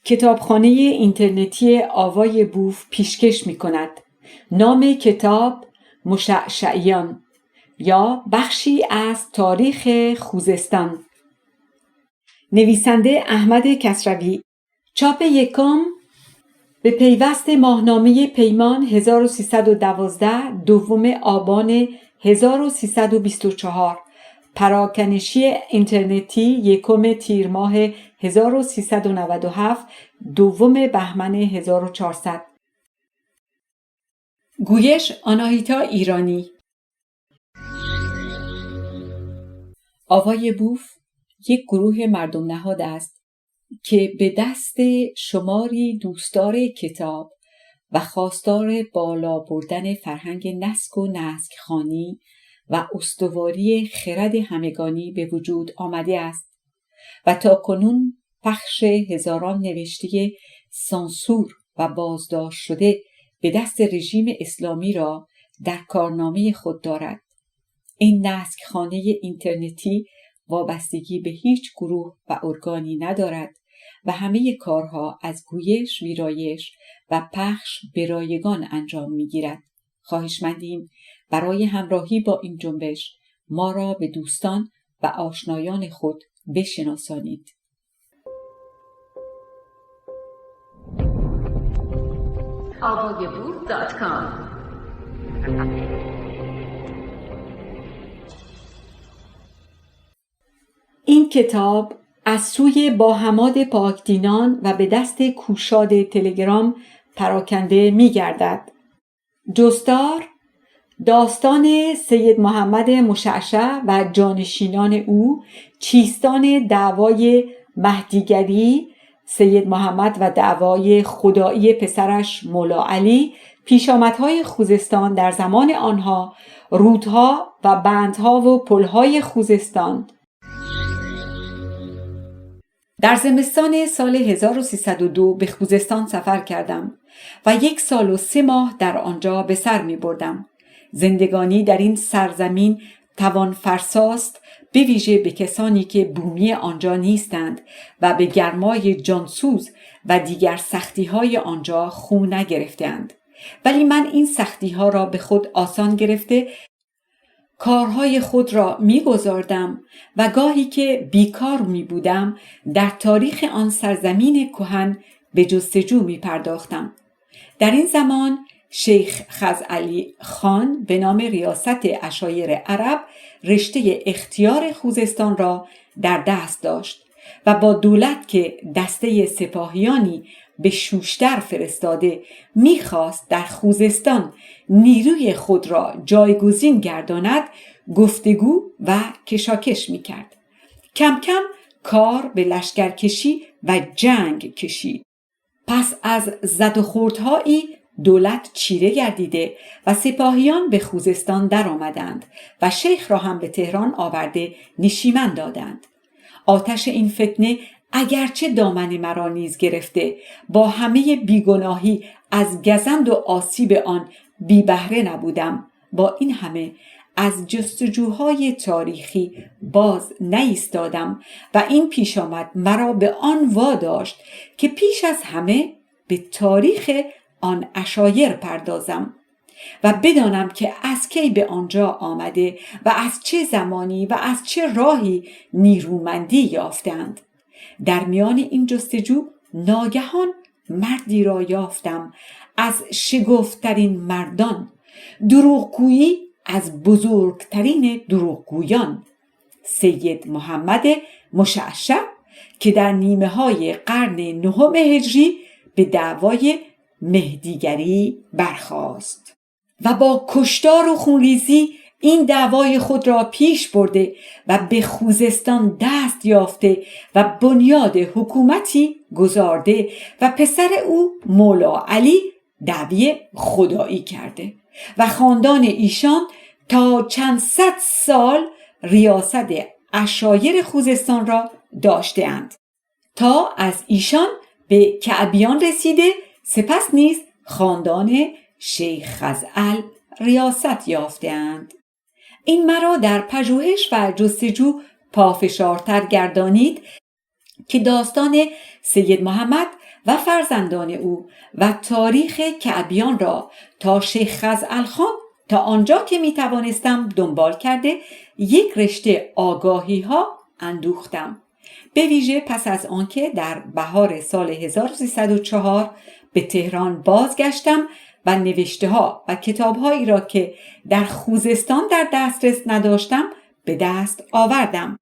کتابخانه اینترنتی آوای بوف پیشکش می کند. نام کتاب مشعشعیان یا بخشی از تاریخ خوزستان. نویسنده احمد کسروی. چاپ یکم به پیوست ماهنامه پیمان 1312 دوم آبان 1324. پراکنشی اینترنتی یکم تیر ماه 1397 دوم بهمن 1400. گویش آناهیتا ایرانی. آوای بوف یک گروه مردم نهاد است که به دست شماری دوستدار کتاب و خواستار بالا بردن فرهنگ نسک و نسک‌خوانی و استواری خرد همگانی به وجود آمده است و تاکنون پخش هزاران نوشته سانسور و بازداشت شده به دست رژیم اسلامی را در کارنامه خود دارد. این نسک‌خانه اینترنتی وابستگی به هیچ گروه و ارگانی ندارد و همه کارها از گویش، ویرایش و پخش به رایگان انجام می‌گیرد. خواهشمندیم برای همراهی با این جنبش ما را به دوستان و آشنایان خود بشناسانید. avayaboof.com این کتاب از سوی باحماد پاکدینان و به دست کوشاد تلگرام پراکنده می گردد. جستار داستان سید محمد مشعشع و جانشینان او، چیستان دعوای مهدیگری سید محمد و دعوای خدایی پسرش مولا علی، پیشامدهای خوزستان در زمان آنها، رودها و بندها و پلهای خوزستان. در زمستان سال 1302 به خوزستان سفر کردم و 1 سال و 3 ماه در آنجا به سر می بردم. زندگانی در این سرزمین توان فرساست، به ویژه به کسانی که بومی آنجا نیستند و به گرمای جانسوز و دیگر سختی‌های آنجا خو نگرفتند. ولی من این سختی‌ها را به خود آسان گرفته کارهای خود را می‌گذاردم و گاهی که بیکار می‌بودم در تاریخ آن سرزمین کهن به جستجو می‌پرداختم. در این زمان شیخ خزعلی خان به نام ریاست عشایر عرب رشته اختیار خوزستان را در دست داشت و با دولت که دسته سپاهیانی به شوشتر فرستاده میخواست در خوزستان نیروی خود را جایگزین گرداند، گفتگو و کشاکش میکرد. کم کم کار به لشکرکشی و جنگ کشید. پس از زد و خوردهایی دولت چیره گردیده و سپاهیان به خوزستان در آمدند و شیخ را هم به تهران آورده نشیمن دادند. آتش این فتنه اگرچه دامن مرا نیز گرفته، با همه بیگناهی از گزند و آسیب آن بی بهره نبودم. با این همه از جستجوهای تاریخی باز نایستادم و این پیش آمد مرا به آن واداشت که پیش از همه به تاریخ آن عشایر پردازم و بدانم که از کی به آنجا آمده و از چه زمانی و از چه راهی نیرومندی یافتند. در میان این جستجو ناگهان مردی را یافتم از شگفت‌ترین مردان، دروغگویی از بزرگترین دروغگویان، سید محمد مشعشع که در نیمه های قرن 9 هجری به دعوای مهدیگری برخاست و با کشتار و خونریزی این دعوای خود را پیش برده و به خوزستان دست یافته و بنیاد حکومتی گذارده و پسر او مولا علی دعوی خدایی کرده و خاندان ایشان تا چند صد سال ریاست عشایر خوزستان را داشته اند تا از ایشان به کعبیان رسیده، سپس نیز خاندان شیخ خزعل ریاست یافته‌اند. این مرا در پژوهش و جستجو پافشارتر گردانید که داستان سید محمد و فرزندان او و تاریخ کعبیان را تا شیخ خزعلخان تا آنجا که می توانستم دنبال کرده یک رشته آگاهی ها اندوختم. به ویژه پس از آنکه در بهار سال 1304 به تهران بازگشتم و نوشته ها و کتاب هایی را که در خوزستان در دسترس نداشتم به دست آوردم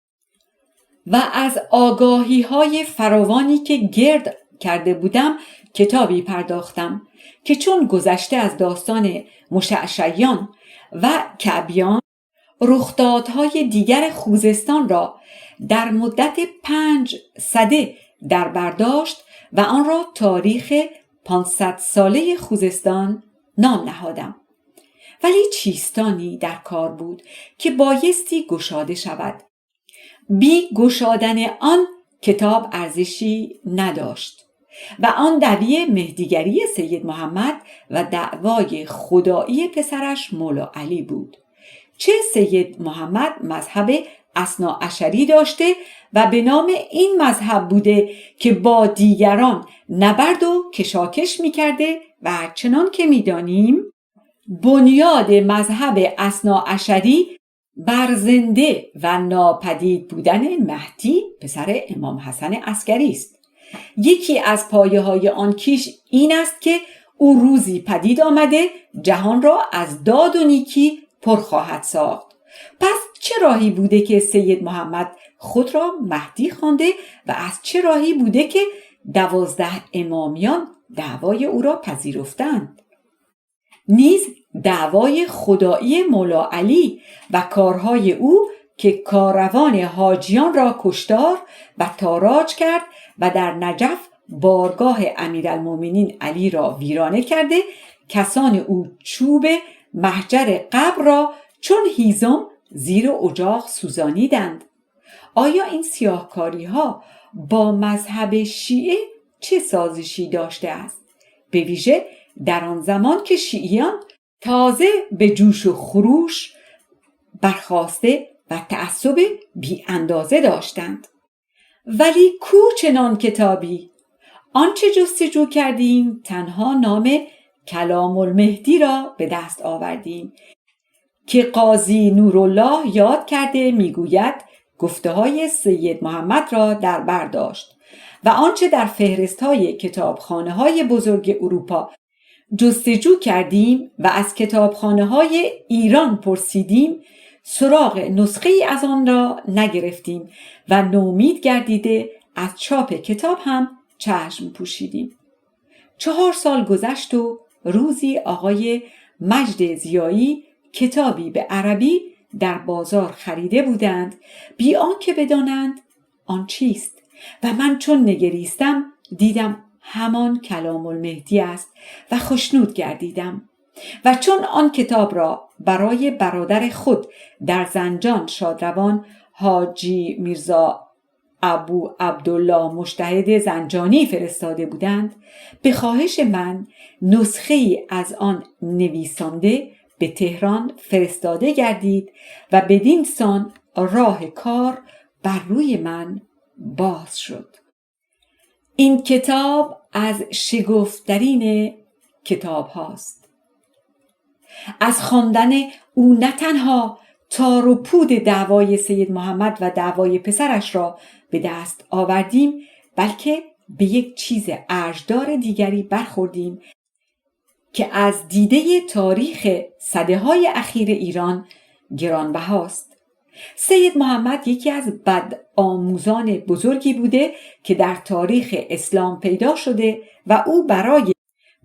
و از آگاهی های فراوانی که گرد کرده بودم کتابی پرداختم که چون گذشته از داستان مشعشعیان و کعبیان رخدادهای دیگر خوزستان را در مدت 5 سده در برداشت و آن را تاریخ 500 ساله خوزستان نام نهادم. ولی چیستانی در کار بود که بایستی گشاده شود. بی گشادن آن کتاب ارزشی نداشت و آن دعوی مهدیگری سید محمد و دعوای خدایی پسرش مولا علی بود. چه سید محمد مذهب اثناعشری داشته و به نام این مذهب بوده که با دیگران نبرد و کشاکش می‌کرده و چنان که می‌دانیم بنیاد مذهب اثناعشری بر زنده و ناپدید بودن مهدی پسر امام حسن عسکری است. یکی از پایه‌های آن کیش این است که او روزی پدید آمده جهان را از داد و نیکی پر خواهد ساخت. پس چه راهی بوده که سید محمد خود را مهدی خوانده و از چه راهی بوده که 12 امامیان دعوای او را پذیرفتند؟ نیز دعوای خدایی مولا علی و کارهای او که کاروان حاجیان را کشتار و تاراج کرد و در نجف بارگاه امیرالمومنین علی را ویرانه کرده، کسان او چوب محجر قبر را چون هیزم زیر اجاق سوزانیدند. آیا این سیاهکاری ها با مذهب شیعه چه سازشی داشته است؟ به ویژه در آن زمان که شیعیان تازه به جوش و خروش برخاسته و تعصب بی اندازه داشتند. ولی کو چنان کتابی؟ آنچه جستجو کردیم تنها نام کلام المهدی را به دست آوردیم که قاضی نورالله یاد کرده میگوید گفته های سید محمد را در بر داشت و آنچه در فهرست های کتابخانه های بزرگ اروپا جستجو کردیم و از کتابخانه های ایران پرسیدیم سراغ نسخه ای از آن را نگرفتیم و نومید گردیده از چاپ کتاب هم چشم پوشیدیم. 4 سال گذشت و روزی آقای مجد ضیایی کتابی به عربی در بازار خریده بودند بی آنکه بدانند آن چیست و من چون نگریستم دیدم همان کلام المهدی است و خشنود گردیدم و چون آن کتاب را برای برادر خود در زنجان شادروان حاجی میرزا ابو عبدالله مجتهد زنجانی فرستاده بودند، به خواهش من نسخه ای از آن نویسنده به تهران فرستاده گردید و بدین سان راه کار بر روی من باز شد. این کتاب از شگفت‌ترین کتاب هاست. از خواندن او نه تنها تار و پود دعوای سید محمد و دعوای پسرش را به دست آوردیم، بلکه به یک چیز ارجدار دیگری برخوردیم که از دیده تاریخ سده‌های اخیر ایران گرانبهاست. سید محمد یکی از بدآموزان بزرگی بوده که در تاریخ اسلام پیدا شده و او برای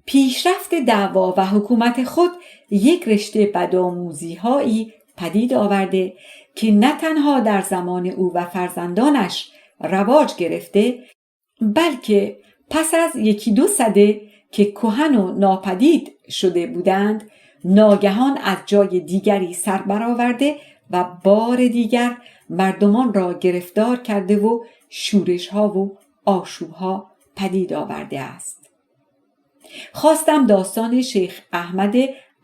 پیشرفت دعوا و حکومت خود یک رشته بدآموزی‌هایی پدید آورده که نه تنها در زمان او و فرزندانش رواج گرفته، بلکه پس از 1-2 سده که کهن و ناپدید شده بودند ناگهان از جای دیگری سر برآورده و بار دیگر مردمان را گرفتار کرده و شورش‌ها و آشوب‌ها پدید آورده است. خواستم داستان شیخ احمد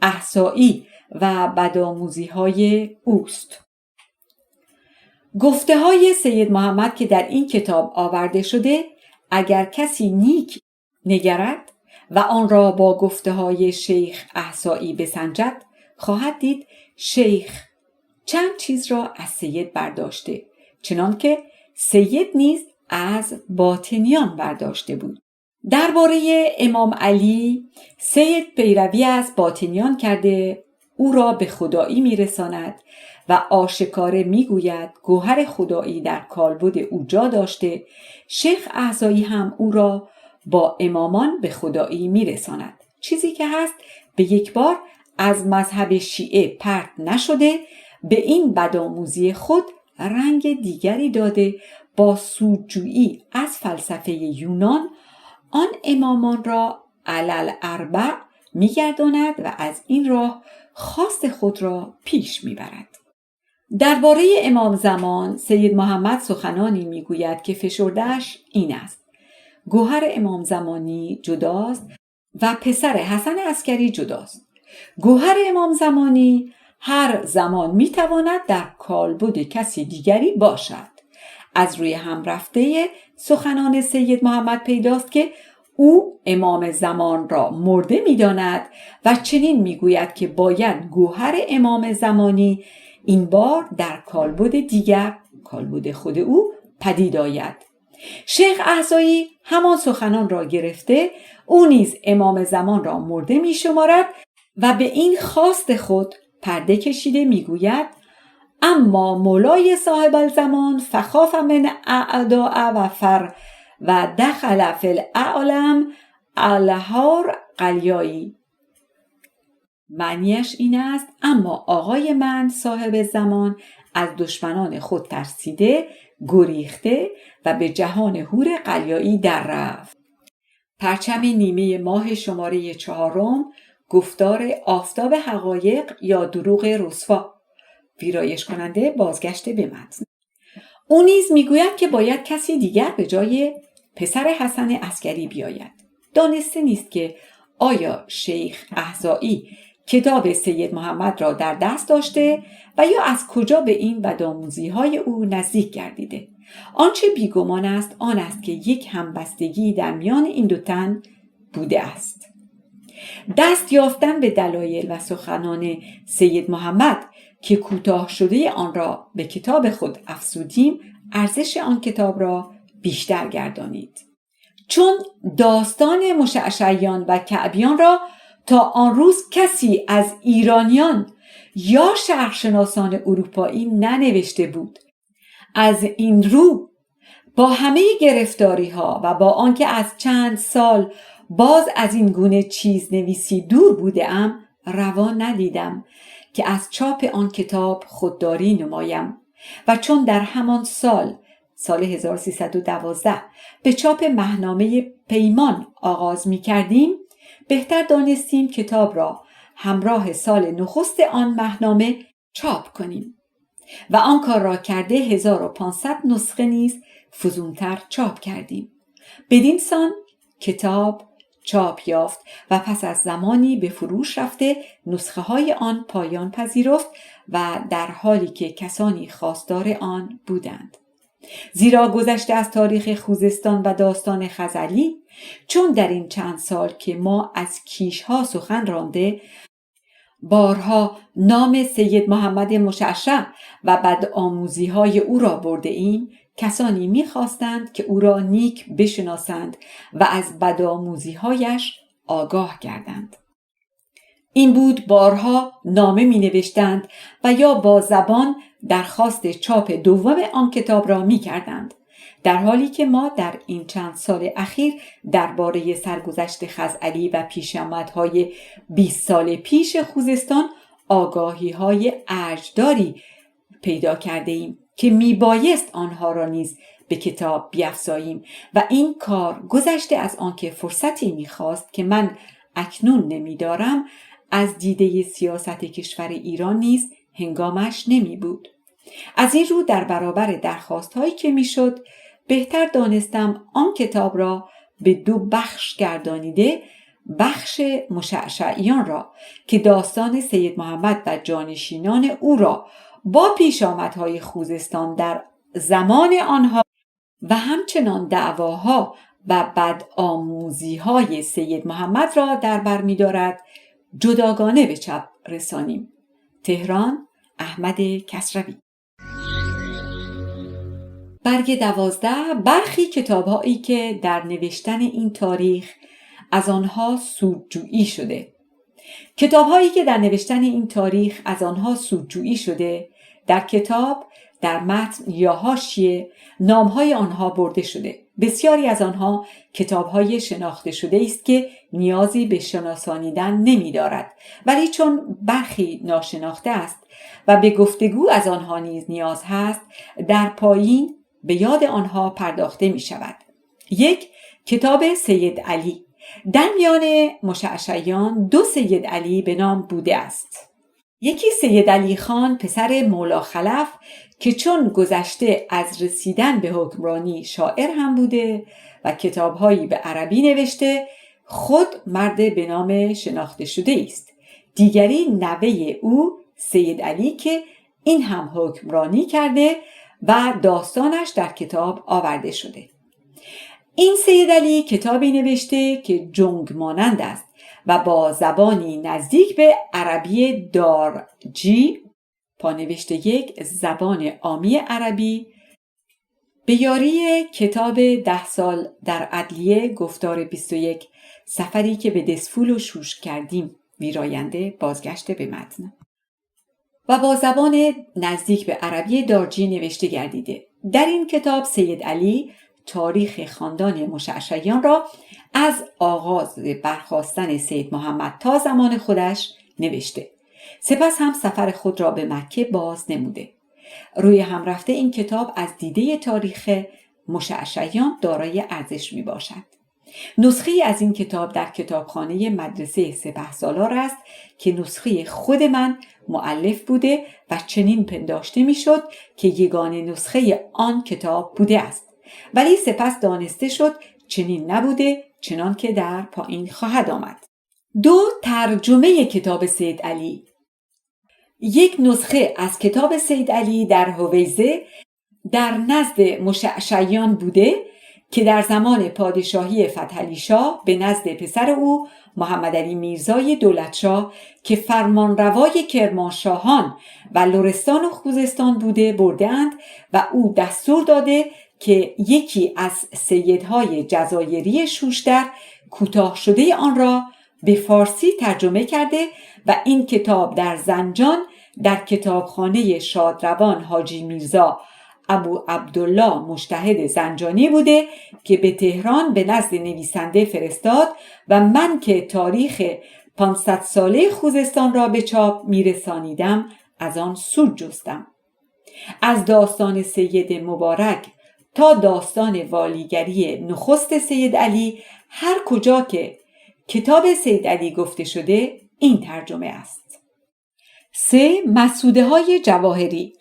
احصایی و بدآموزی‌های اوست. گفته های سید محمد که در این کتاب آورده شده اگر کسی نیک نگرد و آن را با گفته های شیخ احصایی بسنجد خواهد دید شیخ چند چیز را از سید برداشته، چنان که سید نیز از باطنیان برداشته بود. درباره امام علی سید پیروی از باطنیان کرده، او را به خدایی میرساند و آشکاره میگوید گوهر خدایی در کالبد او جا داشته. شیخ احصایی هم او را با امامان به خدایی میرساند، چیزی که هست به یک بار از مذهب شیعه پرت نشده، به این بدآموزی خود رنگ دیگری داده، با سودجویی از فلسفه یونان آن امامان را علل اربع میگرداند و از این راه خواست خود را پیش میبرد. درباره امام زمان سید محمد سخنانی میگوید که فشرده‌اش این است: گوهر امام زمانی جداست و پسر حسن عسکری جداست. گوهر امام زمانی هر زمان میتواند در کالبد کسی دیگری باشد. از روی هم رفته سخنان سید محمد پیداست که او امام زمان را مرده می‌داند و چنین میگوید که باید گوهر امام زمانی این بار در کالبد دیگر، کالبد خود او، پدید آید. شیخ احصایی همان سخنان را گرفته، او نیز امام زمان را مرده می‌شمارد و به این خواست خود پرده کشیده میگوید: اما مولای صاحب الزمان فخاف من اعداء و فر و دخل فی الاعلم الهار قلیایی. معنیش این است: اما آقای من صاحب زمان از دشمنان خود ترسیده، گریخته و به جهان هور قلیایی در رفت. پرچم نیمه ماه شماره 4، گفتار آفتاب حقایق یا دروغ رسوا. ویرایش کننده بازگشت به متن. او نیز میگوید که باید کسی دیگر به جای پسر حسن عسکری بیاید. دانسته نیست که آیا شیخ احصایی کتاب سید محمد را در دست داشته و یا از کجا به این بدآموزی‌های او نزدیک گردیده. آنچه بیگمان است آن است که یک همبستگی در میان این دو تن بوده است. دست یافتن به دلایل و سخنان سید محمد که کوتاه شده آن را به کتاب خود افزودیم، ارزش آن کتاب را بیشتر گردانید. چون داستان مشعشعیان و کعبیان را تا آن روز کسی از ایرانیان یا شرقشناسان اروپایی ننوشته بود، از این رو با همه گرفتاری ها و با آنکه از چند سال باز از این گونه چیز نویسی دور بودم، روا ندیدم که از چاپ آن کتاب خودداری نمایم. و چون در همان سال 1312 به چاپ ماهنامه پیمان آغاز می کردیم، بهتر دانستیم کتاب را همراه سال نخست آن ماهنامه چاپ کنیم و آن کار را کرده 1500 نسخه نیز فزونتر چاپ کردیم. بدین سان کتاب چاپ یافت و پس از زمانی به فروش رفته نسخه های آن پایان پذیرفت و در حالی که کسانی خواستار آن بودند. زیرا گذشته از تاریخ خوزستان و داستان خزعلی، چون در این چند سال که ما از کیشها سخن رانده، بارها نام سید محمد مشعشع و بدآموزی های او را برده ایم، کسانی می‌خواستند که او را نیک بشناسند و از بدآموزی هایش آگاه گردند. این بود بارها نامه می‌نوشتند و یا با زبان درخواست چاپ دوم آن کتاب را می‌کردند، در حالی که ما در این چند سال اخیر درباره سرگذشت خزعلی و پیشامدهای 20 سال پیش خوزستان آگاهی‌های ارجداری پیدا کرده ایم که میبایست آنها را نیز به کتاب بیفزاییم و این کار گذشته از آنکه فرصتی میخواست که من اکنون نمیدارم، از دیده سیاست کشور ایران نیز هنگامش نمی بود. از این رو در برابر درخواست هایی که میشد، بهتر دانستم آن کتاب را به 2 بخش گردانیده، بخش مشعشعیان را که داستان سید محمد و جانشینان او را با پیشامدهای خوزستان در زمان آنها و همچنان دعواها و بدآموزی‌های سید محمد را در بر می‌دارد جداگانه به چاپ رسانیم. تهران، احمد کسروی. برگ 12. برخی کتاب‌هایی که در نوشتن این تاریخ از آنها سودجویی شده. کتاب‌هایی که در نوشتن این تاریخ از آنها سودجویی شده، در کتاب، در متن یا حاشیه نام‌های آنها برده شده. بسیاری از آنها کتاب‌های شناخته شده است که نیازی به شناسانیدن نمی‌دارد، ولی چون برخی ناشناخته است و به گفتگو از آنها نیز نیاز هست، در پایین به یاد آنها پرداخته می‌شود. 1. کتاب سید علی. در میان مشعشعیان 2 سید علی به نام بوده است. یکی سید علی خان پسر مولا خلف که چون گذشته از رسیدن به حکمرانی شاعر هم بوده و کتاب‌هایی به عربی نوشته، خود مرد به نام شناخته شده است. دیگری نوه او سید علی که این هم حکمرانی کرده و داستانش در کتاب آورده شده. این سید علی کتابی نوشته که جنگ مانند است و با زبانی نزدیک به عربی دارجی، پانوشته 1 زبان عامی عربی، به یاری کتاب 10 سال در عدلیه گفتار 21 سفری که به دسفول و شوش کردیم ویراینده بازگشت به متن و با زبان نزدیک به عربی دارجی نوشته گردیده. در این کتاب سید علی تاریخ خاندان مشعشعیان را از آغاز برخاستن سید محمد تا زمان خودش نوشته. سپس هم سفر خود را به مکه باز نموده. روی هم رفته این کتاب از دیده تاریخ مشعشعیان دارای ارزش می باشد. نسخه از این کتاب در کتابخانه مدرسه سپهسالار است که نسخه خود من مؤلف بوده و چنین پنداشته می شد که یگانه نسخه آن کتاب بوده است، ولی سپس دانسته شد چنین نبوده، چنان که در پایین خواهد آمد. 2. ترجمه کتاب سید علی. یک نسخه از کتاب سید علی در هویزه در نزد مشعشعیان بوده که در زمان پادشاهی فتحعلی شاه به نزد پسر او محمد علی میرزای دولتشاه که فرمانروای کرمانشاهان و لرستان و خوزستان بوده بردند و او دستور داده که یکی از سیدهای جزایری شوشتر کوتاه شده آن را به فارسی ترجمه کرده و این کتاب در زنجان در کتابخانه شادروان حاجی میرزا ابو عبدالله مجتهد زنجانی بوده که به تهران به نزد نویسنده فرستاد و من که تاریخ 500 ساله خوزستان را به چاپ میرسانیدم از آن سود جستم. از داستان سید مبارک تا داستان والیگری نخست سید علی هر کجا که کتاب سید علی گفته شده این ترجمه است. 3. مسوده های جواهری.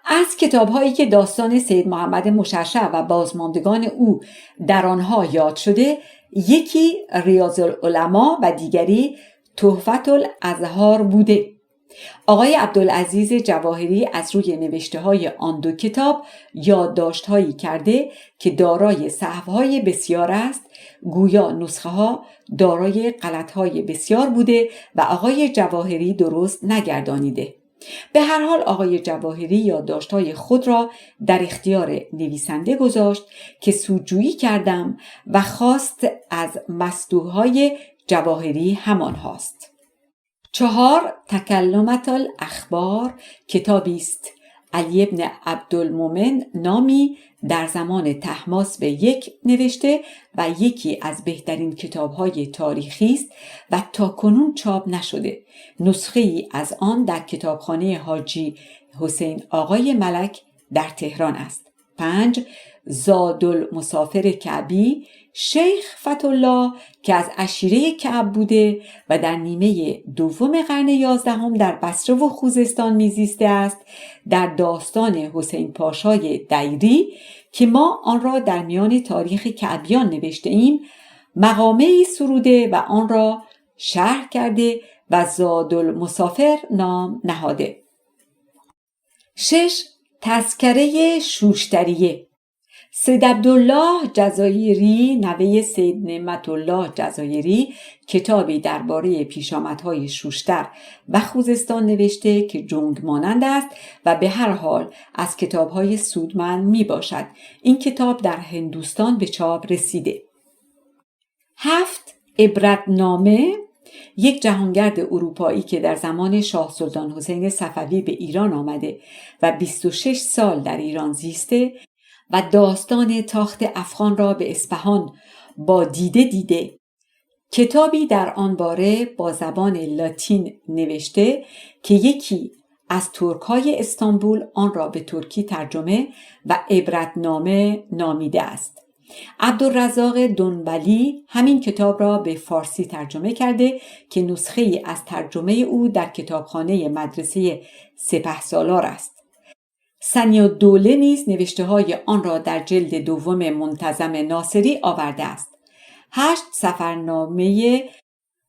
از کتاب هایی که داستان سید محمد مشعشع و بازماندگان او در آنها یاد شده، یکی ریاض العلماء و دیگری تحفة الازهار بوده. آقای عبدالعزیز جواهری از روی نوشته های آن 2 کتاب یادداشت‌هایی کرده که دارای سهوهای بسیار است، گویا نسخه ها دارای غلط‌های بسیار بوده و آقای جواهری درست نگردانیده. به هر حال آقای جواهری یادداشت‌های خود را در اختیار نویسنده گذاشت که سودجویی کردم و خواست از مصدوح‌های جواهری همان هاست. 4. تکلمت الاخبار. کتابی است علی ابن عبدالمومن نامی در زمان طهماسب 1 نوشته و یکی از بهترین کتاب‌های تاریخی است و تاکنون چاپ نشده. نسخه ای از آن در کتابخانه حاجی حسین آقای ملک در تهران است. 5. زادالمسافر کعبی. شیخ فتح‌الله که از عشیره کعب بوده و در نیمه دوم قرن 11 در بصره و خوزستان میزیسته است، در داستان حسین پاشای دیری که ما آن را در میان تاریخ کعبیان نوشته ایم مقامه ای سروده و آن را شرح کرده و زادالمسافر نام نهاده. 6. تذکره شوشتریه. سید عبدالله جزایری نوه سید نعمت الله جزایری کتابی درباره پیشامدهای شوشتر و خوزستان نوشته که جنگ مانند است و به هر حال از کتابهای سودمند می باشد. این کتاب در هندوستان به چاپ رسیده. 7. عبرتنامه. یک جهانگرد اروپایی که در زمان شاه سلطان حسین صفوی به ایران آمده و 26 سال در ایران زیسته و داستان تاخت افغان را به اصفهان با دیده کتابی در آن باره با زبان لاتین نوشته که یکی از ترک‌های استانبول آن را به ترکی ترجمه و عبرتنامه نامیده است. عبدالرزاق دنبلی همین کتاب را به فارسی ترجمه کرده که نسخه ای از ترجمه او در کتابخانه مدرسه سپهسالار است. سنی‌الدوله نیز نوشته های آن را در جلد دوم منتظم ناصری آورده است. 8. سفرنامه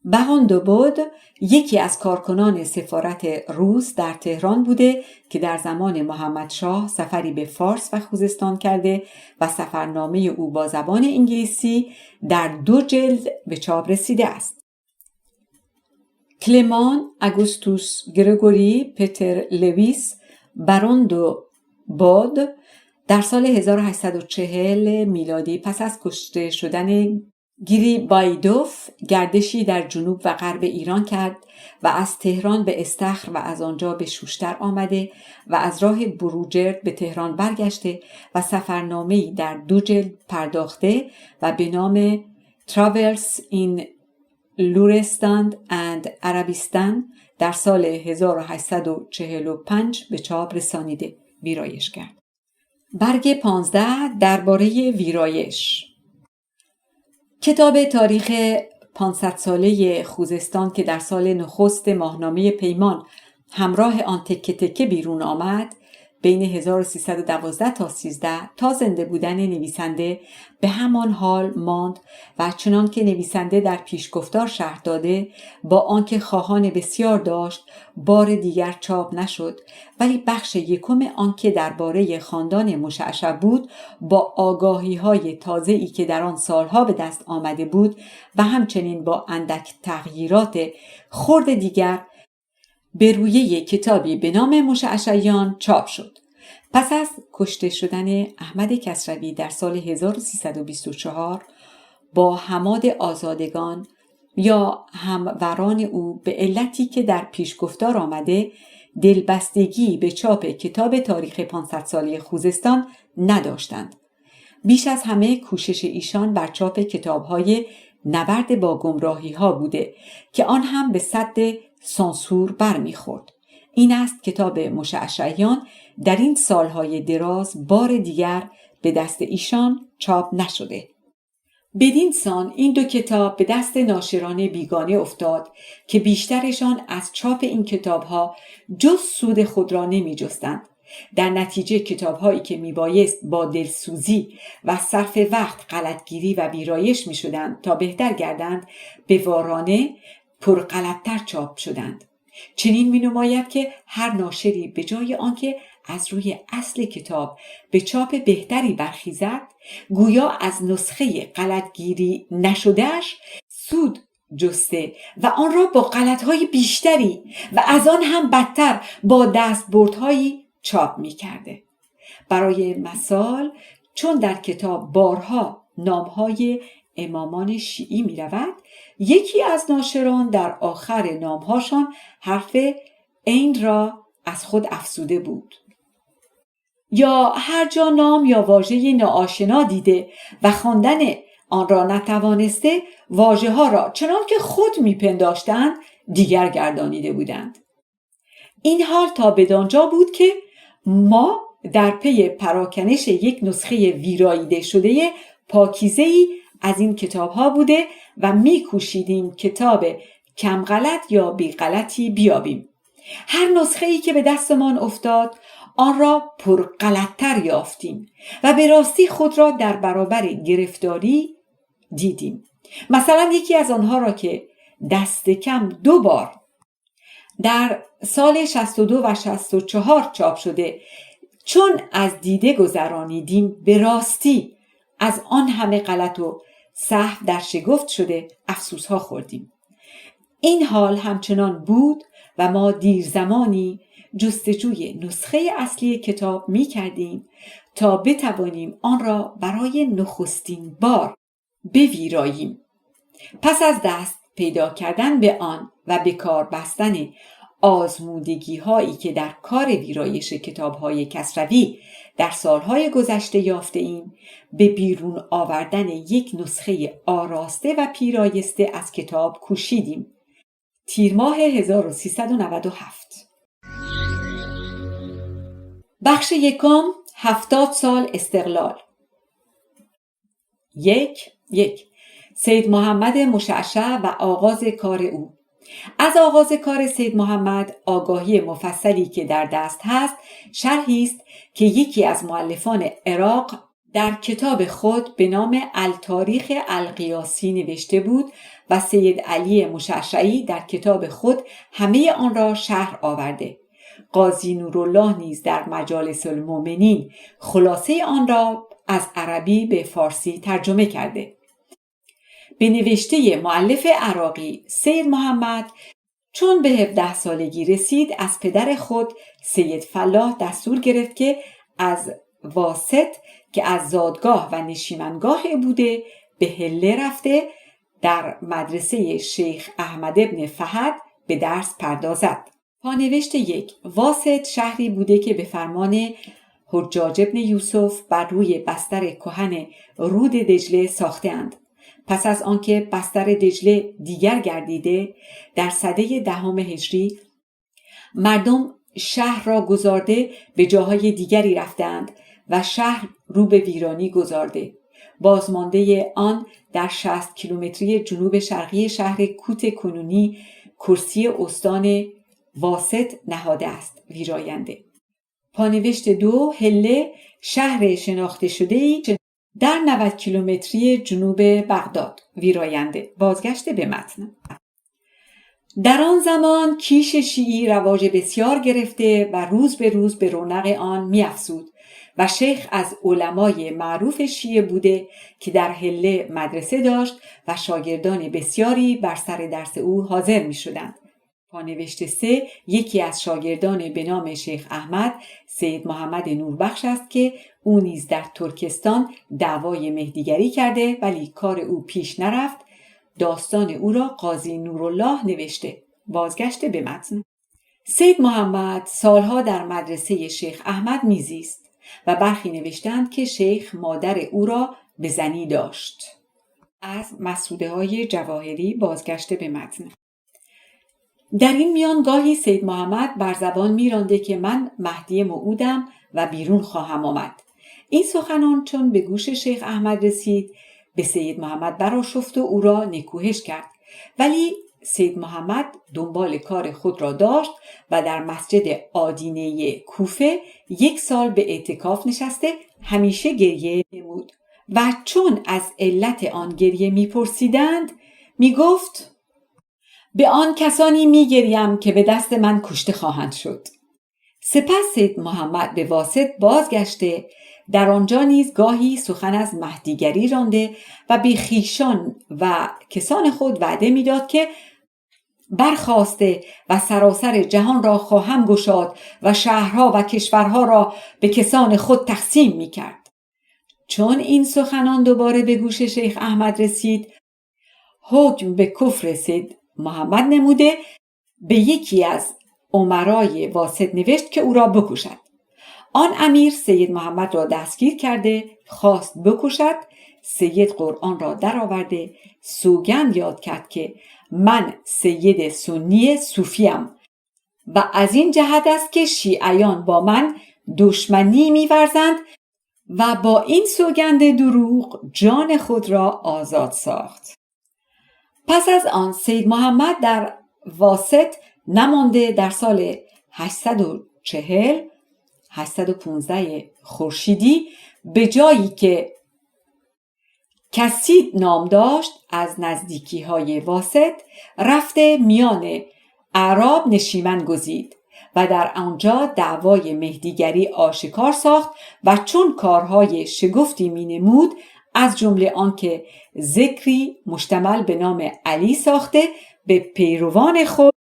بهاندوبود یکی از کارکنان سفارت روس در تهران بوده که در زمان محمدشاه سفری به فارس و خوزستان کرده و سفرنامه او با زبان انگلیسی در 2 جلد به چاپ رسیده است. کلمان آگوستوس گرگوری پتر لویس بهاندوبود در سال 1840 میلادی پس از کشته شدن گریبایدوف گردشی در جنوب و غرب ایران کرد و از تهران به استخر و از آنجا به شوشتر آمده و از راه بروجرد به تهران برگشته و سفرنامه‌ای در 2 جلد پرداخته و به نام Travels in Luristan and Arabistan در سال 1845 به چاپ رسانیده ویرایش کرد. برگ 15 درباره ویرایش. کتاب تاریخ 500 ساله خوزستان که در سال نخست ماهنامه پیمان همراه آن تکه تکه بیرون آمد بین 1312 تا 13 تا زنده بودن نویسنده به همان حال ماند و چنان که نویسنده در پیشگفتار شرح داده با آنکه خواهان بسیار داشت بار دیگر چاپ نشد، ولی بخش یکم آنکه درباره خاندان مشعشع بود با آگاهی‌های تازه‌ای که در آن سالها به دست آمده بود و همچنین با اندک تغییرات خرد دیگر به رویه کتابی به نام مشعشعیان چاپ شد. پس از کشته شدن احمد کسروی در سال 1324 با حماد آزادگان یا هموران او به علتی که در پیشگفتار آمده دلبستگی به چاپ کتاب تاریخ 500 ساله خوزستان نداشتند. بیش از همه کوشش ایشان بر چاپ کتاب‌های نبرد با گمراهی‌ها بوده که آن هم به سد سانسور برمیخورد. این است کتاب مشعشعیان در این سالهای دراز بار دیگر به دست ایشان چاپ نشده. بدین سان این 2 کتاب به دست ناشران بیگانه افتاد که بیشترشان از چاپ این کتابها جز سود خود را نمی جستند. در نتیجه کتابهایی که میبایست با دلسوزی و صرف وقت غلطگیری و ویرایش می شدند تا بهتر گردند به وارانه پرغلطتر چاپ شدند. چنین می نماید که هر ناشری به جای آنکه از روی اصل کتاب به چاپ بهتری برخیزد گویا از نسخه غلطگیری نشدهش سود جسته و آن را با غلطهای بیشتری و از آن هم بدتر با دستبردهایی چاپ می کرده. برای مثال چون در کتاب بارها نامهای امامان شیعی می رود، یکی از ناشران در آخر نامهاشان حرف عین را از خود افزوده بود. یا هر جا نام یا واژه ناآشنا دیده و خواندن آن را نتوانسته واژه ها را چنان که خود می پنداشتند دیگر گردانیده بودند. این حال تا بدانجا بود که ما در پی پراکنش یک نسخه ویراییده شده پاکیزه‌ای از این کتاب ها بوده و می کوشیدیم کتاب کم غلط یا بی غلطی بیابیم. هر نسخه ای که به دستمان افتاد آن را پر غلطتر یافتیم و به راستی خود را در برابر گرفتاری دیدیم. مثلا یکی از آنها را که دست کم 2 بار در سال 62 و 64 چاپ شده. چون از دیده گذرانیدیم به راستی از آن همه غلط و سهو در شگفت شده افسوس‌ها خوردیم. این حال همچنان بود و ما دیر زمانی جستجوی نسخه اصلی کتاب می کردیم تا بتوانیم آن را برای نخستین بار بویراییم. پس از دست پیدا کردن به آن و به کار بستن آزمودگی هایی که در کار ویرایش کتاب های کسروی در سالهای گذشته یافته ایم، به بیرون آوردن یک نسخه آراسته و پیرایسته از کتاب کوشیدیم. تیر ماه 1397. بخش یکم، 70 سال استقلال. 1. سید محمد مشعشع و آغاز کار او. از آغاز کار سید محمد آگاهی مفصلی که در دست هست شرحی است که یکی از مؤلفان عراق در کتاب خود به نام التاریخ القیاسی نوشته بود و سید علی مشعشعی در کتاب خود همه آن را شرح آورده. قاضی نورالله نیز در مجالس المؤمنین خلاصه آن را از عربی به فارسی ترجمه کرده. به نوشته مؤلف عراقی، سید محمد چون به 17 سالگی رسید از پدر خود سید فلاح دستور گرفت که از واسط که از زادگاه و نشیمنگاه بوده به حله رفته در مدرسه شیخ احمد ابن فهد به درس پردازد. پانوشت 1. واسط شهری بوده که به فرمان حجاج ابن یوسف بر روی بستر کهن رود دجله ساخته اند. پس از آنکه بستر دجله دیگر گردیده در سده 10 هجری مردم شهر را گذارده به جاهای دیگری رفتند و شهر رو به ویرانی گذارده. بازمانده آن در 60 کیلومتری جنوب شرقی شهر کوت کنونی کرسی استان واسط نهاده است ویراینده. پانوشت 2. حله شهر شناخته شده‌ای در 90 کیلومتری جنوب بغداد ویراینده. بازگشت به متن. در آن زمان کیش شیعی رواج بسیار گرفته و روز به روز به رونق آن می افزود و شیخ از علمای معروف شیعه بوده که در حله مدرسه داشت و شاگردان بسیاری بر سر درس او حاضر می شدند. پانوشت 3. یکی از شاگردان به نام شیخ احمد سید محمد نوربخش است که او نیز در ترکستان دعوای مهدیگری کرده ولی کار او پیش نرفت. داستان او را قاضی نورالله نوشته. بازگشت به متن. سید محمد سالها در مدرسه شیخ احمد میزیست و برخی نوشتند که شیخ مادر او را به زنی داشت. از مسوده های جواهری. بازگشت به متن. در این میان گاهی سید محمد بر زبان میرانده که من مهدی موعودم و بیرون خواهم آمد. این سخنان چون به گوش شیخ احمد رسید به سید محمد برآشفت و او را نکوهش کرد، ولی سید محمد دنبال کار خود را داشت و در مسجد آدینه کوفه 1 سال به اعتکاف نشسته همیشه گریه نمود و چون از علت آن گریه میپرسیدند میگفت به آن کسانی میگریم که به دست من کشته خواهند شد. سپس سید محمد به واسط بازگشته در آنجا نیز گاهی سخن از مهدیگری رانده و به خویشان و کسان خود وعده میداد که برخاسته و سراسر جهان را خواهم گشاد و شهرها و کشورها را به کسان خود تقسیم میکرد. چون این سخنان دوباره به گوش شیخ احمد رسید، حکم به کفر سید محمد نموده به یکی از امرای واسط نوشت که او را بکشد. آن امیر سید محمد را دستگیر کرده خواست بکشد. سید قرآن را در آورده سوگند یاد کرد که من سید سنی صوفیم و از این جهت است که شیعیان با من دشمنی می‌ورزند و با این سوگند دروغ جان خود را آزاد ساخت. پس از آن سید محمد در واسط نمانده در سال 815 خورشیدی به جایی که کسید نام داشت از نزدیکی های واسط رفته میان اعراب نشیمن گزید و در آنجا دعوای مهدیگری آشکار ساخت و چون کارهای شگفتی می نمود، از جمله آنکه ذکری مشتمل به نام علی ساخته به پیروان خود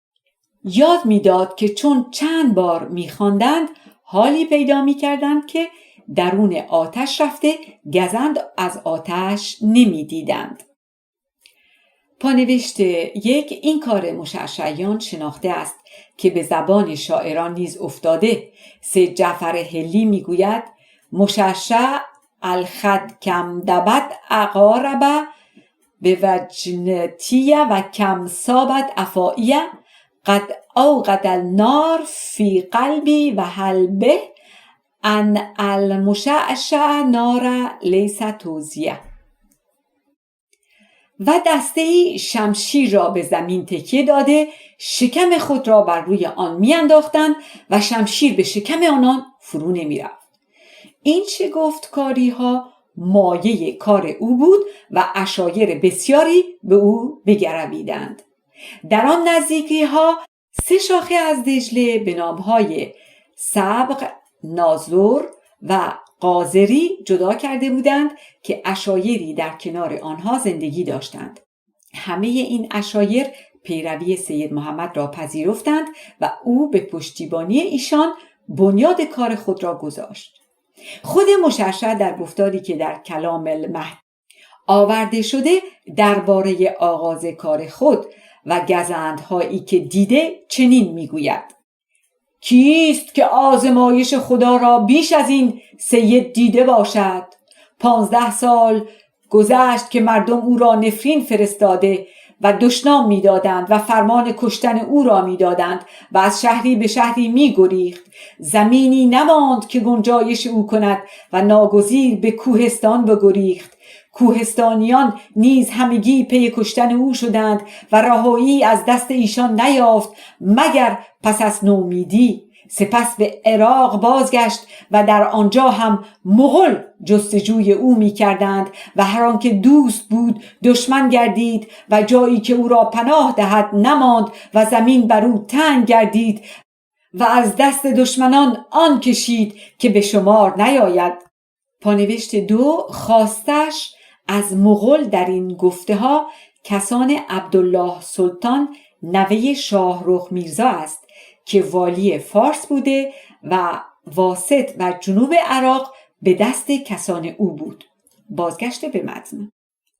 یاد میداد که چون چند بار می‌خواندند حالی پیدا می‌کردند که درون آتش رفته گزند از آتش نمی‌دیدند. پانوشت 1. این کار مشعشعیان شناخته است که به زبان شاعران نیز افتاده. سید جعفر حلی میگوید مشعشع الخد کم دبد اقارب به وجنتیه و کم سابت افائیه قد اوقد النار فی قلبی و هل به ان المشعشع نار لیس توزیه. و دسته‌ای شمشیر را به زمین تکیه داده شکم خود را بر روی آن میانداختند و شمشیر به شکم آنان فرو نمیرفت. این شگفتکاری ها مایه کار او بود و عشایر بسیاری به او بگرویدند. در آن نزدیکی ها 3 شاخه از دجله به نامهای سبق، نازور و قاذری جدا کرده بودند که عشایری در کنار آنها زندگی داشتند. همه این عشایر پیروی سید محمد را پذیرفتند و او به پشتیبانی ایشان بنیاد کار خود را گذاشت. خود مشعشع در گفتاری که در کلام المهد آورده شده درباره آغاز کار خود و گزندهایی که دیده چنین میگوید: کیست که آزمایش خدا را بیش از این سید دیده باشد؟ 15 سال گذشت که مردم او را نفرین فرستاده و دشنام می‌دادند و فرمان کشتن او را می‌دادند و از شهری به شهری می‌گریخت. زمینی نماند که گنجایش او کند و ناگزیر به کوهستان بگریخت. کوهستانیان نیز همگی پی کشتن او شدند و رهایی از دست ایشان نیافت مگر پس از نومیدی. سپس به عراق بازگشت و در آنجا هم مغول جستجوی او می کردند و هر آن که دوست بود دشمن گردید و جایی که او را پناه دهد نماند و زمین بر او تنگ گردید و از دست دشمنان آن کشید که به شمار نیاید. پانوشت 2. خواستش از مغول در این گفته ها کسان عبدالله سلطان نوه شاهرخ میرزا است که والی فارس بوده و واسط و جنوب عراق به دست کسان او بود. بازگشت به متن.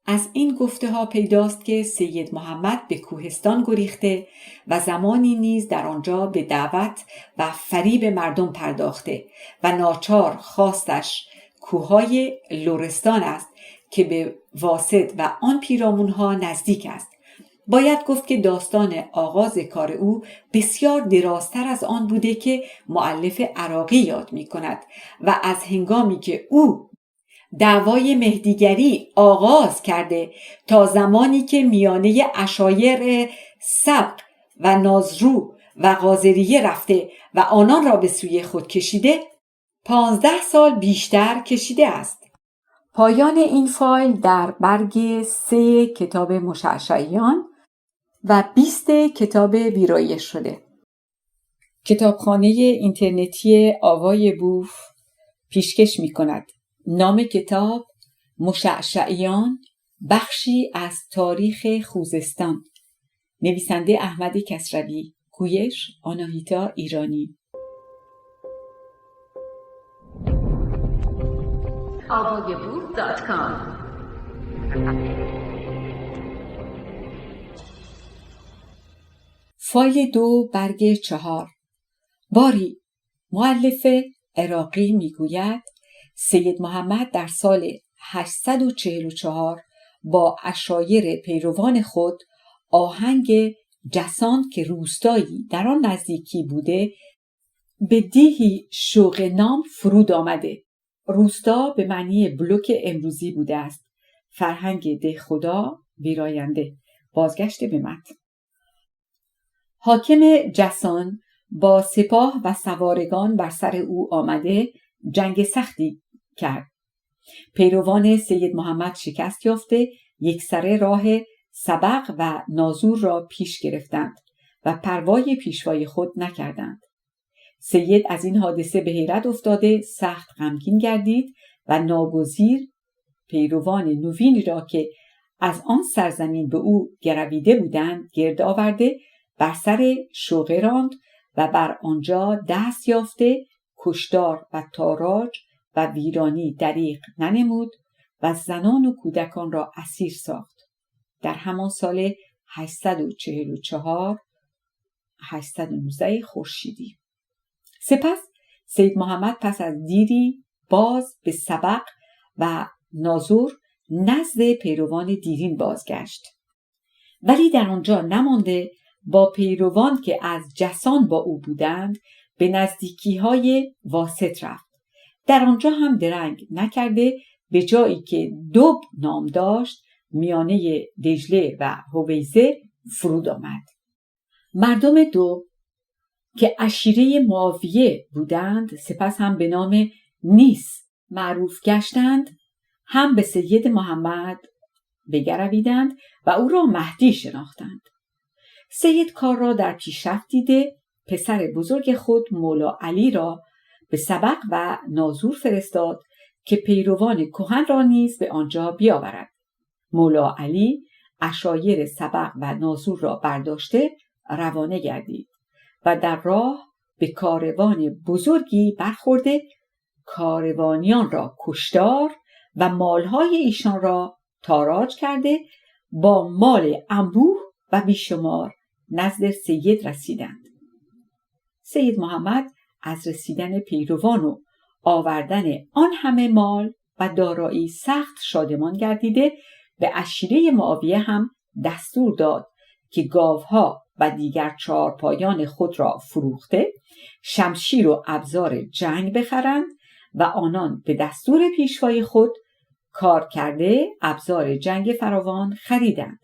از این گفته ها پیداست که سید محمد به کوهستان گریخته و زمانی نیز در آنجا به دعوت و فریب مردم پرداخته و ناچار خواستش کوههای لرستان است که به واسط و آن پیرامونها نزدیک است. باید گفت که داستان آغاز کار او بسیار درازتر از آن بوده که مؤلف عراقی یاد می کند و از هنگامی که او دعوای مهدیگری آغاز کرده تا زمانی که میانه عشایر سبق و نازرو و قاذریه رفته و آنان را به سوی خود کشیده 15 سال بیشتر کشیده است. پایان این فایل در برگ 3 کتاب مشعشعیان و 20 کتاب ویرایش شده. کتابخانه اینترنتی آوای بوف پیشکش می کند. نام کتاب مشعشعیان، بخشی از تاریخ خوزستان. نویسنده احمد کسروی. گویش آناهیتا ایرانی. avayaboof.com فایل 2 برگ 4. باری مؤلف عراقی میگوید سید محمد در سال 844 با عشایر پیروان خود آهنگ جسان که روستایی در آن نزدیکی بوده به دیهی شوق نام فرود آمده. روستا به معنی بلوک امروزی بوده است. فرهنگ ده خدا ویراینده. بازگشت به متن. حاکم جسان با سپاه و سوارگان بر سر او آمده جنگ سختی کرد. پیروان سید محمد شکست یافته یکسره راه سبق و نازور را پیش گرفتند و پروای پیشوای خود نکردند. سید از این حادثه به حیرت افتاده سخت غمگین گردید و ناگزیر پیروان نوینی را که از آن سرزمین به او گرویده بودند گرد آورده بر سر شوقه راند و بر آنجا دست یافته کشتار و تاراج و ویرانی دریغ ننمود و زنان و کودکان را اسیر ساخت. در همان سال 844 819 خورشیدی. سپس سید محمد پس از دیری باز به سبق و نازور نزد پیروان دیرین بازگشت، ولی در آنجا نمانده با پیروان که از جسان با او بودند به نزدیکی‌های واسط رفت. در آنجا هم درنگ نکرده به جایی که دوب نام داشت میانه دجله و حویزه فرود آمد. مردم دوب که عشیره معاویه بودند سپس هم به نام نیس معروف گشتند هم به سید محمد بگرویدند و او را مهدی شناختند. سید کار را در پیشرفت دیده پسر بزرگ خود مولا علی را به سبق و نازور فرستاد که پیروان کهن را نیز به آنجا بیاورد. مولا علی عشایر سبق و نازور را برداشته روانه گردید و در راه به کاروان بزرگی برخورده کاروانیان را کشتار و مالهای ایشان را تاراج کرده با مال انبوه و بیشمار نزد سید رسیدند. سید محمد از رسیدن پیروان و آوردن آن همه مال و دارایی سخت شادمان گردیده به عشیره معاویه هم دستور داد که گاوها و دیگر چهارپایان خود را فروخته شمشیر و ابزار جنگ بخرند و آنان به دستور پیشوای خود کار کرده ابزار جنگ فراوان خریدند.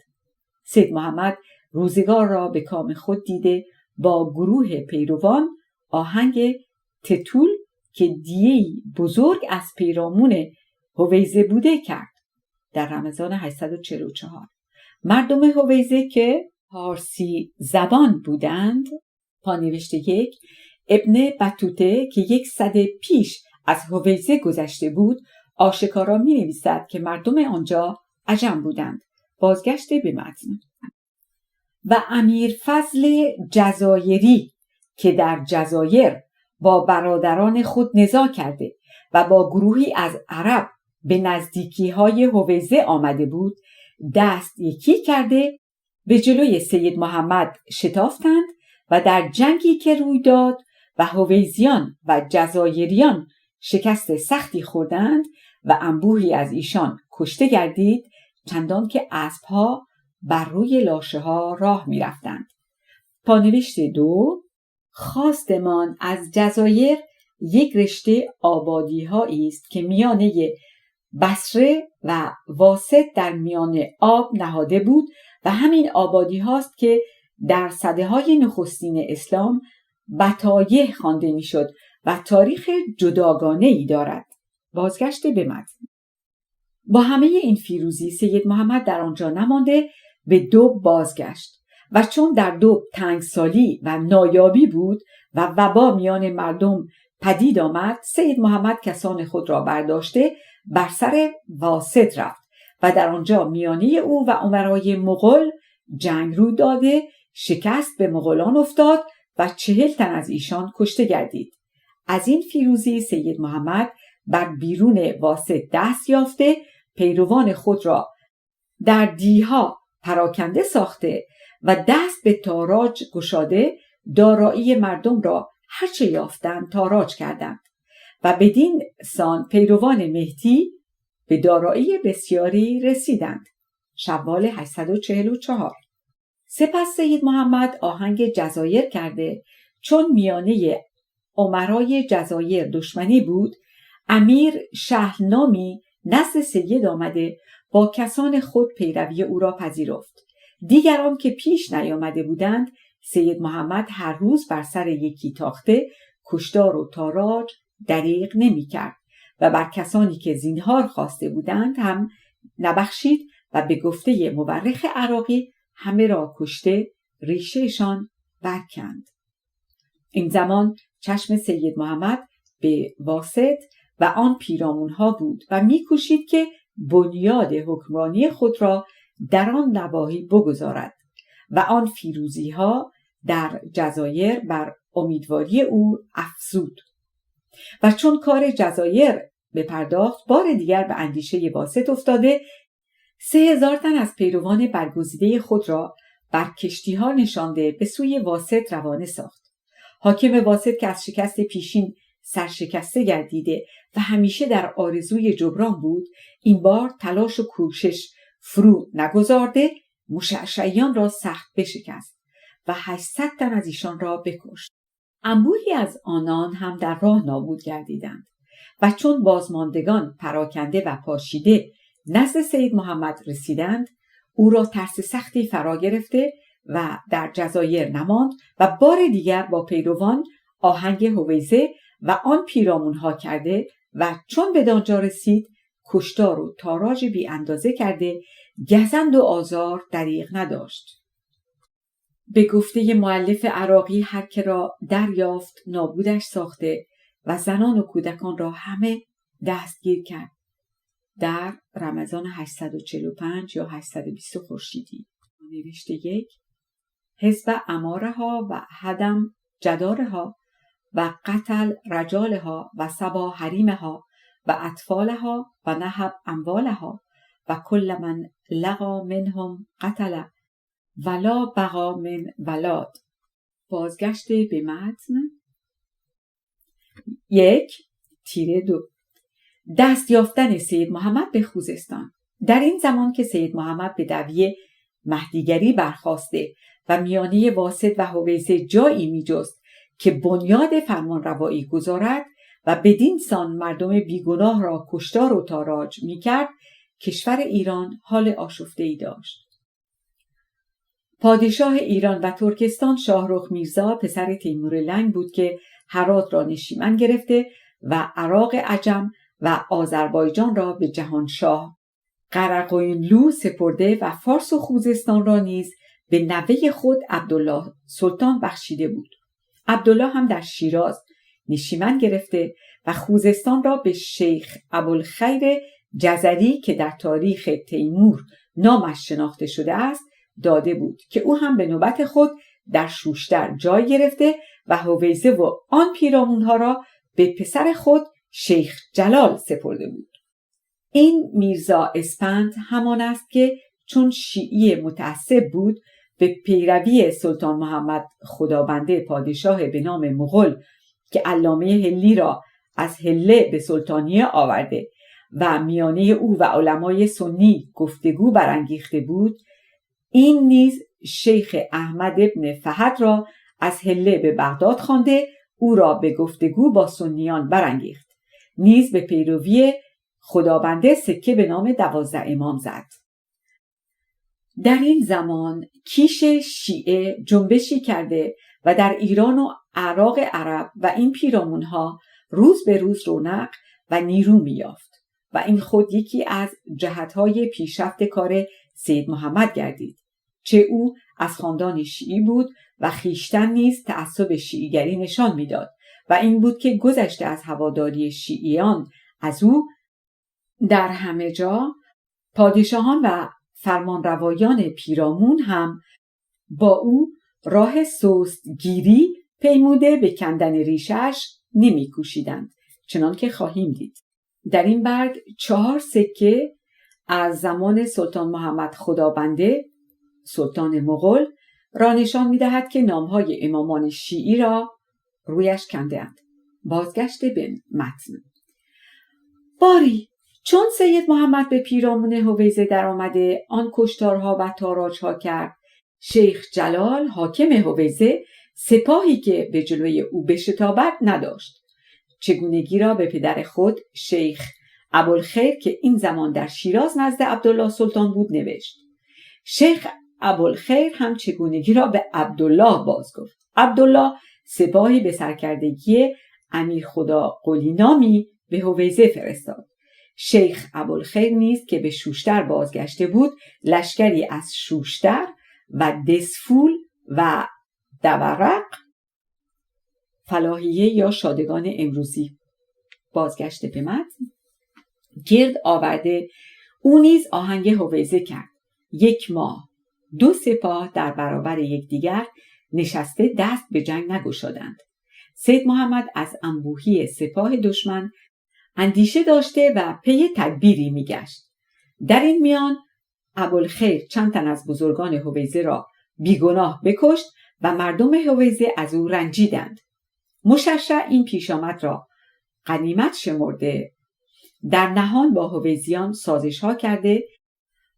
سید محمد روزگار را به کام خود دیده با گروه پیروان آهنگ تتول که دیه‌ای بزرگ از پیرامون حویزه بوده کرد. در رمضان 844 مردم حویزه که پارسی زبان بودند، پانوشت 1 ابن بطوطه که 100 پیش از حویزه گذشته بود آشکارا می نویسد که مردم آنجا عجم بودند. بازگشت به متن. و امیر فضل جزایری که در جزایر با برادران خود نزاع کرده و با گروهی از عرب به نزدیکی های حویزه آمده بود دست یکی کرده به جلوی سید محمد شتافتند و در جنگی که روی داد و حویزیان و جزایریان شکست سختی خوردند و انبوهی از ایشان کشته گردید چندان که اسبها بر روی لاشه ها راه می رفتند. پانوشت 2 خواستمان از جزایر یک رشته آبادی هایی است که میانه بصره و واسط در میان آب نهاده بود و همین آبادی هاست که در سده های نخستین اسلام بطایح خوانده می شد و تاریخ جداگانه ای دارد. بازگشت به متن. با همه این فیروزی سید محمد در آنجا نمانده به دوب بازگشت و چون در دوب تنگسالی و نایابی بود و وبا میان مردم پدید آمد سید محمد کسان خود را برداشته بر سر واسط رفت و در آنجا میانه او و امرای مغول جنگ رو داده شکست به مغولان افتاد و 40 تن از ایشان کشته گردید. از این فیروزی سید محمد بر بیرون واسط دست یافته پیروان خود را در دیها پراکنده ساخته و دست به تاراج گشاده دارایی مردم را هرچه یافتند تاراج کردند و بدین سان پیروان مهدی به دارایی بسیاری رسیدند. شوال 844. سپس سید محمد آهنگ جزایر کرده چون میانه امرای جزایر دشمنی بود امیر شهلنامی نزد سید آمده با کسان خود پیروی او را پذیرفت. دیگران که پیش نیامده بودند سید محمد هر روز بر سر یکی تاخته کشتار و تاراج دریغ نمی کرد و بر کسانی که زینهار خواسته بودند هم نبخشید و به گفته مورخ عراقی همه را کشته ریشهشان برکند. این زمان چشم سید محمد به واسط و آن پیرامونها بود و می‌کوشید که بنیاد حکمرانی خود را در آن نواحی بگذارد و آن فیروزی‌ها در جزایر بر امیدواری او افزود. و چون کار جزایر بپرداخت، بار دیگر به اندیشه واسط افتاده 3000 تن از پیروان برگزیده خود را بر کشتی‌ها نشانده به سوی واسط روانه ساخت. حاکم واسط که از شکست پیشین سرشکسته گردیده و همیشه در آرزوی جبران بود، این بار تلاش و کوشش فرو نگذارده مشعشعیان را سخت بشکست و 800 تن از ایشان را بکشت. انبوهی از آنان هم در راه نابود گردیدند و چون بازماندگان پراکنده و پاشیده نزد سید محمد رسیدند، او را ترس سختی فرا گرفته و در جزایر نماند و بار دیگر با پیروان آهنگ هویزه و آن پیرامونها کرده و چون به دانجا رسید کشتار و تاراج بی اندازه کرده گزند و آزار دریغ نداشت. به گفته مؤلف عراقی هر که را دریافت نابودش ساخته و زنان و کودکان را همه دستگیر کرد. در رمضان 845 یا 820 خورشیدی. نوشته 1 حزب امارها و هدم جدارها و قتل رجالها و سبا حریمها و اطفالها و نهب اموالها و کل من لقا منهم قتل ولا بقا من ولاد. بازگشت به متن 1-2 دست یافتن سید محمد به خوزستان. در این زمان که سید محمد به دعوی مهدیگری برخاسته و میانه واسط و هویزه جایی می جست که بنیاد فرمان روایی گذارد و بدین سان مردم بیگناه را کشتار و تاراج می کرد، کشور ایران حال آشفته‌ای داشت. پادشاه ایران و ترکستان شاهرخ میرزا پسر تیمور لنگ بود که هرات را نشیمن گرفته و عراق عجم و آذربایجان را به جهانشاه قرقوینلو سپرده و فارس و خوزستان را نیز به نوه خود عبدالله سلطان بخشیده بود. عبدالله هم در شیراز نشیمن گرفته و خوزستان را به شیخ ابوالخیر جزری که در تاریخ تیمور نامش شناخته شده است داده بود که او هم به نوبت خود در شوشتر جای گرفته و هویزه و آن پیرامونها را به پسر خود شیخ جلال سپرده بود. این میرزا اسپند همان است که چون شیعی متعصب بود به پیروی سلطان محمد خدابنده پادشاه به نام مغول که علامه هلی را از هله به سلطانیه آورده و میانه او و علمای سنی گفتگو برانگیخته بود، این نیز شیخ احمد ابن فهد را از هله به بغداد خوانده او را به گفتگو با سنیان برانگیخت. نیز به پیروی خدابنده سکه به نام 12 امام زد. در این زمان کیش شیعه جنبشی کرده و در ایران و عراق عرب و این پیرامونها روز به روز رونق و نیرو می‌یافت و این خود یکی از جهت‌های پیشرفت کار سید محمد گردید. چه او از خاندان شیعی بود و خیشتن نیز تعصب شیعیگری نشان میداد و این بود که گذشته از هواداری شیعیان از او در همه جا پادشاهان و فرمانروایان پیرامون هم با او راه سست گیری پیموده به کندن ریشش نمی کوشیدند، چنان که خواهیم دید. در این برگ 4 سکه از زمان سلطان محمد خدابنده سلطان مغول را نشان می دهد که نامهای امامان شیعی را رویش کنده‌اند. بازگشت به متن. باری چون سید محمد به پیرامون هویزه در آمده آن کشتارها و تاراجها کرد، شیخ جلال حاکم هویزه سپاهی که به جلوی او بشتابد نداشت. چگونگی را به پدر خود شیخ ابوالخیر که این زمان در شیراز نزد عبدالله سلطان بود نوشت. شیخ ابوالخیر هم چگونگی را به عبدالله باز گفت. عبدالله سپاهی به سرکردگی امیر خدا قلی نامی به هویزه فرستاد. شیخ ابوالخیر نیز که به شوشتر بازگشته بود لشکری از شوشتر و دسفول و دورق، فلاحیه یا شادگان امروزی. بازگشت به متن. گرد آورده او نیز آهنگ هویزه کرد. 1 ماه 2 سپاه در برابر یکدیگر نشسته دست به جنگ نگشادند. سید محمد از انبوهی سپاه دشمن اندیشه داشته و پی تدبیری میگشت. در این میان ابوالخیر چند تن از بزرگان هویزه را بیگناه بکشت و مردم هویزه از او رنجیدند. مششع این پیشامد را غنیمت شمرده در نهان با هویزیان سازش ها کرده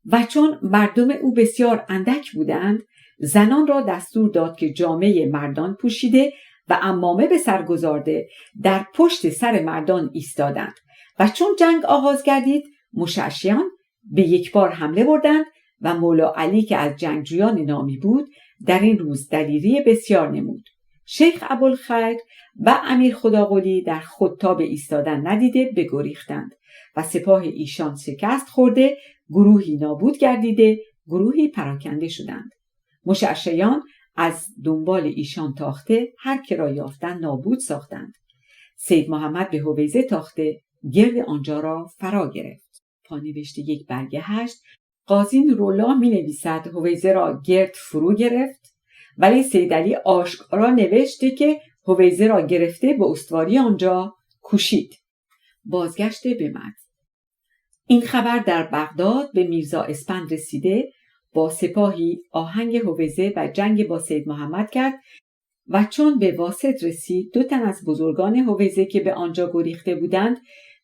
و چون مردم او بسیار اندک بودند زنان را دستور داد که جامه مردان پوشیده و عمامه به سر گذارده در پشت سر مردان ایستادند و چون جنگ آغاز گردید مششیان به یک بار حمله بردند و مولا علی که از جنگجویان نامی بود در این روز دلیری بسیار نمود. شیخ ابوالخیر و امیر خداقلی در خود تاب ایستادن ندیده بگریختند و سپاه ایشان شکست خورده گروهی نابود گردیده گروهی پراکنده شدند. مششیان از دنبال ایشان تاخته هر که را یافتند نابود ساختند. سید محمد به هویزه تاخته گرد آنجا را فرا گرفت. پانوشت 1 برگه 8 قاضی نورالله می نویسد هویزه را گرد فرو گرفت، ولی سید علی آشکارا نوشته که هویزه را گرفته به استواری آنجا کوشید. بازگشت به متن. این خبر در بغداد به میرزا اسپند رسیده با سپاهی آهنگ هویزه و جنگ با سید محمد کرد و چون به واسط رسید 2 تن از بزرگان هویزه که به آنجا گریخته بودند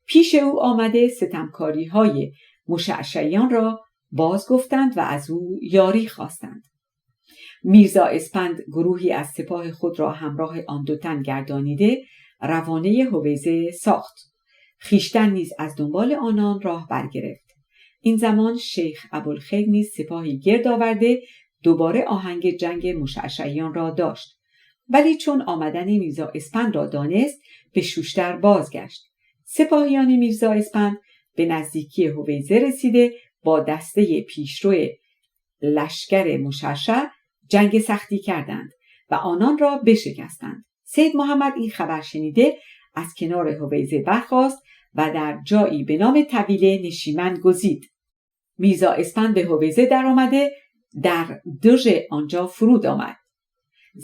پیش او آمده ستمکاری های مشعشعیان را باز گفتند و از او یاری خواستند. میرزا اسپند گروهی از سپاه خود را همراه آن 2 تن گردانیده روانه هویزه ساخت. خیشتن نیز از دنبال آنان راه برگرفت. این زمان شیخ ابوالخیر نیز سپاهی گرد آورده دوباره آهنگ جنگ مشعشعیان را داشت، ولی چون آمدن میرزا اسپند را دانست به شوشتر بازگشت. سپاهیان میرزا اسپند به نزدیکی هویزه رسیده با دسته پیشرو لشکر مشعشع جنگ سختی کردند و آنان را بشکستند. سید محمد این خبر شنیده از کنار هویزه برخاست و در جایی به نام طویله نشیمن گزید. میرزا اسپند به هویزه در آمده در دژ آنجا فرود آمد.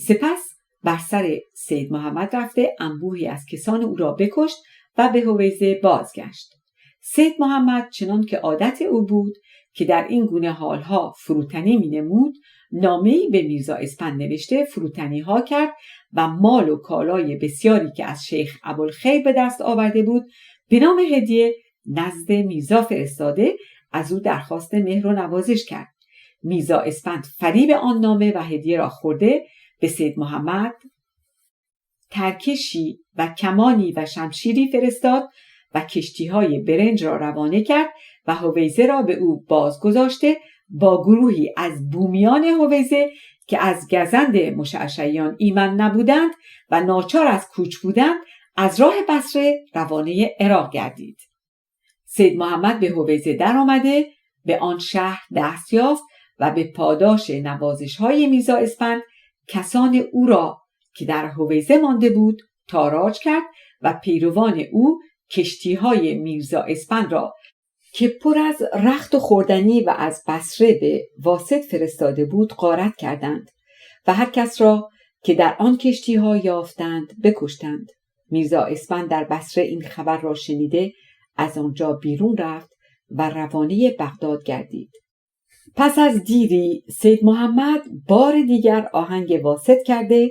سپس بر سر سید محمد رفته انبوهی از کسان او را بکشت و به هویزه بازگشت. سید محمد چنان که عادت او بود که در این گونه حالها فروتنی می نمود نامه‌ای به میرزا اسپند نوشته فروتنی ها کرد و مال و کالای بسیاری که از شیخ ابوالخیر به دست آورده بود به نام هدیه نزد میرزا فرستاده از او درخواست مهر و نوازش کرد. میرزا اسپند فریب آن نامه و هدیه را خورده به سید محمد ترکشی و کمانی و شمشیری فرستاد و کشتی‌های برنج را روانه کرد و هویزه را به او بازگذاشته با گروهی از بومیان هویزه که از گزند مشعشعیان ایمن نبودند و ناچار از کوچ بودند از راه بصره روانه عراق گردید. سید محمد به هویزه در آمده به آن شهر دست یافت و به پاداش نوازش‌های میرزا اسپند کسان او را که در هویزه مانده بود تاراج کرد و پیروان او کشتی‌های میرزا اسپند را که پر از رخت و خوردنی و از بصره به واسط فرستاده بود غارت کردند و هر کس را که در آن کشتی‌ها یافتند بکشتند. میرزا اسپند در بصره این خبر را شنیده از آنجا بیرون رفت و روانه بغداد گردید. پس از دیری سید محمد بار دیگر آهنگ واسط کرده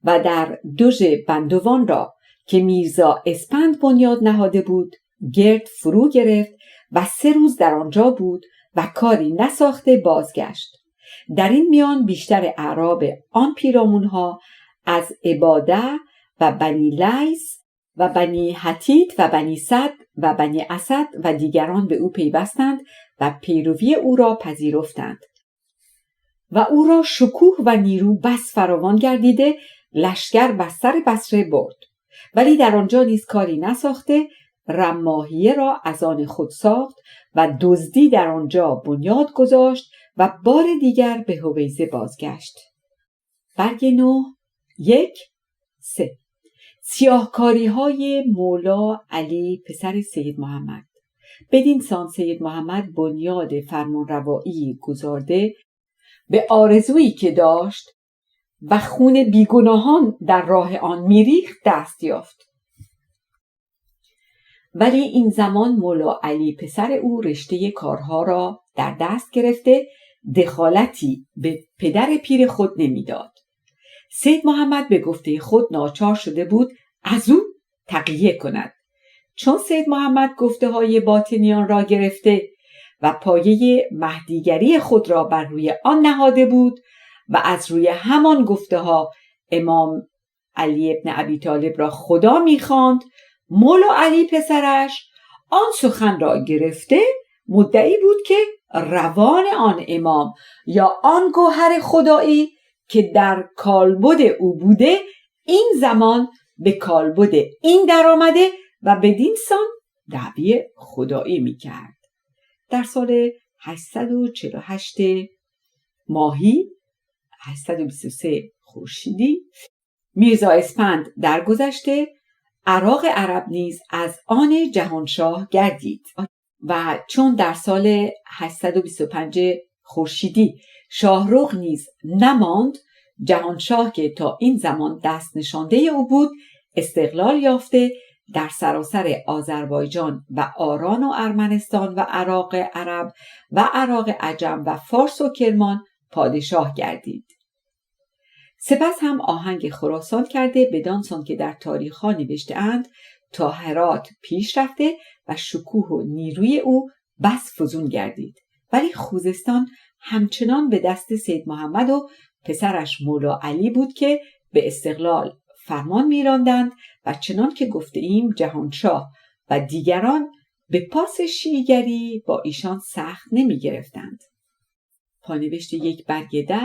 و در دژ بندوان را که میرزا اسپند بنیاد نهاده بود گرد فرو گرفت و 3 روز در آنجا بود و کاری نساخته بازگشت. در این میان بیشتر اعراب آن پیرامونها از عباده و بنی لیث و بنی حتیت و بنی سد و بنی اسد و دیگران به او پیوستند و پیروی او را پذیرفتند و او را شکوه و نیرو بس فراوان گردیده لشکر بر سر بصره برد، ولی در آنجا نیز کاری نساخته رماهیه را از آن خود ساخت و دزدی در آنجا بنیاد گذاشت و بار دیگر به هویزه بازگشت. برگ 9 1-3 سیاهکاری های مولا علی پسر سید محمد. بدین سان سید محمد بنیاد فرمانروایی گذارده به آرزویی که داشت و خون بیگناهان در راه آن میریخت دست یافت. ولی این زمان مولا علی پسر او رشته کارها را در دست گرفته دخالتی به پدر پیر خود نمیداد. سید محمد به گفته خود ناچار شده بود از او تقیه کند. چون سید محمد گفته های باطنیان را گرفته و پایه مهدیگری خود را بر روی آن نهاده بود و از روی همان گفته ها امام علی ابن ابی طالب را خدا می‌خواند، مولا علی پسرش آن سخن را گرفته مدعی بود که روان آن امام یا آن گوهر خدایی که در کالبد او بوده این زمان به کالبد این در آمده و بدین سان دعوی خدایی میکرد. در سال 848 ماهی 823 خورشیدی میرزا اسفند درگذشته عراق عرب نیز از آن جهانشاه گردید و چون در سال 825 خورشیدی شاهرخ نیز نماند، جهانشاه که تا این زمان دست نشانده او بود استقلال یافته در سراسر آذربایجان و آران و ارمنستان و عراق عرب و عراق عجم و فارس و کرمان پادشاه گردید. سپس هم آهنگ خراسان کرده بدانسان که در تاریخ‌ها نوشته اند تا هرات پیش رفته و شکوه و نیروی او بس فزون گردید، ولی خوزستان همچنان به دست سید محمد و پسرش مولا علی بود که به استقلال فرمان می‌راندند و چنان که گفته ایم جهانشاه و دیگران به پاس شیعیگری با ایشان سخت نمی گرفتند. پانوشت 1 برگ 10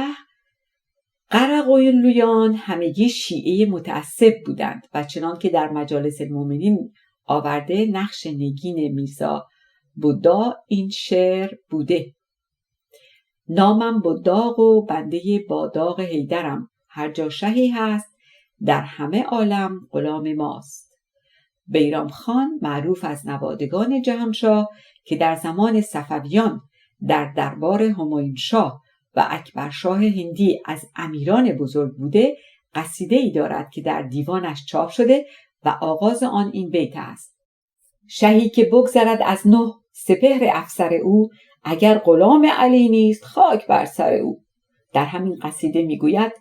قرقویلویان همگی شیعه متعصب بودند و چنان که در مجالس المومنین آورده نقش نگین میرزا بودا این شعر بوده: نامم بوداغ و بنده باداغ حیدرم، هر جا شهی هست در همه عالم غلام ماست. بیرام خان معروف از نوادگان جهانشاه که در زمان صفویان در دربار همایون شاه و اکبر شاه هندی از امیران بزرگ بوده، قصیده‌ای دارد که در دیوانش چاپ شده و آغاز آن این بیت است: شهی که بگذرد از 9 سپهر افسر او، اگر غلام علی نیست خاک بر سر او. در همین قصیده میگوید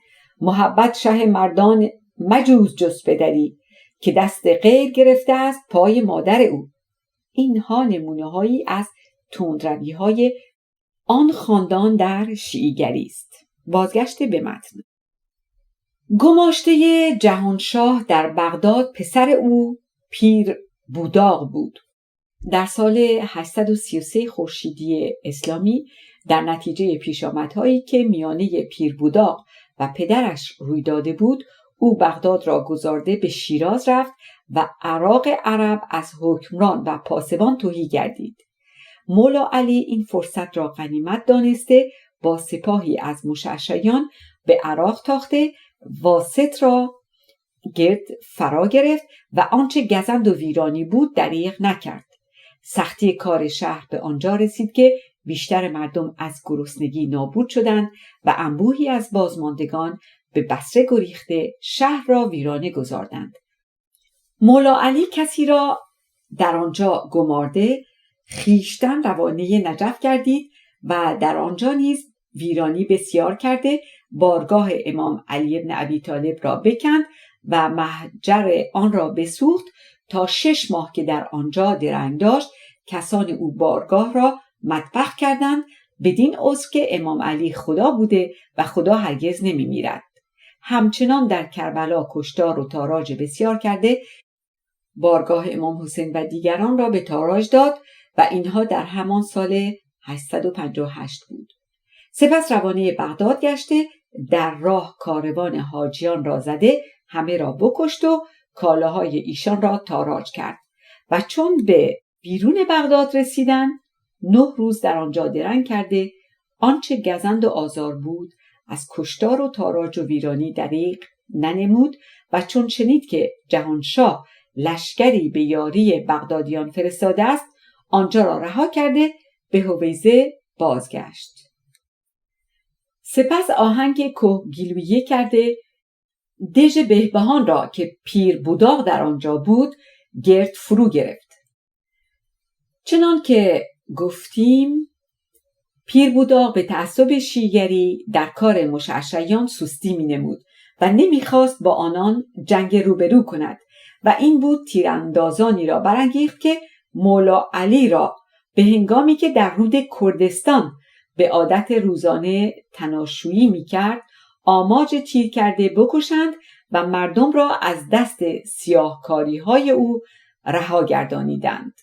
محبت شه مردان مجوز جز پدری، که دست غیر گرفته است پای مادر او. اینها نمونه هایی از تندروی های آن خاندان در شیعیگری است. بازگشت به متن. گماشته جهانشاه در بغداد پسر او پیر بوداغ بود. در سال 833 خورشیدی اسلامی در نتیجه پیشامدهایی که میانه پیر بوداغ و پدرش روی داده بود، او بغداد را گذارده به شیراز رفت و عراق عرب از حکمران و پاسبان تهی گردید. مولا علی این فرصت را غنیمت دانسته با سپاهی از مشعشعیان به عراق تاخته واسط را گرد فرا گرفت و آنچه گزند و ویرانی بود دریغ نکرد. سختی کار شهر به آنجا رسید که بیشتر مردم از گرسنگی نابود شدند و انبوهی از بازماندگان به بصره گریخته شهر را ویرانه گذاردند. مولا علی کسی را در آنجا گمارده خیشتن روانه نجف گردید و در آنجا نیز ویرانی بسیار کرده بارگاه امام علی ابن ابی طالب را بکند و محجر آن را بسوخت تا 6 ماه که در آنجا درنگ داشت کسان او بارگاه را مطبخ کردند، بدین عذر که امام علی خدا بوده و خدا هرگز نمی میرد. همچنان در کربلا کشتار و تاراج بسیار کرده بارگاه امام حسین و دیگران را به تاراج داد و اینها در همان سال 858 بود. سپس روانه بغداد گشته در راه کاروان حاجیان را زده همه را بکشت و کالاهای ایشان را تاراج کرد و چون به بیرون بغداد رسیدند 9 روز در آنجا درنگ کرده آنچه گزند و آزار بود از کشتار و تاراج و ویرانی دریغ ننمود و چون شنید که جهانشاه لشکری به یاری بغدادیان فرستاده است، آنجا را رها کرده به هویزه بازگشت. سپس آهنگ کهگیلویه کرده دژ بهبهان را که پیر بوداغ در آنجا بود گرد فرو گرفت. چنان که گفتیم پیر بوداغ به تعصب شیعیگری در کار مشعشعیان سستی می نمود و نمی خواست با آنان جنگ روبرو کند و این بود تیراندازانی را برانگیخت که مولا علی را به هنگامی که در رود کردستان به عادت روزانه تناشویی می کرد آماج تیر کرده بکشند و مردم را از دست سیاهکاری های او رها گردانیدند.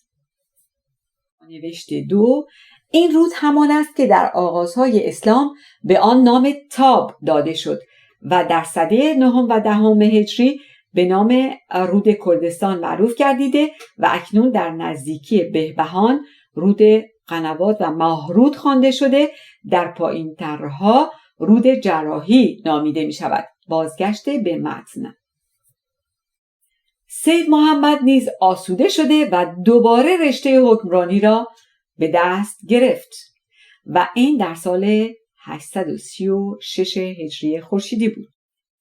نوشته 2. این رود همان است که در آغازهای اسلام به آن نام تاب داده شد و در سده 9 و 10 هجری به نام رود کردستان معروف گردیده و اکنون در نزدیکی بهبهان رود قنوات و ماهرود خوانده شده. در پایین ترها رود جراحی نامیده می شود. بازگشت به متن. سید محمد نیز آسوده شده و دوباره رشته حکمرانی را به دست گرفت و این در سال 836 هجری خورشیدی بود.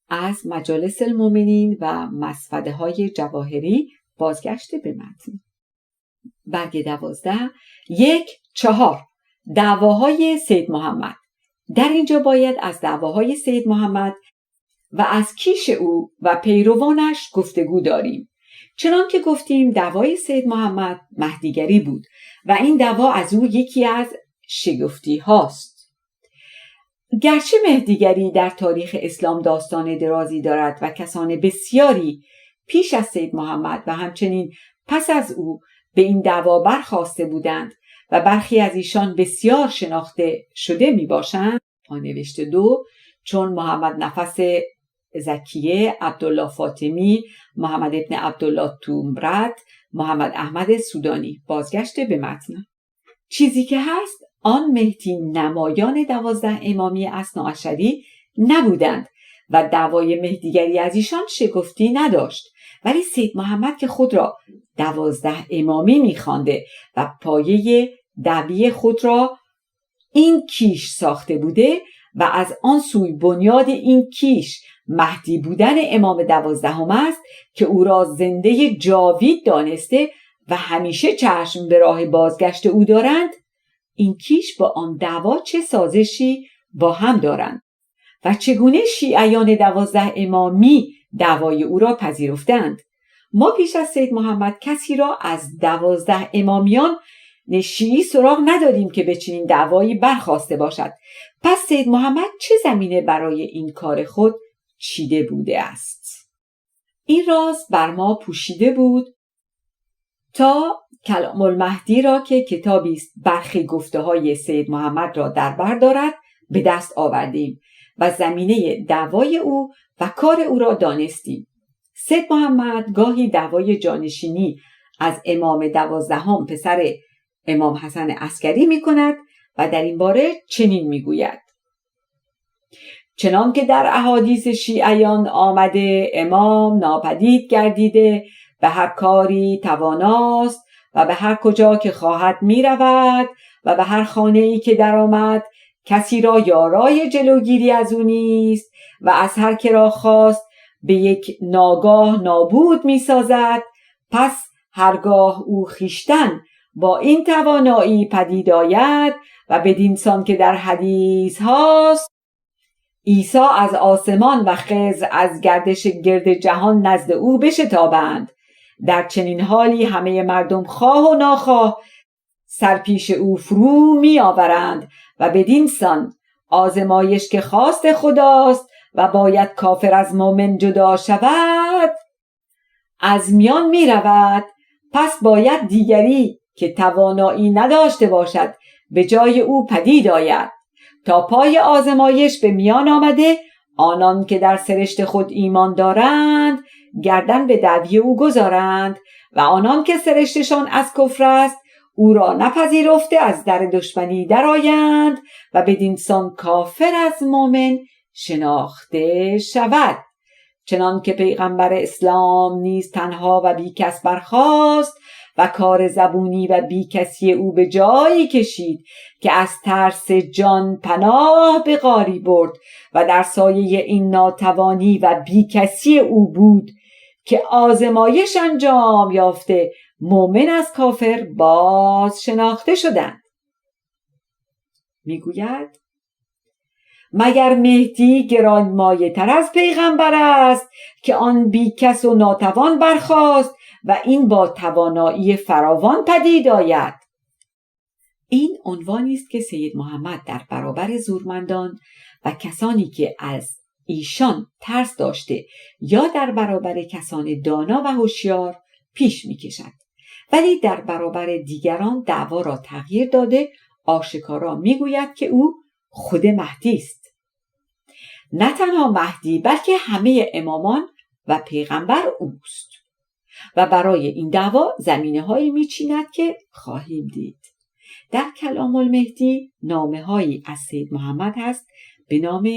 از مجالس المومنین و مسوده های جواهری بازگشت به متن. برگ 12 1-4 دعواهای سید محمد. در اینجا باید از دعواهای سید محمد و از کیش او و پیروانش گفتگو داریم. چنان که گفتیم دعوای سید محمد مهدیگری بود و این دعوا از او یکی از شگفتی هاست. گرچه مهدیگری در تاریخ اسلام داستان درازی دارد و کسان بسیاری پیش از سید محمد و همچنین پس از او به این دعوا برخاسته بودند و برخی از ایشان بسیار شناخته شده می باشند. نوشته 2 چون محمد نفس زکیه، عبدالله فاطمی، محمد ابن عبدالله تومرد، محمد احمد سودانی. بازگشت به متن. چیزی که هست آن مهدی نمایان 12 امامی اثناعشری نبودند و دعوای مهدیگری از ایشان شگفتی نداشت، ولی سید محمد که خود را 12 امامی می‌خوانده و پایه دعوی خود را این کیش ساخته بوده و از آن سوی بنیاد این کیش مهدی بودن امام 12 است که او را زنده جاوید دانسته و همیشه چشم به راه بازگشت او دارند، این کیش با آن دعوا چه سازشی با هم دارند و چگونه شیعیان 12 امامی دعوای او را پذیرفتند. ما پیش از سید محمد کسی را از 12 امامیان شیعی سراغ نداریم که به چنین دعوایی برخاسته باشد. پس سید محمد چه زمینه برای این کار خود چیده بوده است؟ این راز بر ما پوشیده بود تا کلام المهدی را که کتابی است برخی گفته های سید محمد را در بر دارد به دست آوردیم و زمینه دعوای او و کار او را دانستیم. سید محمد گاهی دعوای جانشینی از امام 12 پسر امام حسن عسکری می کند و در این باره چنین می گوید: چنان که در احادیث شیعیان آمده امام ناپدید گردیده به هر کاری تواناست و به هر کجا که خواهد می رود و به هر خانه‌ای که در آمد کسی را یارای جلوگیری از او نیست و از هر که را خواست به یک ناگاه نابود می سازد. پس هرگاه او خویشتن با این توانایی پدید آید و بدین سان که در حدیث هاست عیسی از آسمان و خضر از گردش گرد جهان نزد او بشتابند، در چنین حالی همه مردم خواه و ناخواه سر پیش او فرو می آورند و بدین سان آزمایش که خواست خداست و باید کافر از مؤمن جدا شود از میان می رود. پس باید دیگری که توانایی نداشته باشد به جای او پدید آید تا پای آزمایش به میان آمده آنان که در سرشت خود ایمان دارند گردن به دعوی او گذارند و آنان که سرشتشان از کفر است او را نپذیرفته از در دشمنی درآیند و بدین سان کافر از مؤمن شناخته شود. چنان که پیغمبر اسلام نیز تنها و بی کس برخاست و کار زبونی و بی کسی او به جایی کشید که از ترس جان پناه به غاری برد و در سایه این ناتوانی و بی کسی او بود که آزمایش انجام یافته مؤمن از کافر باز شناخته شدند. میگوید مگر مهدی گرانمایه تر از پیغمبر است که آن بی کس و ناتوان برخاست و این با توانایی فراوان پدید آید. این عنوانی است که سید محمد در برابر زورمندان و کسانی که از ایشان ترس داشته یا در برابر کسان دانا و هوشیار پیش می‌کشد، ولی در برابر دیگران دعوا را تغییر داده آشکارا میگوید که او خود مهدی است. نه تنها مهدی بلکه همه امامان و پیغمبر اوست و برای این دعوا زمینه‌هایی میچیند که خواهیم دید. در کلام المهدی نامه‌هایی از سید محمد هست به نام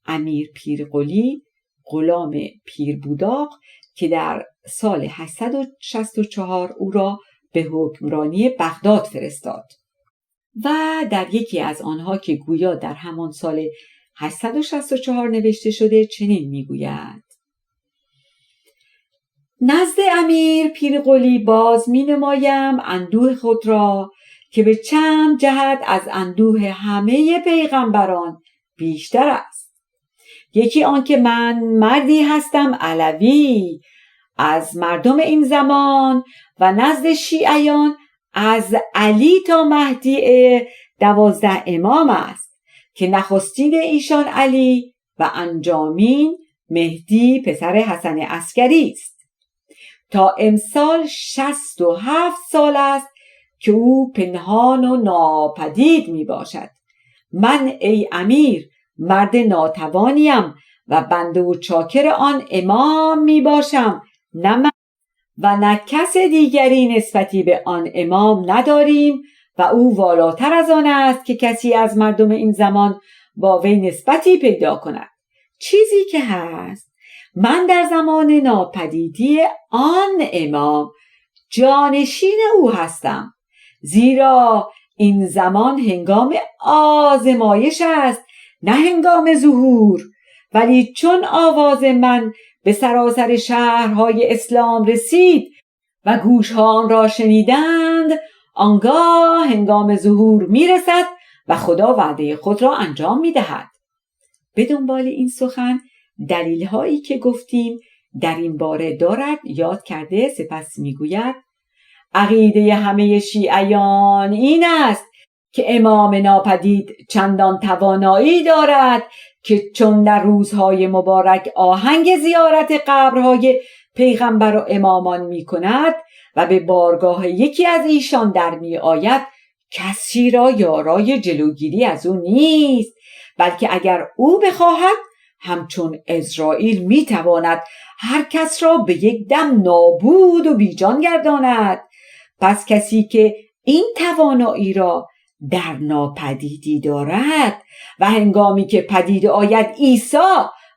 امیر پیرقلی غلام پیر بوداق که در سال 864 او را به حکمرانی بغداد فرستاد و در یکی از آنها که گویا در همان سال 864 نوشته شده چنین میگوید: نزد امیر پیرقلی باز می نمایم اندوه خود را که به چند جهت از اندوه همه پیغمبران بیشتر است. یکی آن که من مردی هستم علوی از مردم این زمان و نزد شیعیان از علی تا مهدی 12 امام است که نخستین ایشان علی و انجامین مهدی پسر حسن عسکری است. تا امسال 67 سال است که او پنهان و ناپدید می باشد. من ای امیر مرد ناتوانیم و بنده و چاکر آن امام می باشم، نه من و نه کس دیگری نسبتی به آن امام نداریم و او والاتر از آن است که کسی از مردم این زمان با وی نسبتی پیدا کند. چیزی که هست من در زمان ناپدیدی آن امام جانشین او هستم، زیرا این زمان هنگام آزمایش است نه هنگام ظهور. ولی چون آواز من به سراسر شهرهای اسلام رسید و گوشها آن را شنیدند، آنگاه هنگام ظهور میرسد و خدا وعده خود را انجام میدهد. به دنبال این سخن دلیل هایی که گفتیم در این باره دارد یاد کرده، سپس میگوید: عقیده همه شیعیان این است که امام ناپدید چندان توانایی دارد که چون در روزهای مبارک آهنگ زیارت قبرهای پیغمبر و امامان می کند و به بارگاه یکی از ایشان در می آید، کسی را یارای جلوگیری از او نیست، بلکه اگر او بخواهد همچون عزرائیل می تواند هر کس را به یک دم نابود و بیجان گرداند. پس کسی که این توانایی را در ناپدیدی دارد و هنگامی که پدید آید عیسی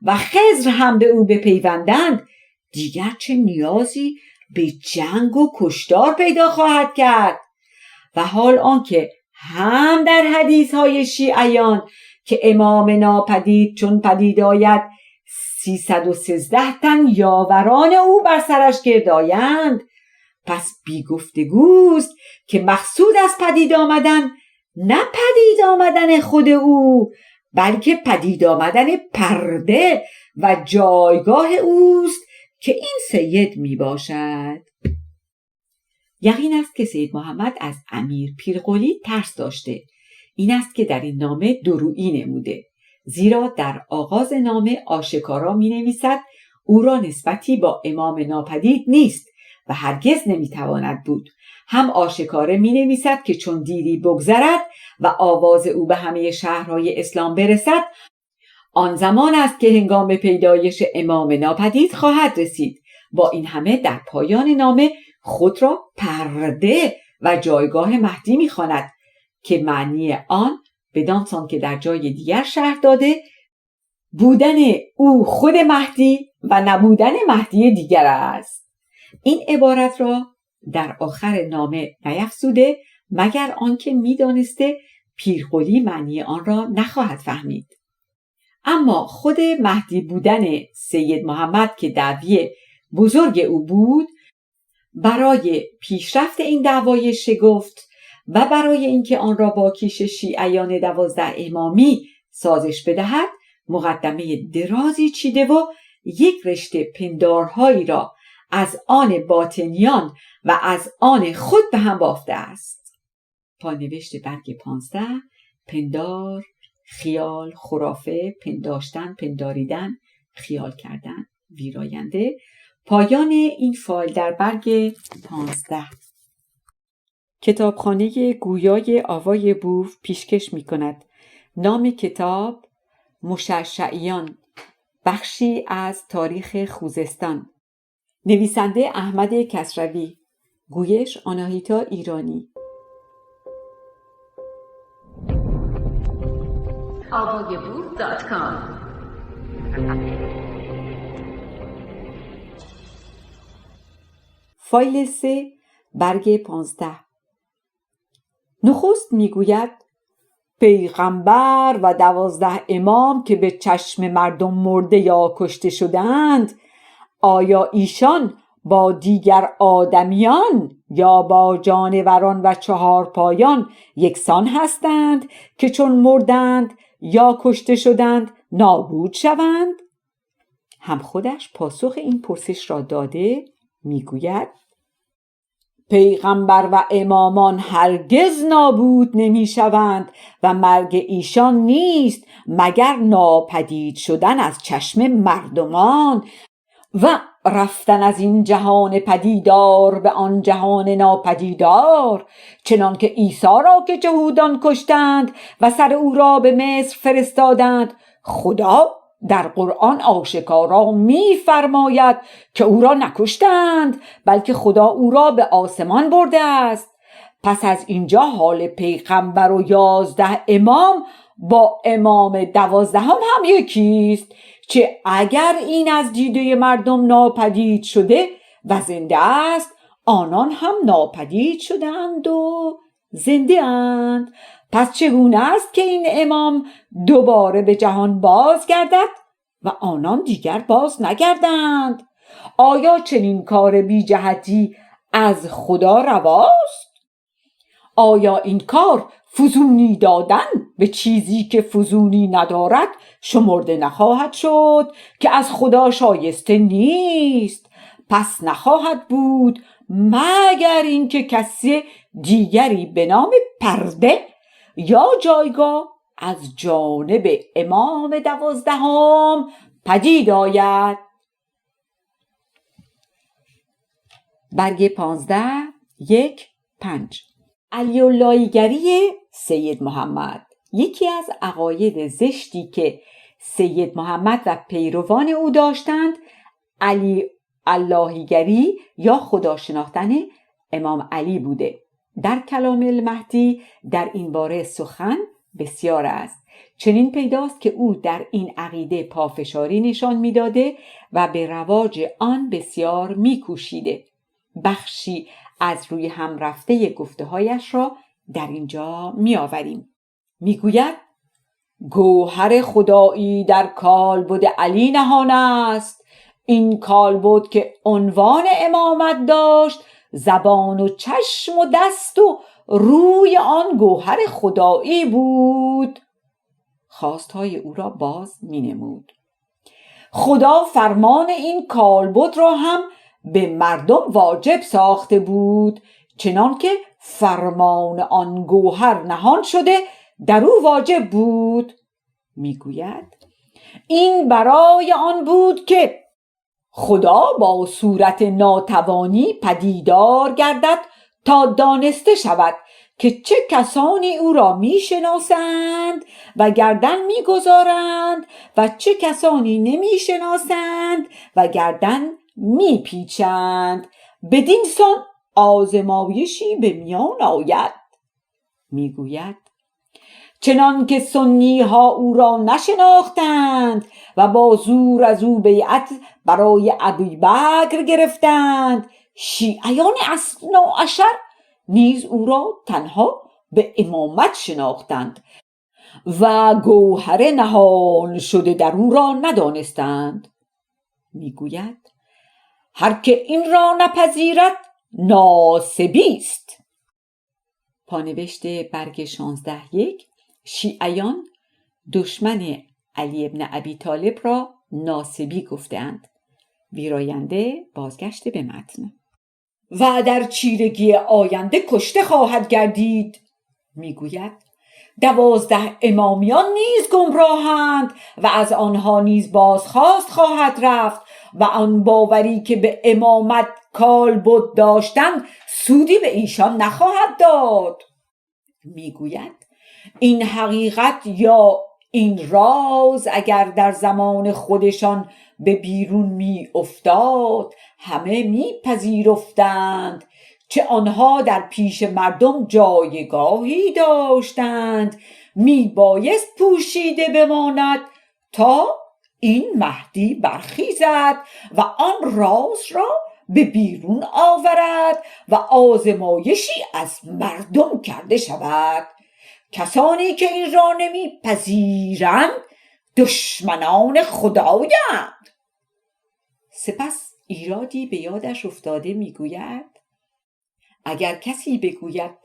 و خضر هم به او بپیوندند، دیگر چه نیازی به جنگ و کشتار پیدا خواهد کرد؟ و حال آنکه هم در حدیث های شیعیان که امام ناپدید چون پدید آید 313 تن یاوران او بر سرش گردآیند، پس بی گفتگوست که مقصود از پدید آمدن نه پدید آمدن خود او، بلکه پدید آمدن پرده و جایگاه اوست که این سید می باشد. یقین است که سید محمد از امیر پیرقلی ترس داشته. این است که در این نامه درویی نموده، زیرا در آغاز نامه آشکارا می نویسد او را نسبتی با امام ناپدید نیست و هرگز نمی تواند بود. هم آشکاره می نویسد که چون دیری بگذرد و آواز او به همه شهرهای اسلام برسد، آن زمان است که هنگام پیدایش امام ناپدید خواهد رسید. با این همه در پایان نامه خود را پرده و جایگاه مهدی می‌خواند که معنی آن بدانسان که در جای دیگر شرح داده بودن او خود مهدی و نبودن مهدی دیگر است. این عبارت را در آخر نامه نیفزوده مگر آنکه می‌دانسته پیرقلی معنی آن را نخواهد فهمید. اما خود مهدی بودن سید محمد که دعوی بزرگ او بود، برای پیشرفت این دعوای شگفت و برای اینکه آن را با کیش شیعیان 12 امامی سازش بدهد، مقدمه درازی چیده و یک رشته پندارهایی را از آن باطنیان و از آن خود به هم بافته است. پانوشت برگ 15: پندار، خیال، خرافه، پنداشتن، پنداریدن، خیال کردن، ویراینده. پایان این فایل در برگ 15. کتابخانه گویای آوای بوف پیشکش می کند. نام کتاب مشعشعیان، بخشی از تاریخ خوزستان. نویسنده احمد کسروی. گویش آناهیتا ایرانی. avayaboof.com. فایل 3 برگ 15. نخست میگوید پیغمبر و 12 امام که به چشم مردم مرده یا کشته شدند، آیا ایشان با دیگر آدمیان یا با جانوران و 4 پایان یکسان هستند که چون مردند یا کشته شدند نابود شوند؟ هم خودش پاسخ این پرسش را داده میگوید پیغمبر و امامان هرگز نابود نمی شوند و مرگ ایشان نیست مگر ناپدید شدن از چشم مردمان و رفتن از این جهان پدیدار به آن جهان ناپدیدار، چنان که عیسی را که جهودان کشتند و سر او را به مصر فرستادند، خدا در قرآن آشکارا می فرماید که او را نکشتند بلکه خدا او را به آسمان برده است. پس از اینجا حال پیغمبر و 11 امام با امام 12 هم یکیست، چه اگر این از دیده مردم ناپدید شده و زنده است، آنان هم ناپدید شدند و زنده اند. پس چگونه است که این امام دوباره به جهان باز گردد و آنان دیگر باز نگردند؟ آیا چنین کار بی جهتی از خدا رواست؟ آیا این کار فزونی دادن به چیزی که فزونی ندارد شمرده نخواهد شد که از خدا شایسته نیست؟ پس نخواهد بود مگر اینکه کسی دیگری به نام پرده یا جایگاه از جانب امام 12 پدید آید. برگ 15 1-5. علی‌اللهیگری سید محمد. یکی از عقاید زشتی که سید محمد و پیروان او داشتند علی اللهیگری یا خدا شناختن امام علی بوده. در کلام المهدی در این باره سخن بسیار است. چنین پیداست که او در این عقیده پافشاری نشان می‌داده و به رواج آن بسیار می‌کوشیده. بخشی از روی هم رفته گفته‌هایش را در اینجا می‌آوریم. میگوید گوهر خدایی در کالبد علی نهان است. این کالبد که عنوان امامت داشت، زبان و چشم و دست و روی آن گوهر خدایی بود. خواستهای او را باز می نمود. خدا فرمان این کالبد را هم به مردم واجب ساخته بود، چنان که فرمان آن گوهر نهان شده در او واجب بود. میگوید این برای آن بود که خدا با صورت ناتوانی پدیدار گردد تا دانسته شود که چه کسانی او را میشناسند و گردن میگذارند و چه کسانی نمیشناسند و گردن میپیچند. بدین سان آزمایشی به میان آید. میگوید چنان که سنی ها او را نشناختند و با زور از او بیعت برای ابوبکر گرفتند، شیعیان اثنا عشر نیز او را تنها به امامت شناختند و گوهر نهان شده در او را ندانستند. میگوید هر که این را نپذیرد ناصبی است. پانوشت برگ 16.1 شیعیان دشمن علی ابن ابی طالب را ناصبی گفتند. ویراینده بازگشت به متن. و در چیرگی آینده کشته خواهد گردید. میگوید 12 امامیان نیز گمراهند و از آنها نیز بازخواست خواهد رفت و آن باوری که به امامت کالبد داشتند سودی به ایشان نخواهد داد. میگوید این حقیقت یا این راز اگر در زمان خودشان به بیرون می افتاد همه می پذیرفتند، چه آنها در پیش مردم جایگاهی داشتند می بایست پوشیده بماند تا این مهدی برخیزد و آن راز را به بیرون آورد و آزمایشی از مردم کرده شود. کسانی که این را نمی پذیرند دشمنان خدایند. سپس ایرادی به یادش افتاده میگوید اگر کسی بگوید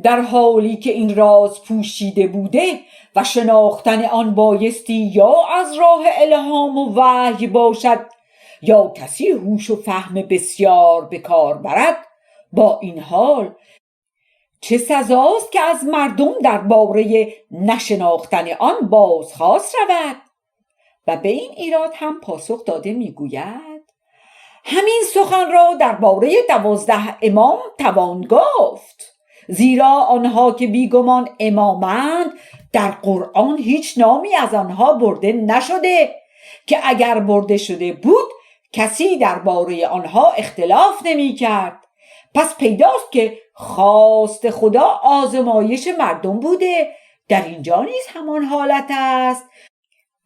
در حالی که این راز پوشیده بوده و شناختن آن بایستی یا از راه الهام و وحی باشد یا کسی هوش و فهم بسیار به کار برد، با این حال چه سزاست که از مردم درباره نشناختن آن بازخواست رود؟ و به این ایراد هم پاسخ داده میگوید همین سخن را درباره 12 امام توان گفت، زیرا آنها که بیگمان امامند در قرآن هیچ نامی از آنها برده نشده که اگر برده شده بود کسی درباره آنها اختلاف نمی کرد. پس پیداست که خواست خدا آزمایش مردم بوده. در اینجا نیز همان حالت است.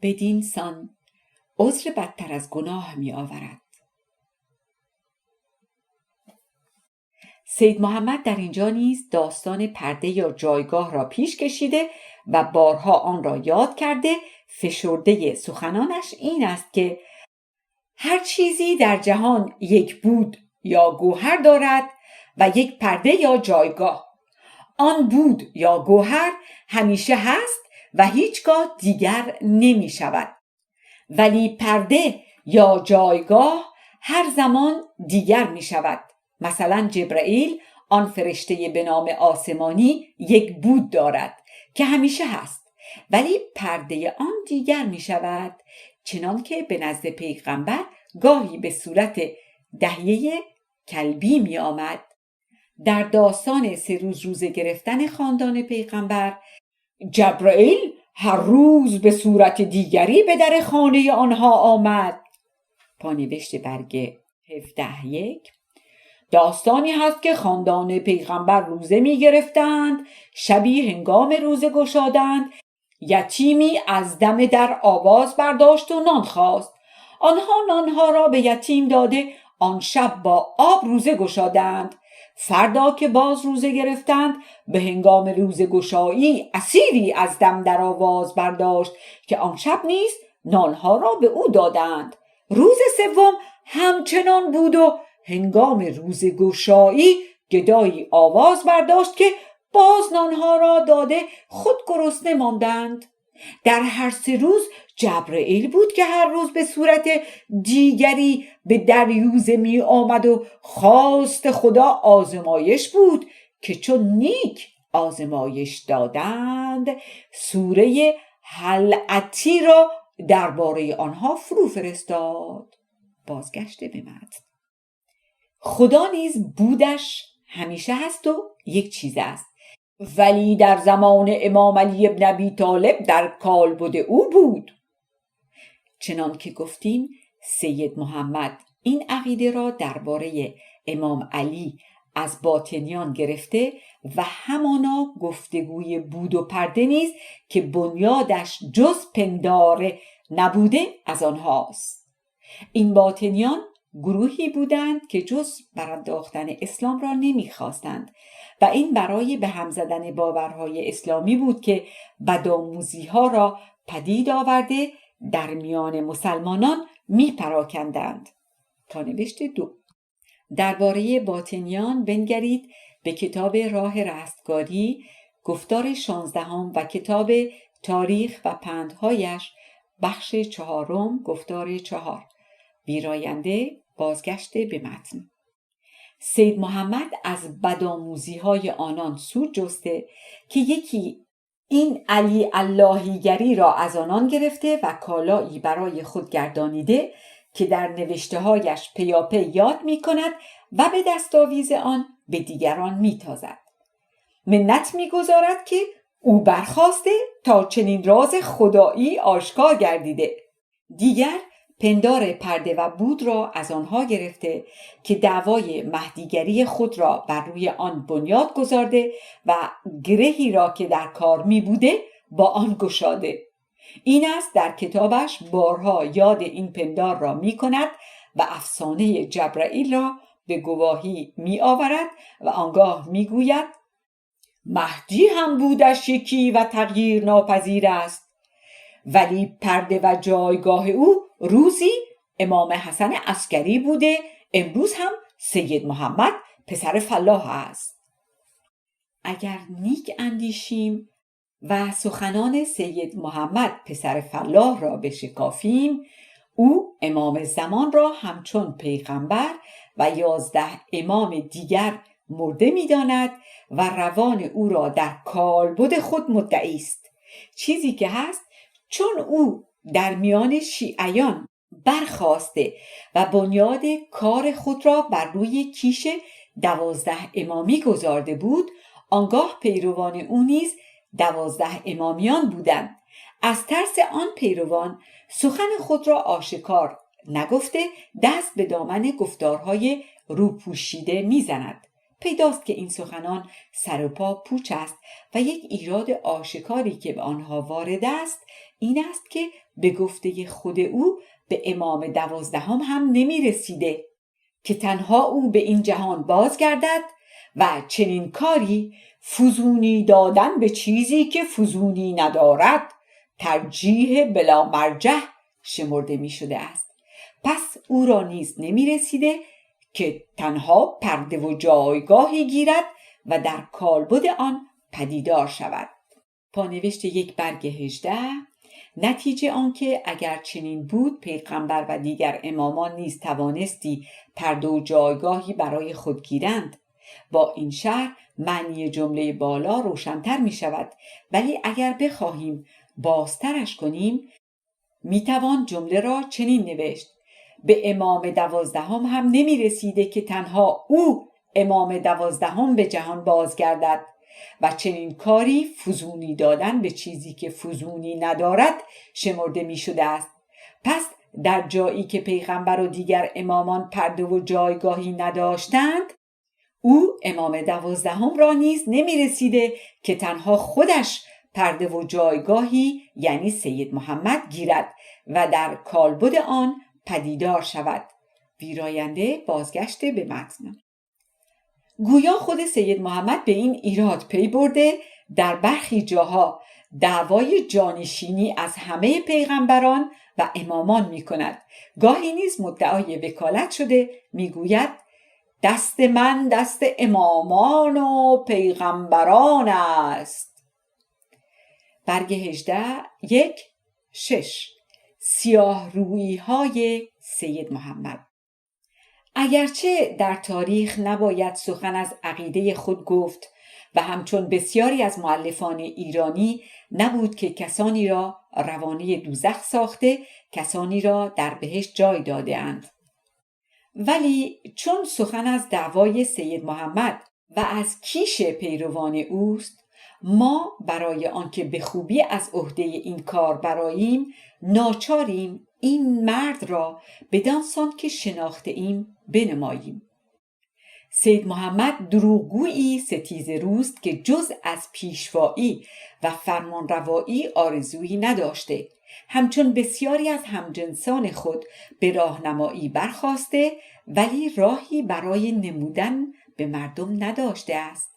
بدین سان عذر بدتر از گناه می آورد. سید محمد در اینجا نیز داستان پرده یا جایگاه را پیش کشیده و بارها آن را یاد کرده. فشرده سخنانش این است که هر چیزی در جهان یک بود یا گوهر دارد و یک پرده یا جایگاه. آن بود یا گوهر همیشه هست و هیچگاه دیگر نمی شود، ولی پرده یا جایگاه هر زمان دیگر می شود. مثلا جبرائیل آن فرشته به نام آسمانی یک بود دارد که همیشه هست، ولی پرده آن دیگر می شود، چنان که به نزد پیغمبر گاهی به صورت دحیه کلبی می آمد. در داستان 3 روز روزه گرفتن خاندان پیغمبر جبرائیل هر روز به صورت دیگری به در خانه آنها آمد. پانوشت برگ 17.1 داستانی هست که خاندان پیغمبر روزه می گرفتند. شبی هنگام روزه گشادند، یتیمی از دم در آواز برداشت و نان خواست. آنها نانها را به یتیم داده آن شب با آب روزه گشادند. فردا که باز روزه گرفتند، به هنگام روزه گشایی اسیری از دم در آواز برداشت که آن شب نیز نانها را به او دادند. روز سوم همچنان بود و هنگام روزه گشایی گدایی آواز برداشت که باز نانها را داده خود گرسنه ماندند. در هر 3 روز جبرائیل بود که هر روز به صورت دیگری به دریوزه می آمد و خواست خدا آزمایش بود که چون نیک آزمایش دادند سوره حلعتی را درباره آنها فرو فرستاد. بازگشت به متن. خدا نیز بودش همیشه هست و یک چیز است، ولی در زمان امام علی ابن ابی طالب در کالبد او بود. چنان که گفتیم سید محمد این عقیده را درباره امام علی از باطنیان گرفته و همانا گفتگوی بود و پرده نیز که بنیادش جز پنداره نبوده از آنهاست. این باطنیان گروهی بودند که جز برانداختن اسلام را نمیخواستند و این برای به هم زدن باورهای اسلامی بود که بدآموزی ها را پدید آورده در میان مسلمانان میپراکندند. پانوشت 2. درباره باطنیان بنگرید به کتاب راه رستگاری گفتار 16 و کتاب تاریخ و پندهایش بخش 4 گفتار 4. ویراینده بازگشت به متن. سید محمد از بدآموزی‌های آنان سود جسته که یکی این علی اللهیگری را از آنان گرفته و کالایی برای خود گردانیده که در نوشته‌هایش پیاپی یاد می‌کند و به دستاویز آن به دیگران می‌تازد. منت می‌گذارد که او برخاسته تا چنین راز خدایی آشکار گردیده. دیگر پندار پرده و بود را از آنها گرفته که دعوای مهدیگری خود را بر روی آن بنیاد گذارده و گرهی را که در کار می بوده با آن گشاده. این است در کتابش بارها یاد این پندار را می کند و افسانه جبرائیل را به گواهی می آورد و آنگاه می گوید مهدی هم بودش یکی و تغییر ناپذیر است، ولی پرده و جایگاه او روزی امام حسن عسکری بوده، امروز هم سید محمد پسر فلاح است. اگر نیک اندیشیم و سخنان سید محمد پسر فلاح را بشکافیم، او امام زمان را همچون پیغمبر و 11 امام دیگر مرده می داند و روان او را در کالبد خود مدعی است. چیزی که هست چون او در میان شیعیان برخاسته و بنیاد کار خود را بر روی کیش 12 امامی گذارده بود، آنگاه پیروان او نیز 12 امامیان بودند. از ترس آن پیروان سخن خود را آشکار نگفته دست به دامن گفتارهای روپوشیده میزند. پیداست که این سخنان سر و پا پوچ است و یک ایراد آشکاری که به آنها وارد است این است که به گفته خود او به امام 12 هم نمی رسیده که تنها او به این جهان بازگردد و چنین کاری فزونی دادن به چیزی که فزونی ندارد ترجیح بلا مرجح شمرده می شده است. پس او را نیز نمی رسیده که تنها پرده و جایگاهی گیرد و در کالبد آن پدیدار شود. پانوشت 1 برگ 18. نتیجه آنکه اگر چنین بود پیغمبر و دیگر امامان نیز توانستی پرده و جایگاهی برای خود گیرند. با این شرح معنی جمله بالا روشن‌تر می شود، ولی اگر بخواهیم بازترش کنیم می توان جمله را چنین نوشت: به امام 12 هم نمی رسیده که تنها او امام 12 به جهان بازگردد و چنین کاری فزونی دادن به چیزی که فزونی ندارد شمرده می شده است. پس در جایی که پیغمبر و دیگر امامان پرده و جایگاهی نداشتند، او امام 12 را نیز نمی رسیده که تنها خودش پرده و جایگاهی یعنی سید محمد گیرد و در کالبد آن پدیدار شود. ویراینده بازگشت به متن. گویا خود سید محمد به این ایراد پی برده در برخی جاها دعوای جانشینی از همه پیغمبران و امامان می کند. گاهی نیز مدعای وکالت شده می گوید دست من دست امامان و پیغمبران است. برگ 18 1 6 سیاه رویی های سید محمد. اگرچه در تاریخ نباید سخن از عقیده خود گفت و همچون بسیاری از مؤلفان ایرانی نبود که کسانی را روانه دوزخ ساخته، کسانی را در بهشت جای داده اند. ولی چون سخن از دعوای سید محمد و از کیش پیروان اوست، ما برای آنکه به خوبی از عهده این کار براییم ناچاریم این مرد را بدان سان که شناخته ایم بنماییم. سید محمد دروغگویی ستیزه روست که جز از پیشوایی و فرمانروایی آرزویی نداشته، همچون بسیاری از همجنسان خود به راهنمایی برخاسته ولی راهی برای نمودن به مردم نداشته است.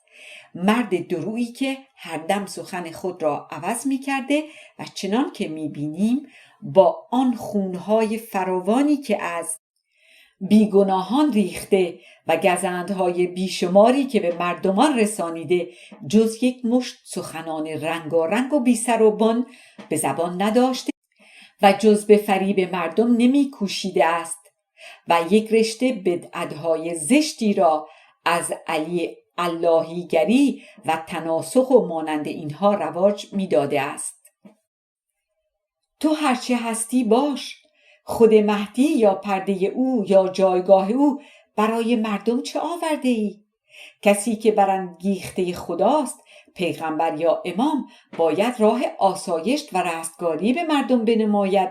مرد درویی که هر دم سخن خود را عوض می کرده و چنان که می بینیم با آن خونهای فراوانی که از بیگناهان ریخته و گزندهای بیشماری که به مردمان رسانیده، جز یک مشت سخنان رنگارنگ و بی سر و بن به زبان نداشته و جز به فریب مردم نمی کوشیده است و یک رشته بدعتهای زشتی را از علی اللهیگری و تناسخ و مانند اینها رواج می داده است. تو هرچه هستی باش، خود مهدی یا پرده او یا جایگاه او برای مردم چه آورده ای؟ کسی که برانگیخته خداست، پیغمبر یا امام، باید راه آسایش و رستگاری به مردم بنماید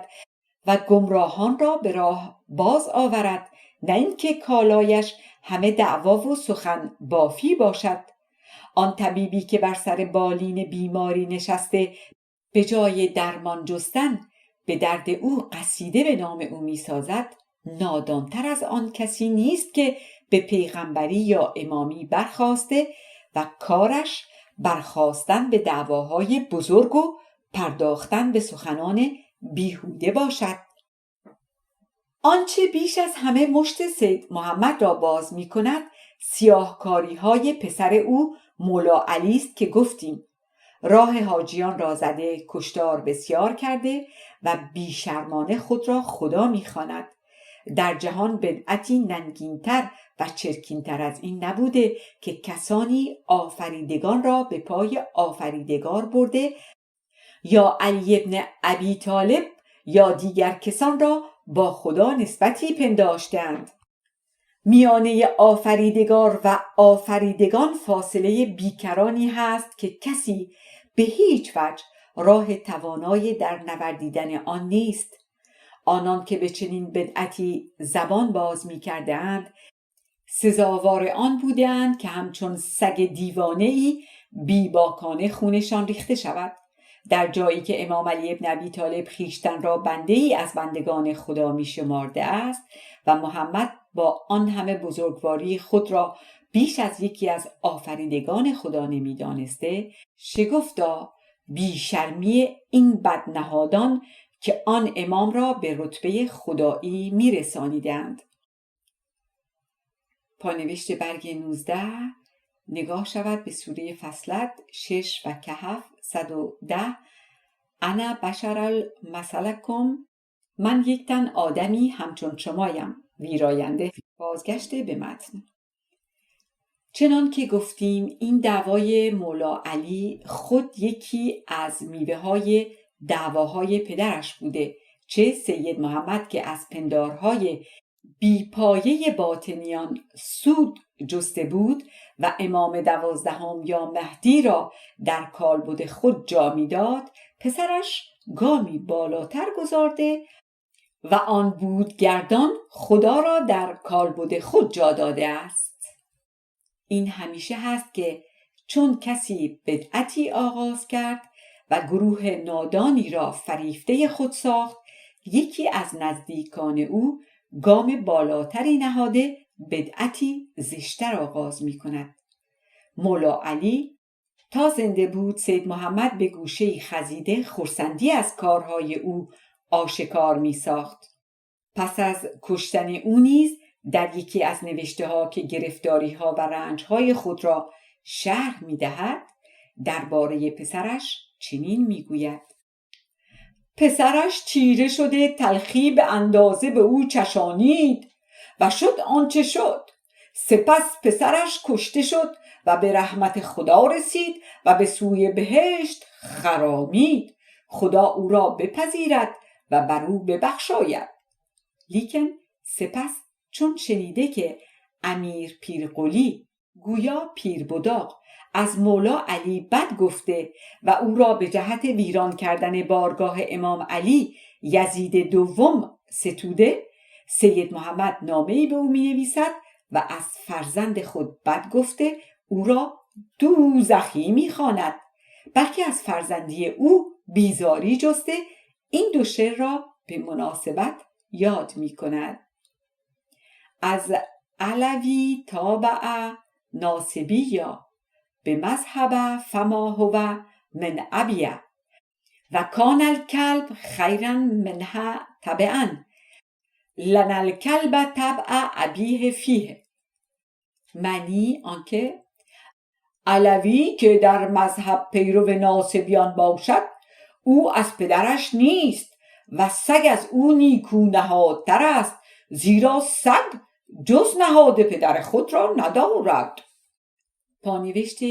و گمراهان را به راه باز آورد، نه اینکه کالایش همه دعوا و سخن بافی باشد. آن طبیبی که بر سر بالین بیماری نشسته به جای درمان جستن به درد او قصیده به نام او می سازد، نادانتر از آن کسی نیست که به پیغمبری یا امامی برخاسته و کارش برخاستن به دعواهای بزرگ و پرداختن به سخنان بیهوده باشد. آنچه بیش از همه مشت سید محمد را باز می کند سیاهکاری های پسر او مولا علی است که گفتیم راه حاجیان را زده، کشتار بسیار کرده و بیشرمانه خود را خدا می خواند. در جهان بدعتی ننگینتر و چرکینتر از این نبوده که کسانی آفریدگان را به پای آفریدگار برده یا علی ابن ابی طالب یا دیگر کسان را با خدا نسبتی پنداشتند. میانه آفریدگار و آفریدگان فاصله بیکرانی هست که کسی به هیچ وجه راه توانای در نوردیدن آن نیست. آنان که به چنین بدعتی زبان باز می کردند سزاوار آن بودند که همچون سگ دیوانه‌ای بیباکانه خونشان ریخته شود. در جایی که امام علی ابن ابی طالب خویشتن را بنده ای از بندگان خدا می شمارده است و محمد با آن همه بزرگواری خود را بیش از یکی از آفریدگان خدا نمی دانسته، شگفتا بیشرمی این بدنهادان که آن امام را به رتبه خدایی می رسانیدند. پانوشت برگ 19 نگاه شود به سوره فصلت 6 و کهف 110. انا بشر مثلکم، من یک تن آدمی همچون شمایم. ویراینده. بازگشت به متن. چنان که گفتیم این دعوای مولا علی خود یکی از میوه های دعواهای پدرش بوده، چه سید محمد که از پندارهای بیپایه باطنیان سود جسته بود و امام 12 یا مهدی را در کالبد خود جا می‌داد، پسرش گامی بالاتر گذارده و آن بود گردان خدا را در کالبد خود جا داده است. این همیشه هست که چون کسی بدعتی آغاز کرد و گروه نادانی را فریفته خود ساخت، یکی از نزدیکان او گام بالاتری نهاده بدعتی زشتر آغاز می کند. مولا علی تا زنده بود سید محمد به گوشه‌ای خزیده خرسندی از کارهای او آشکار می ساخت. پس از کشتن او نیز در یکی از نوشته ها که گرفتاری ها و رنج های خود را شرح می دهد درباره پسرش چنین می گوید: پسرش چیره شده تلخی به اندازه به او چشانید و شد آنچه شد. سپس پسرش کشته شد و به رحمت خدا رسید و به سوی بهشت خرامید. خدا او را بپذیرد و بر او ببخشاید. لیکن سپس چون شنیده که امیر پیرقلی گویا پیربداغ از مولا علی بد گفته و او را به جهت ویران کردن بارگاه امام علی یزید دوم ستوده، سید محمد نامه‌ای به او می نویسد و از فرزند خود بد گفته او را دوزخی می‌خواند، بلکه از فرزندی او بیزاری جسته این دو شعر را به مناسبت یاد می‌کند. از علوی تابع ناصبیا به مذهب فما هو من ابیه و کان الکلب خیرا منها تبعا لن الکلب تبع ابیه فیه. معنی آنکه علوی که در مذهب پیرو ناصبیان باشد او از پدرش نیست و سگ از او نیکو نهادتر است، زیرا سگ جز نهاد پدر خود را ندارد. پانوشت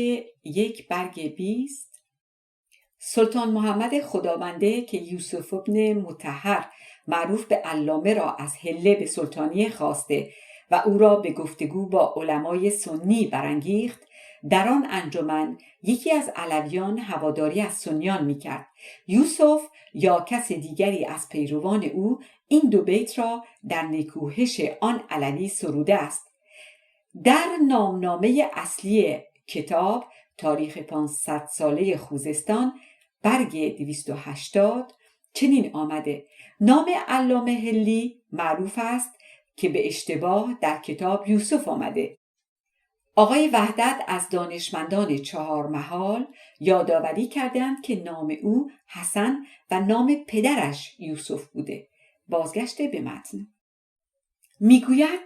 1/20. سلطان محمد خدابنده که یوسف ابن مطهر معروف به علامه را از حله به سلطانی خواسته و او را به گفتگو با علمای سنی برانگیخت، در آن انجمن یکی از علویان هواداری از سنیان می‌کرد. یوسف یا کس دیگری از پیروان او این دو بیت را در نکوهش آن علوی سروده است. در نامنامه اصلی کتاب تاریخ 500 ساله خوزستان برگ 280 چنین آمده: نام علامه حلی معروف است که به اشتباه در کتاب یوسف آمده. آقای وحدت از دانشمندان 4 محال یادآوری کردند که نام او حسن و نام پدرش یوسف بوده. بازگشت به متن میگوید: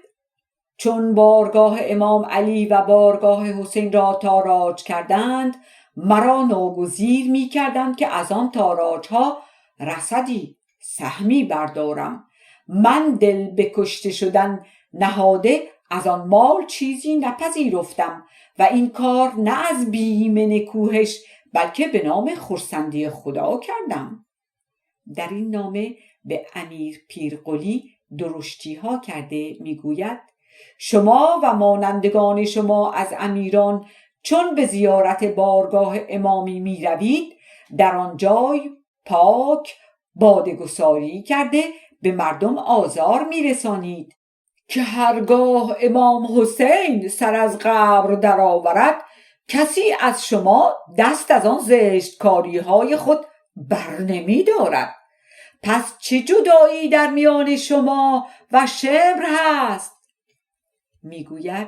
چون بارگاه امام علی و بارگاه حسین را تاراج کردند، مرا ناگزیر می کردند که از آن تاراج ها رصدی سهمی بردارم. من دل به کشته شدن نهاده از آن مال چیزی نپذیرفتم و این کار نه از بیم نکوهش بلکه به نام خرسندی خدا کردم. در این نامه به امیر پیرقلی درشتی ها کرده میگوید: شما و مانندگان شما از امیران چون به زیارت بارگاه امامی می روید، در آن جای پاک بادگساری کرده به مردم آزار می رسانید که هرگاه امام حسین سر از قبر در آورد، کسی از شما دست از آن زشت کاری های خود بر نمی دارد. پس چه جدایی در میان شما و شمر هست؟ میگوید: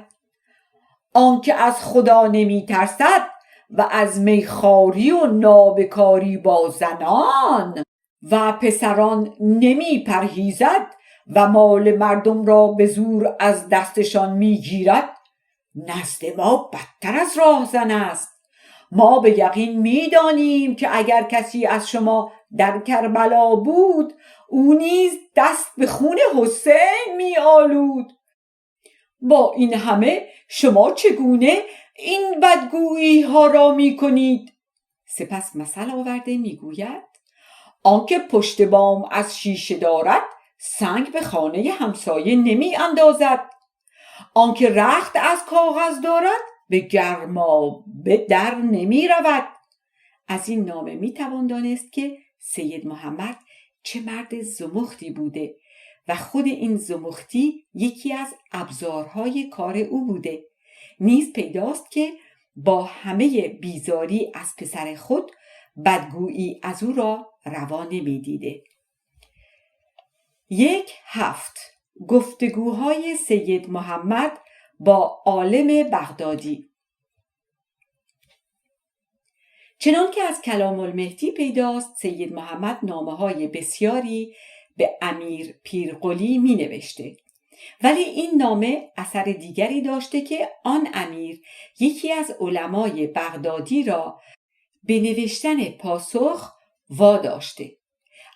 آنکه از خدا نمی ترسد و از میخواری و نابکاری با زنان و پسران نمی پرهیزد و مال مردم را به زور از دستشان میگیرد، نزد ما بدتر از راهزن است. ما به یقین میدانیم که اگر کسی از شما در کربلا بود، او نیز دست به خون حسین می آلود. با این همه شما چگونه این بدگویی ها را می کنید؟ سپس مثل آورده می گوید: آنکه پشت بام از شیشه دارد، سنگ به خانه همسایه نمی اندازد. آنکه رخت از کاغذ دارد، به گرمابه در نمی رود. از این نامه می توان دانست که سید محمد چه مرد زمختی بوده و خود این زمختی یکی از ابزارهای کار او بوده. نیز پیداست که با همه بیزاری از پسر خود، بدگویی از او را روا نمی دیده. 7. گفتگوهای سید محمد با عالم بغدادی. چنان که از کلام المهدی پیداست، سید محمد نامه‌های بسیاری به امیر پیرقلی می نوشته، ولی این نامه اثر دیگری داشته که آن امیر یکی از علمای بغدادی را به نوشتن پاسخ واداشته.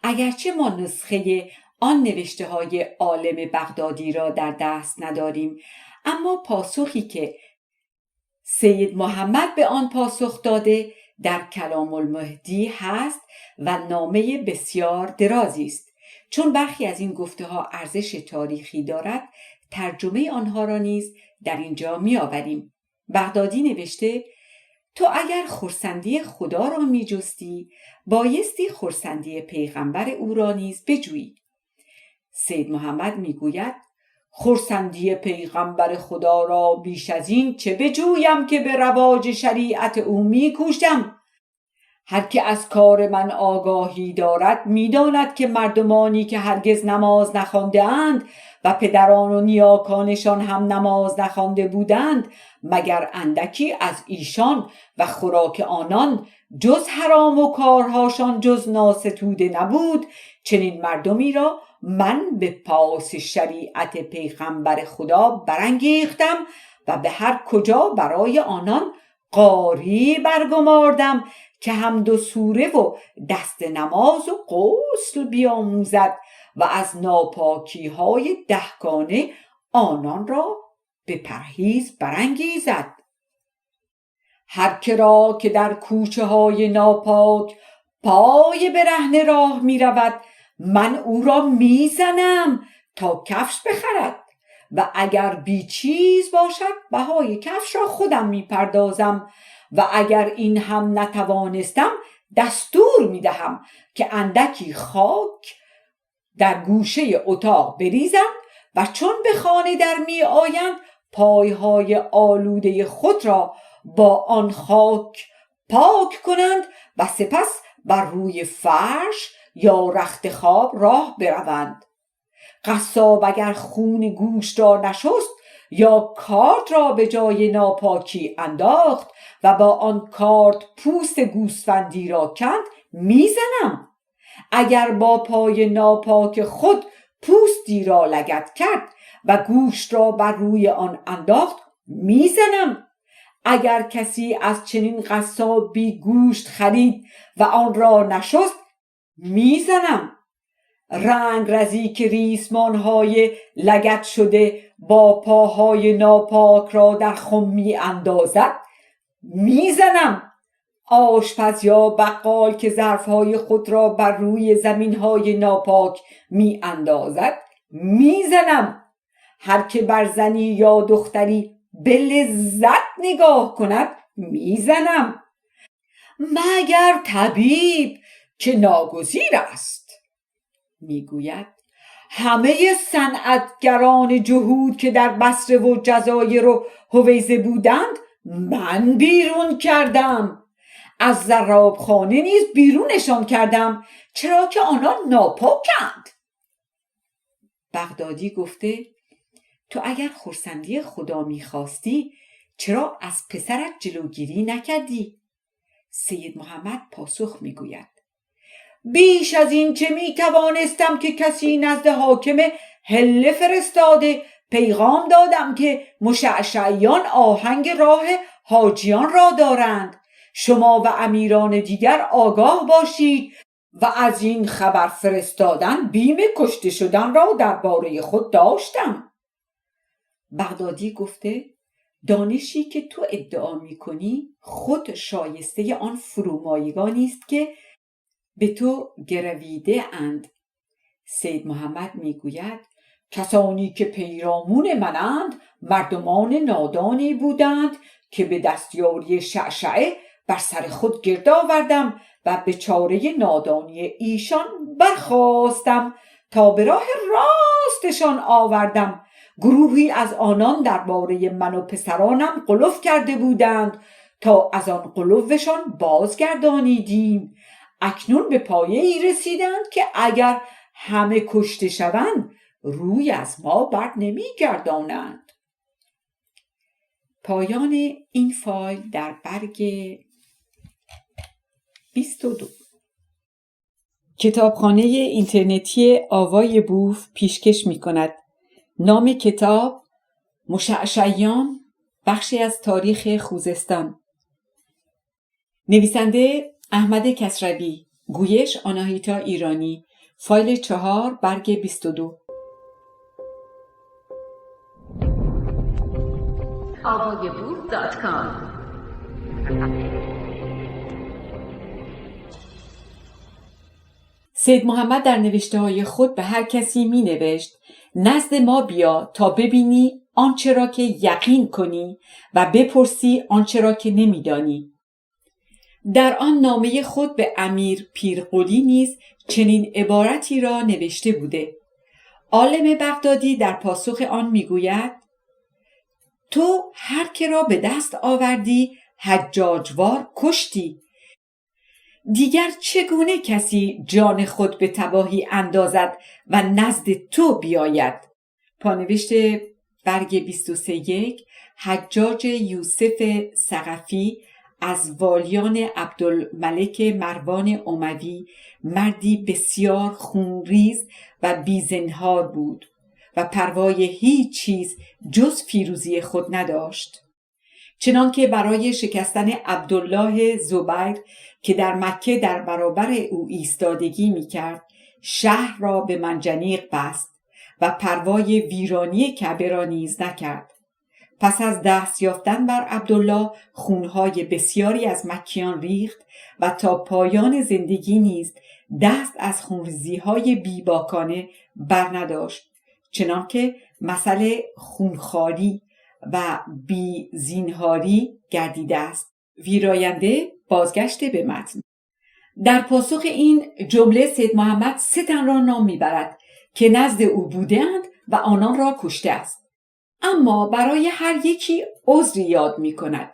اگرچه ما نسخه آن نوشته های عالم بغدادی را در دست نداریم، اما پاسخی که سید محمد به آن پاسخ داده در کلام المهدی هست و نامه بسیار درازی است. چون برخی از این گفته ها ارزش تاریخی دارد، ترجمه آنها را نیز در اینجا می آوریم. بغدادی نوشته: تو اگر خرسندی خدا را می جستی، بایستی خرسندی پیغمبر او را نیز بجویی. سید محمد می گوید: خرسندی پیغمبر خدا را بیش از این چه بجویم که به رواج شریعت او می کوشم. هر که از کار من آگاهی دارد می‌داند که مردمانی که هرگز نماز نخوانده اند و پدران و نیاکانشان هم نماز نخوانده بودند، مگر اندکی از ایشان و خوراک آنان جز حرام و کارهاشان جز ناستوده نبود، چنین مردمی را من به پاس شریعت پیغمبر خدا برانگیختم و به هر کجا برای آنان قاری برگماردم که حمد و سوره و دست نماز و غسل بیاموزد و از ناپاکی های دهگانه آنان را به پرهیز برانگیزد. هر که را که در کوچه های ناپاک پای برهنه راه می رود، من او را می زنم تا کفش بخرد و اگر بی چیز باشد بهای کفش را خودم می پردازم و اگر این هم نتوانستم دستور می دهم که اندکی خاک در گوشه اتاق بریزند و چون به خانه در می آیند پایهای آلوده خود را با آن خاک پاک کنند و سپس بر روی فرش یا رخت خواب راه بروند. قصاب اگر خون گوشت را نشست یا کارد را به جای ناپاکی انداخت و با آن کارد پوست گوسفندی را کند، میزنم. اگر با پای ناپاک خود پوستی را لگد کرد و گوشت را بر روی آن انداخت، میزنم. اگر کسی از چنین قصابی گوشت خرید و آن را نشست، میزنم. رنگ رزی که ریسمانهای لگد شده با پاهای ناپاک را در خم می اندازد، میزنم. آشپز یا بقال که ظرفهای خود را بر روی زمینهای ناپاک می اندازد، میزنم. هر که بر زنی یا دختری به لذت نگاه کند، میزنم. مگر طبیب که ناگزیر است. میگوید همه صنعتگران جهود که در بصره و جزایر و هویزه بودند من بیرون کردم. از زرابخانه نیز بیرونشان کردم، چرا که آنان ناپاکند. بغدادی گفته تو اگر خرسندی خدا میخواستی چرا از پسرت جلوگیری نکردی؟ سید محمد پاسخ میگوید بیش از این چه میتوانستم که کسی نزد حاکم حله فرستاده پیغام دادم که مشعشعیان آهنگ راه حاجیان را دارند. شما و امیران دیگر آگاه باشید و از این خبر فرستادن بیم کشته شدن را درباره خود داشتم. بغدادی گفته دانشی که تو ادعا میکنی خود شایسته آن فرومایگانی است که به تو گرویده اند. سید محمد میگوید کسانی که پیرامون منند مردمان نادانی بودند که به دستیاری شعشعه بر سر خود گرد آوردم و به چاره نادانی ایشان برخاستم تا به راه راستشان آوردم. گروهی از آنان درباره من و پسرانم غلو کرده بودند تا از آن غلوشان بازگردانیدیم. اکنون به پایه‌ای رسیدند که اگر همه کشته شوند روی از ما بر نمیگردانند. پایان این فایل در برگ 22. کتابخانه اینترنتی آوای بوف پیشکش می کند. نام کتاب مشعشعیان، بخشی از تاریخ خوزستان. نویسنده احمد کسروی، گویش آناهیتا ایرانی. فایل 4 برگ 22. avayaboof.com. سید محمد در نوشته‌های خود به هر کسی می نوشت نزد ما بیا تا ببینی آنچه را که یقین کنی و بپرسی آنچه را که نمی‌دانی. در آن نامه خود به امیر پیرقلی نیز چنین عبارتی را نوشته بوده: عالم بغدادی در پاسخ آن میگوید تو هر که را به دست آوردی حجاجوار کشتی. دیگر چگونه کسی جان خود به تباهی اندازد و نزد تو بیاید؟ پانوشت برگ 23 حجاج یوسف ثقفی از والیان عبدالملک مروان اموی مردی بسیار خونریز و بیزنهار بود و پروای هیچ چیز جز پیروزی خود نداشت. چنانکه برای شکستن عبدالله زبیر که در مکه در برابر او ایستادگی می‌کرد شهر را به منجنیق بست و پروای ویرانی کعبه را نیز نکرد. پس از دست یافتن بر عبدالله خونهای بسیاری از مکیان ریخت و تا پایان زندگی نیز دست از خونریزی‌های بیباکانه بر نداشت، چنانکه مسئله خونخواری و بیزینهاری گردیده است. ویراینده بازگشت به متن. در پاسخ این جمله سید محمد 3 تن را نام میبرد که نزد او بودند و آنان را کشته است، اما برای هر یکی عذری یاد می کند.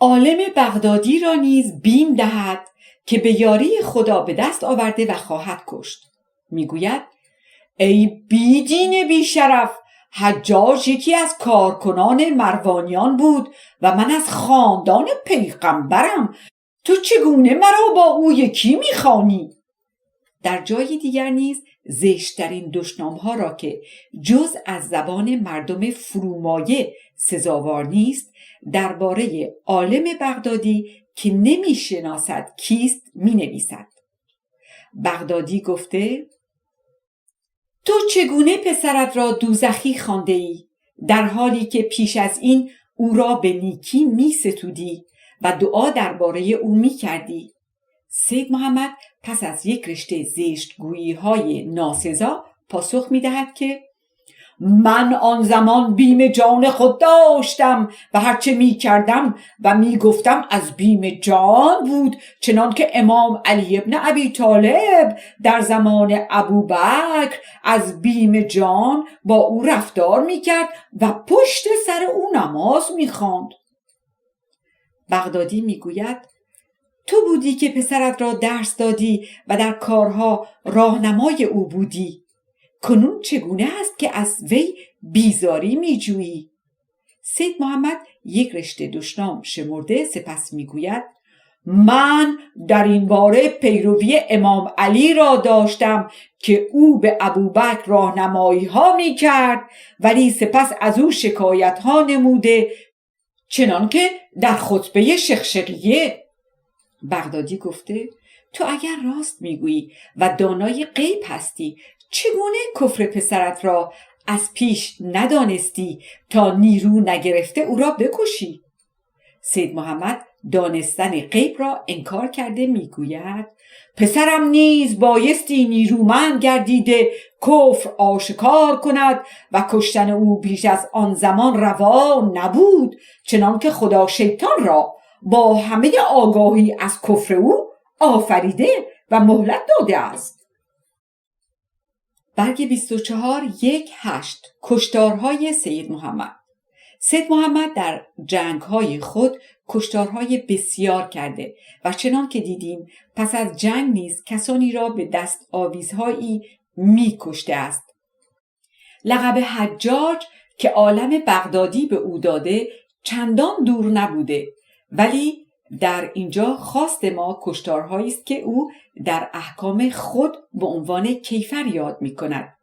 عالم بغدادی را نیز بیم دهد که به یاری خدا به دست آورده و خواهد کشت. میگوید ای بیدین بیشرف، حجاج یکی از کارکنان مروانیان بود و من از خاندان پیغمبرم، تو چگونه مرا با او یکی میخوانی؟ در جای دیگر نیز زشترین دشنام‌ها را که جز از زبان مردم فرومایه سزاوار نیست درباره عالم بغدادی که نمی‌شناسد کیست می‌نویسد. بغدادی گفته تو چگونه پسرت را دوزخی خوانده‌ای در حالی که پیش از این او را به نیکی می‌ستودی و دعا درباره او می‌کردی؟ سید محمد پس از یک رشته زشتگویی‌های ناسزا پاسخ می‌دهد که من آن زمان بیم جان خود داشتم و هرچه می‌کردم و می‌گفتم از بیم جان بود، چنان که امام علی ابن ابی طالب در زمان ابوبکر از بیم جان با او رفتار می‌کرد و پشت سر او نماز می‌خواند. بغدادی می‌گوید تو بودی که پسرت را درس دادی و در کارها راهنمای او بودی، کنون چگونه است که از وی بیزاری می‌جویی؟ سید محمد یک رشته دشنام شمرده سپس می‌گوید من در این باره پیروی امام علی را داشتم که او به ابوبکر راهنمایی ها می‌کرد ولی سپس از او شکایت ها نموده، چنان که در خطبه شخشقیه. بغدادی گفته تو اگر راست میگویی و دانای غیب هستی چگونه کفر پسرت را از پیش ندانستی تا نیرو نگرفته او را بکشی؟ سید محمد دانستن غیب را انکار کرده میگوید پسرم نیز بایستی نیرومند گردیده کفر آشکار کند و کشتن او بیش از آن زمان روا نبود، چنان که خدا شیطان را با همه آگاهی از کفر او آفریده و مهلت داده است. برگ 24:1-8 کشتارهای سید محمد. سید محمد در جنگ‌های خود کشتارهای بسیار کرده و چنان که دیدیم پس از جنگ نیز کسانی را به دست آویزهایی می کشته است. لقب حجاج که عالم بغدادی به او داده چندان دور نبوده، ولی در اینجا خواست ما کشتارهایی است که او در احکام خود به عنوان کیفر یاد می کند.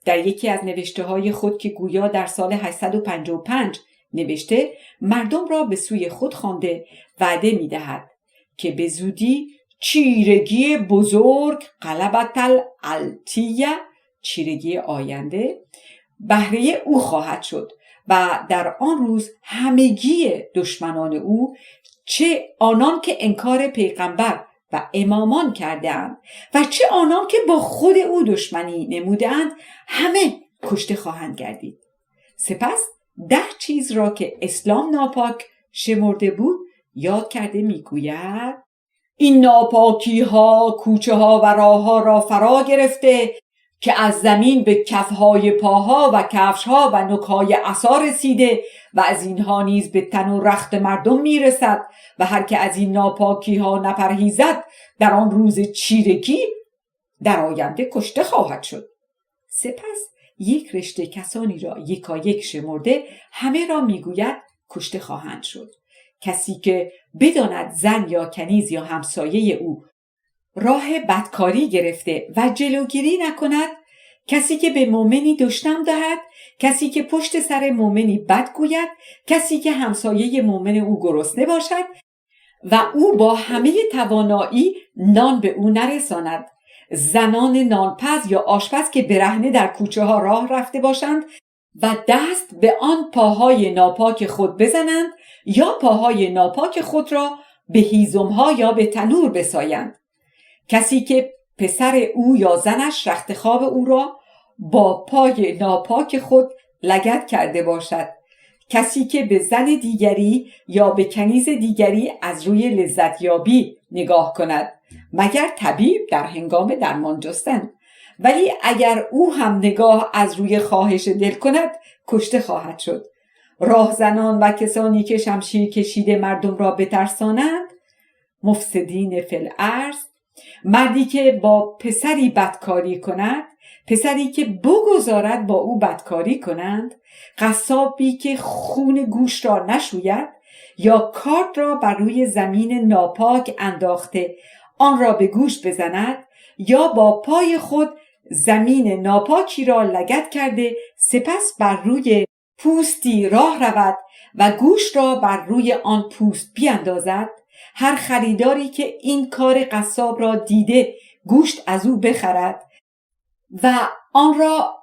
در یکی از نوشته های خود که گویا در سال 855 نوشته مردم را به سوی خود خوانده وعده می دهد که به زودی چیرگی بزرگ غلبت الالتیه، چیرگی آینده، بهره او خواهد شد و در آن روز همگی دشمنان او، چه آنان که انکار پیغمبر و امامان کردند و چه آنان که با خود او دشمنی نمودند، همه کشته خواهند گردید. سپس 10 چیز را که اسلام ناپاک شمرده بود یاد کرده میگوید این ناپاکی ها کوچه ها و راه ها را فرا گرفته که از زمین به کفهای پاها و کفشها و نوکهای عصا رسیده و از اینها نیز به تن و رخت مردم میرسد و هر که از این ناپاکی ها نپرهیزد در آن روز چیرگی در آینده کشته خواهد شد. سپس یک رشته کسانی را یکایک شمرده همه را میگوید کشته خواهند شد. کسی که بداند زن یا کنیز یا همسایه او راه بدکاری گرفته و جلوگیری نکند، کسی که به مؤمنی دشنام دهد، کسی که پشت سر مؤمنی بد گوید، کسی که همسایه مؤمن او گرسنه باشد و او با همه توانایی نان به او نرساند، زنان نانپز یا آشپز که برهنه در کوچه ها راه رفته باشند و دست به آن پاهای ناپاک خود بزنند یا پاهای ناپاک خود را به هیزم‌ها یا به تنور بسایند، کسی که پسر او یا زنش رخت خواب او را با پای ناپاک خود لگد کرده باشد، کسی که به زن دیگری یا به کنیز دیگری از روی لذتیابی نگاه کند، مگر طبیب در هنگام درمان جستن، ولی اگر او هم نگاه از روی خواهش دل کند کشته خواهد شد. راهزنان و کسانی که شمشیر کشیده مردم را بترسانند، مفسدین فی الارض، مردی که با پسری بدکاری کند، پسری که بگذارد با او بدکاری کنند، قصابی که خون گوشت را نشوید یا کارد را بر روی زمین ناپاک انداخته آن را به گوشت بزند یا با پای خود زمین ناپاکی را لگد کرده سپس بر روی پوستی راه رود و گوشت را بر روی آن پوست بیندازد، هر خریداری که این کار قصاب را دیده گوشت از او بخرد و آن را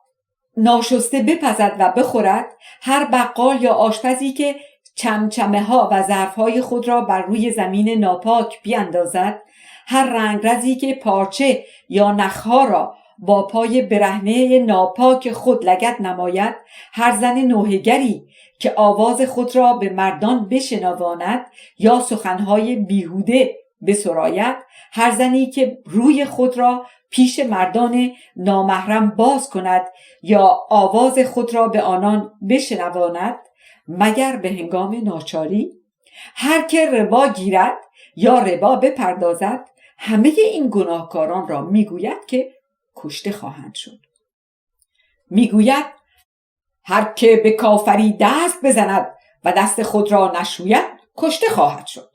ناشسته بپزد و بخورد، هر بقال یا آشپزی که چمچمه ها و ظرف های خود را بر روی زمین ناپاک بیندازد، هر رنگرزی که پارچه یا نخها را با پای برهنه ناپاک خود لگد نماید، هر زن نوحه‌گری که آواز خود را به مردان بشنواند یا سخنهای بیهوده بسراید، هر زنی که روی خود را پیش مردان نامحرم باز کند یا آواز خود را به آنان بشنواند مگر به هنگام ناچاری، هر که ربا گیرد یا ربا بپردازد، همه این گناهکاران را میگوید که کشته خواهند شد. میگوید هر که به کافری دست بزند و دست خود را نشوید کشته خواهد شد.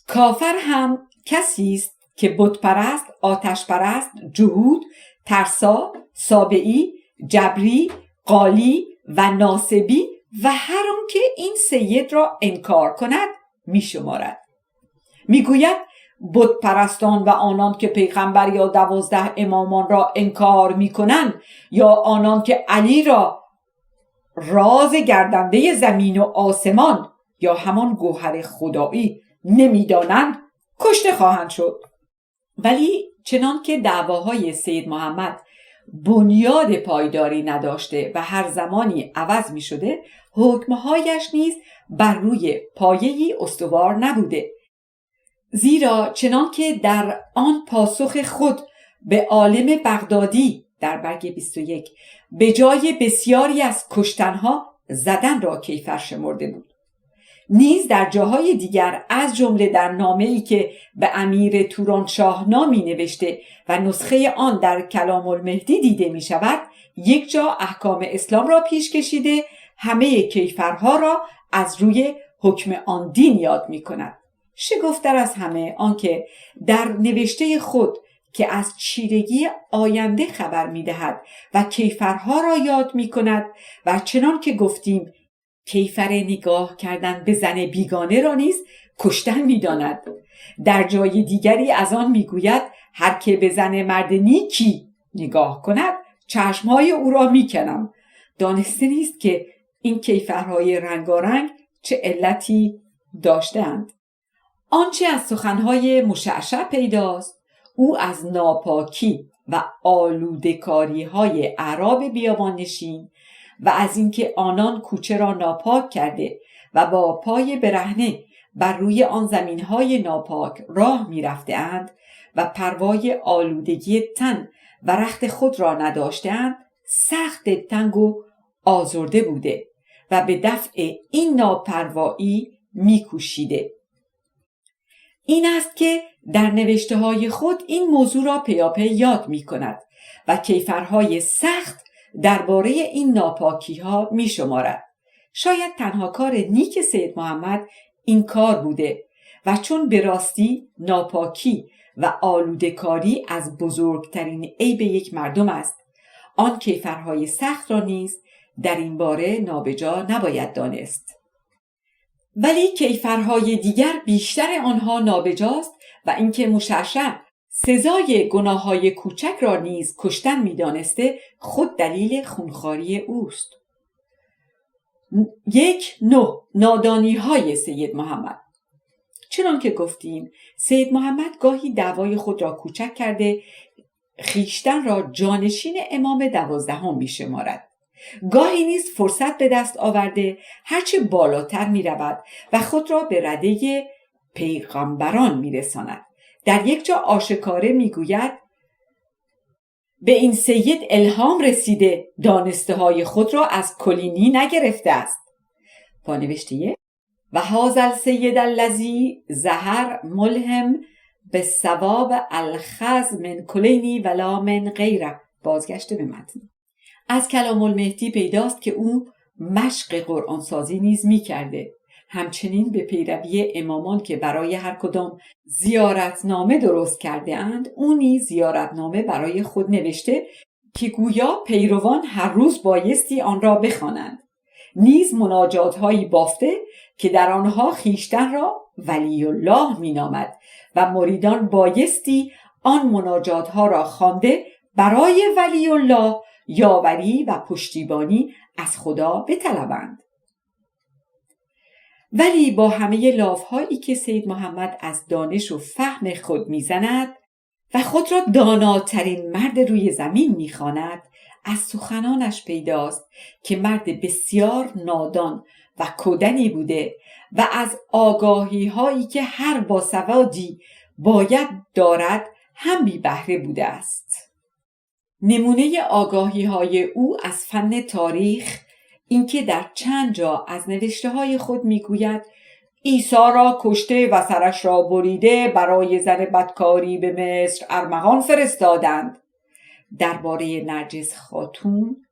کافر هم کسی است که بت پرست، آتش پرست، جهود، ترسا، سابعی، جبری، قالی و ناصبی و هر آن که این سید را انکار کند می شمارد. می گوید بت پرستان و آنان که پیغمبر یا 12 امامان را انکار می کنند یا آنان که علی را راز گردنده زمین و آسمان یا همان گوهر خدایی نمی دانند کشته خواهند شد. ولی چنان که دعواهای سید محمد بنیاد پایداری نداشته و هر زمانی عوض می شده، حکمهایش نیز بر روی پایه‌ای استوار نبوده. زیرا چنان که در آن پاسخ خود به عالم بغدادی در برگ 21 به جای بسیاری از کشتنها زدن را کیفر شمرده بود، نیز در جاهای دیگر از جمله در نامه‌ای که به امیر تورانشاه نامی نوشته و نسخه آن در کلام المهدی دیده می شود، یک جا احکام اسلام را پیش کشیده همه کیفرها را از روی حکم آن دین یاد می کند. شگفت‌تر از همه آنکه در نوشته خود که از چیرگی آینده خبر می دهد و کیفرها را یاد می کند و چنان که گفتیم کیفر نگاه کردن به زن بیگانه را نیز کشتن می داند. در جای دیگری از آن می گوید هر که به زن مرد نیکی نگاه کند چشمهای او را می کنم. دانسته نیست که این کیفرهای رنگارنگ چه علتی داشتند. آنچه از سخنهای مشعشع پیداست، او از ناپاکی و آلودکاری‌های اعراب بیابان نشین و از اینکه آنان کوچه را ناپاک کرده و با پای برهنه بر روی آن زمین‌های ناپاک راه می‌رفتند و پروای آلودگی تن و رخت خود را نداشتند، سخت دلتنگ و آزرده بوده و به دفع این ناپروایی می‌کوشیده. این است که در نوشته‌های خود این موضوع را پیاپی یاد می‌کند و کیفرهای سخت درباره این ناپاکی‌ها می‌شمارد. شاید تنها کار نیک سید محمد این کار بوده و چون به راستی ناپاکی و آلوده‌کاری از بزرگترین عیب یک مردم است، آن کیفرهای سخت را نیز در این باره نابجا نباید دانست. ولی کیفرهای دیگر بیشتر آنها نابجاست و اینکه مشعشع سزای گناههای کوچک را نیز کشتن می‌دانسته خود دلیل خونخواری اوست. 9. نادانی‌های سید محمد. چنان که گفتیم سید محمد گاهی دعوای خود را کوچک کرده خیشتن را جانشین امام 12 می‌شمارد. گاهی نیز فرصت به دست آورده هرچه بالاتر می رود و خود را به رده پیغمبران می رساند. در یک جا آشکاره می گوید به این سید الهام رسیده دانسته های خود را از کلینی نگرفته است. پانوشته و هذا السید الذی ظهر ملهم به ثواب الخز من کلینی ولا من غیره. بازگشت به متن. از کلام المهدی پیداست که او مشق قرآن سازی نیز می کرده. همچنین به پیروی امامان که برای هر کدام زیارتنامه درست کرده اند، او نیز زیارتنامه برای خود نوشته که گویا پیروان هر روز بایستی آن را بخوانند. نیز مناجات هایی بافته که در آنها خیشتن را ولی الله می نامد و مریدان بایستی آن مناجات ها را خوانده برای ولی الله یاوری و پشتیبانی از خدا بطلبند. ولی با همه لافهایی که سید محمد از دانش و فهم خود میزند و خود را داناترین مرد روی زمین میخواند، از سخنانش پیداست که مرد بسیار نادان و کودنی بوده و از آگاهی هایی که هر باسوادی باید دارد هم بی بهره بوده است. نمونه آگاهی های او از فن تاریخ اینکه در چند جا از نوشته های خود میگوید عیسی را کشته و سرش را بریده برای زن بدکاری به مصر ارمغان فرستادند. درباره نرجس خاتون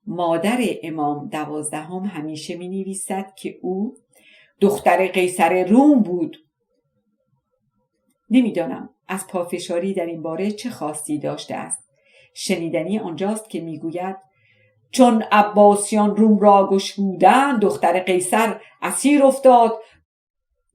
مادر امام 12 همیشه می نویسد که او دختر قیصر روم بود. نمیدانم از پافشاری در این باره چه خواستی داشته است. شنیدنی آنجاست که میگوید چون عباسیان روم را گشودند دختر قیصر اسیر افتاد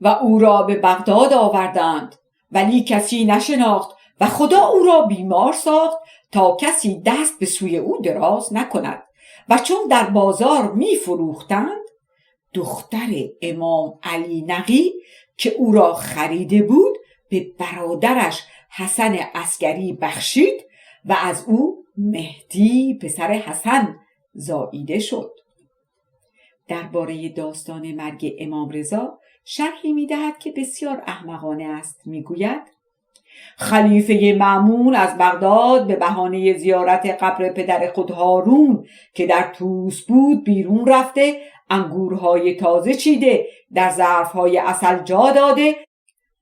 و او را به بغداد آوردند، ولی کسی نشناخت و خدا او را بیمار ساخت تا کسی دست به سوی او دراز نکند و چون در بازار می فروختند دختر امام علی نقی که او را خریده بود به برادرش حسن عسکری بخشید و از او مهدی پسر حسن زاییده شد. درباره داستان مرگ امام رضا شرحی می‌دهد که بسیار احمقانه است. میگوید خلیفه مأمون از بغداد به بهانه زیارت قبر پدر خود هارون که در طوس بود بیرون رفته انگورهای تازه چیده در ظرفهای عسل جا داده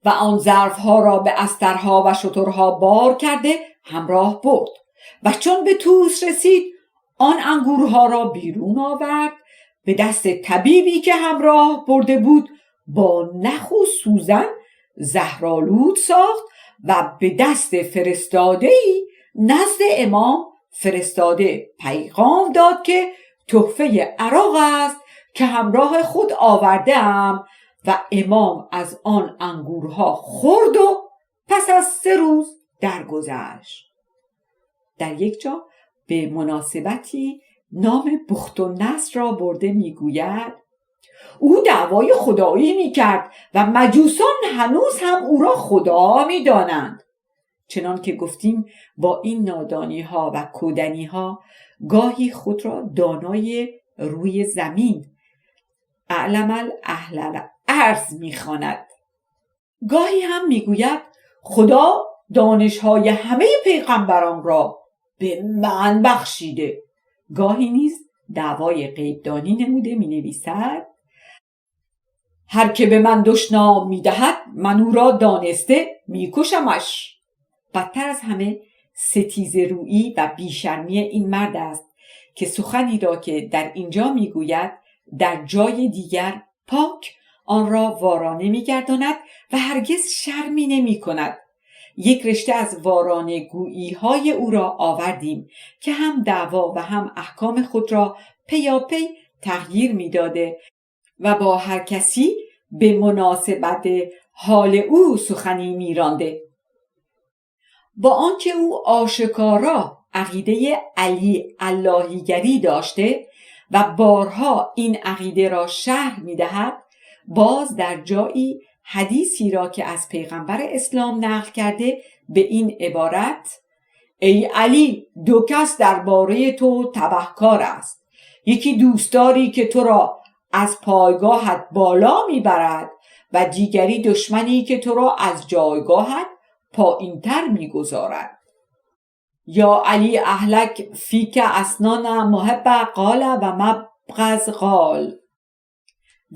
و آن ظرفها را به استرها و شترها بار کرده همراه برد و چون به طوس رسید آن انگورها را بیرون آورد، به دست طبیبی که همراه برده بود با نخ و سوزن زهرآلود ساخت و به دست فرستاده‌ای نزد امام فرستاده پیغام داد که تحفه عراق است که همراه خود آورده‌ام و امام از آن انگورها خورد و پس از 3 روز درگذشت. در یک جا به مناسبتی نام بخت و نصر را برده میگوید او دعوای خدایی میکرد و مجوسان هنوز هم او را خدا میدانند. چنان که گفتیم با این نادانی ها و کودنی ها گاهی خود را دانای روی زمین اعلم درس می‌خواند. گاهی هم میگوید خدا دانش‌های همه پیغمبران را به من بخشیده. گاهی نیز دعوای غیبدانی نموده می‌نویسد هر که به من دشنام می‌دهد من او را دانسته می‌کشمش. بدتر از همه ستیزه رویی و بیشرمی این مرد است که سخنی را که در اینجا میگوید در جای دیگر پاک آن را وارانه میگرداند و هرگز شرمی نمی کند. یک رشته از وارانه گویی های او را آوردیم که هم دعوا و هم احکام خود را پیاپی تغییر میداده و با هر کسی به مناسبت حال او سخنی میرانده. با آنکه او آشکارا عقیده علی اللهیگری داشته و بارها این عقیده را شرح می‌دهد، باز در جایی حدیثی را که از پیغمبر اسلام نقل کرده به این عبارت ای علی، دو کس درباره تو تبهکار است. یکی دوستداری که تو را از پایگاهت بالا میبرد و دیگری دشمنی که تو را از جایگاهت پایین تر میگذارد. یا علی اهلک فیک اسنان محب قال و مبغض قال.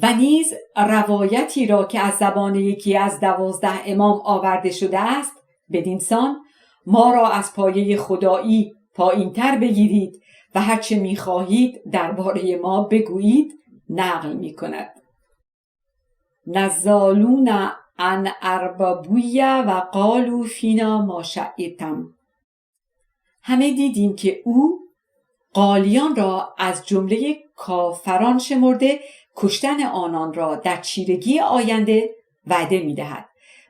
و نیز روایتی را که از زبان یکی از 12 امام آورده شده است بدین سان ما را از پایه خدایی پایین تر بگیرید و هرچه میخواهید درباره ما بگویید نقل میکند. نزالون عن اربابویه و قالوا فینا ما شئتم. همه دیدیم که او قالیان را از جمله کافران شمرده کشتن آنان را در چیرگی آینده وعده می‌دهد،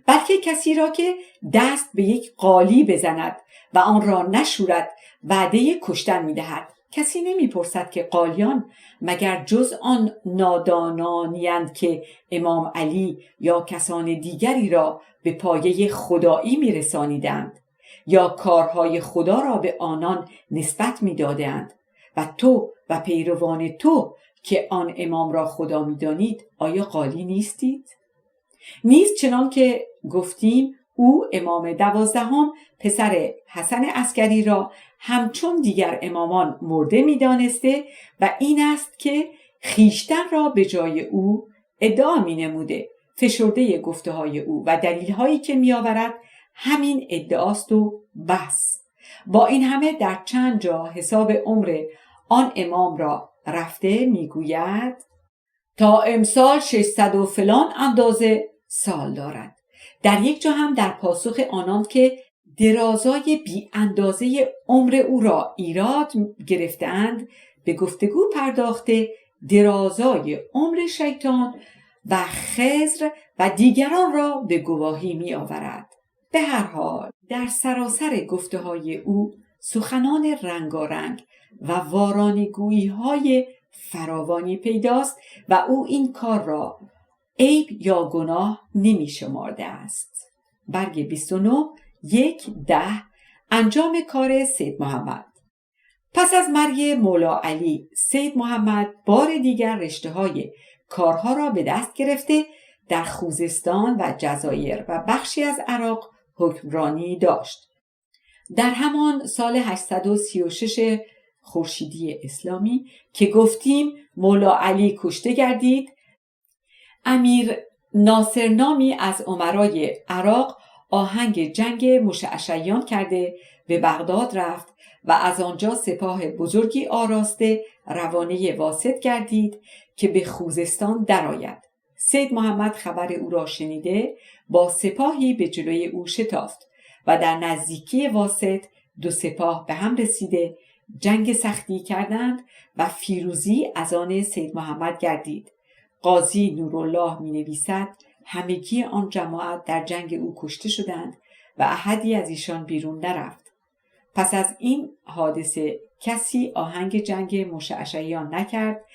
بلکه کسی را که دست به یک قالی بزند و آن را نشورد وعده کشتن می‌دهد. کسی نمی‌پرسد که قالیان مگر جز آن نادانانی‌اند که امام علی یا کسان دیگری را به پایه خدایی می‌رسانیدند یا کارهای خدا را به آنان نسبت می‌دادند و تو و پیروان تو که آن امام را خدا می‌دانید آیا قالی نیستید؟ نیز چنان که گفتیم او امام 12 پسر حسن عسکری را همچون دیگر امامان مرده می‌دانسته و این است که خیشتن را به جای او ادعا می‌نموده. فشرده گفته‌های او و دلیل‌هایی که می‌آورد همین ادعاست و بس. با این همه در چند جا حساب عمر آن امام را رفته میگوید تا امسال 600 و فلان اندازه سال دارد. در یک جا هم در پاسخ آنان که درازای بی اندازه عمر او را ایراد گرفتند به گفتگو پرداخته درازای عمر شیطان و خضر و دیگران را به گواهی می آورد. به هر حال در سراسر گفته های او سخنان رنگارنگ و وارانگویی های فراوانی پیداست و او این کار را عیب یا گناه نمی شمارده است. برگ 29 1-10 انجام کار سید محمد. پس از مرگ مولا علی، سید محمد بار دیگر رشته های کارها را به دست گرفته در خوزستان و جزایر و بخشی از عراق حکمرانی داشت. در همان سال 836 خورشیدی اسلامی که گفتیم مولا علی کشته گردید، امیر ناصر نامی از امرای عراق آهنگ جنگ مشعشعیان کرده به بغداد رفت و از آنجا سپاه بزرگی آراسته روانه واسط گردید که به خوزستان درآید. سید محمد خبر او را شنیده با سپاهی به جلوی او شتافت و در نزدیکی واسط 2 سپاه به هم رسیده جنگ سختی کردند و فیروزی از آن سید محمد گردید. قاضی نورالله می نویسد همگی آن جماعت در جنگ او کشته شدند و احدی از ایشان بیرون نرفت. پس از این حادثه کسی آهنگ جنگ مشعشعیان نکرد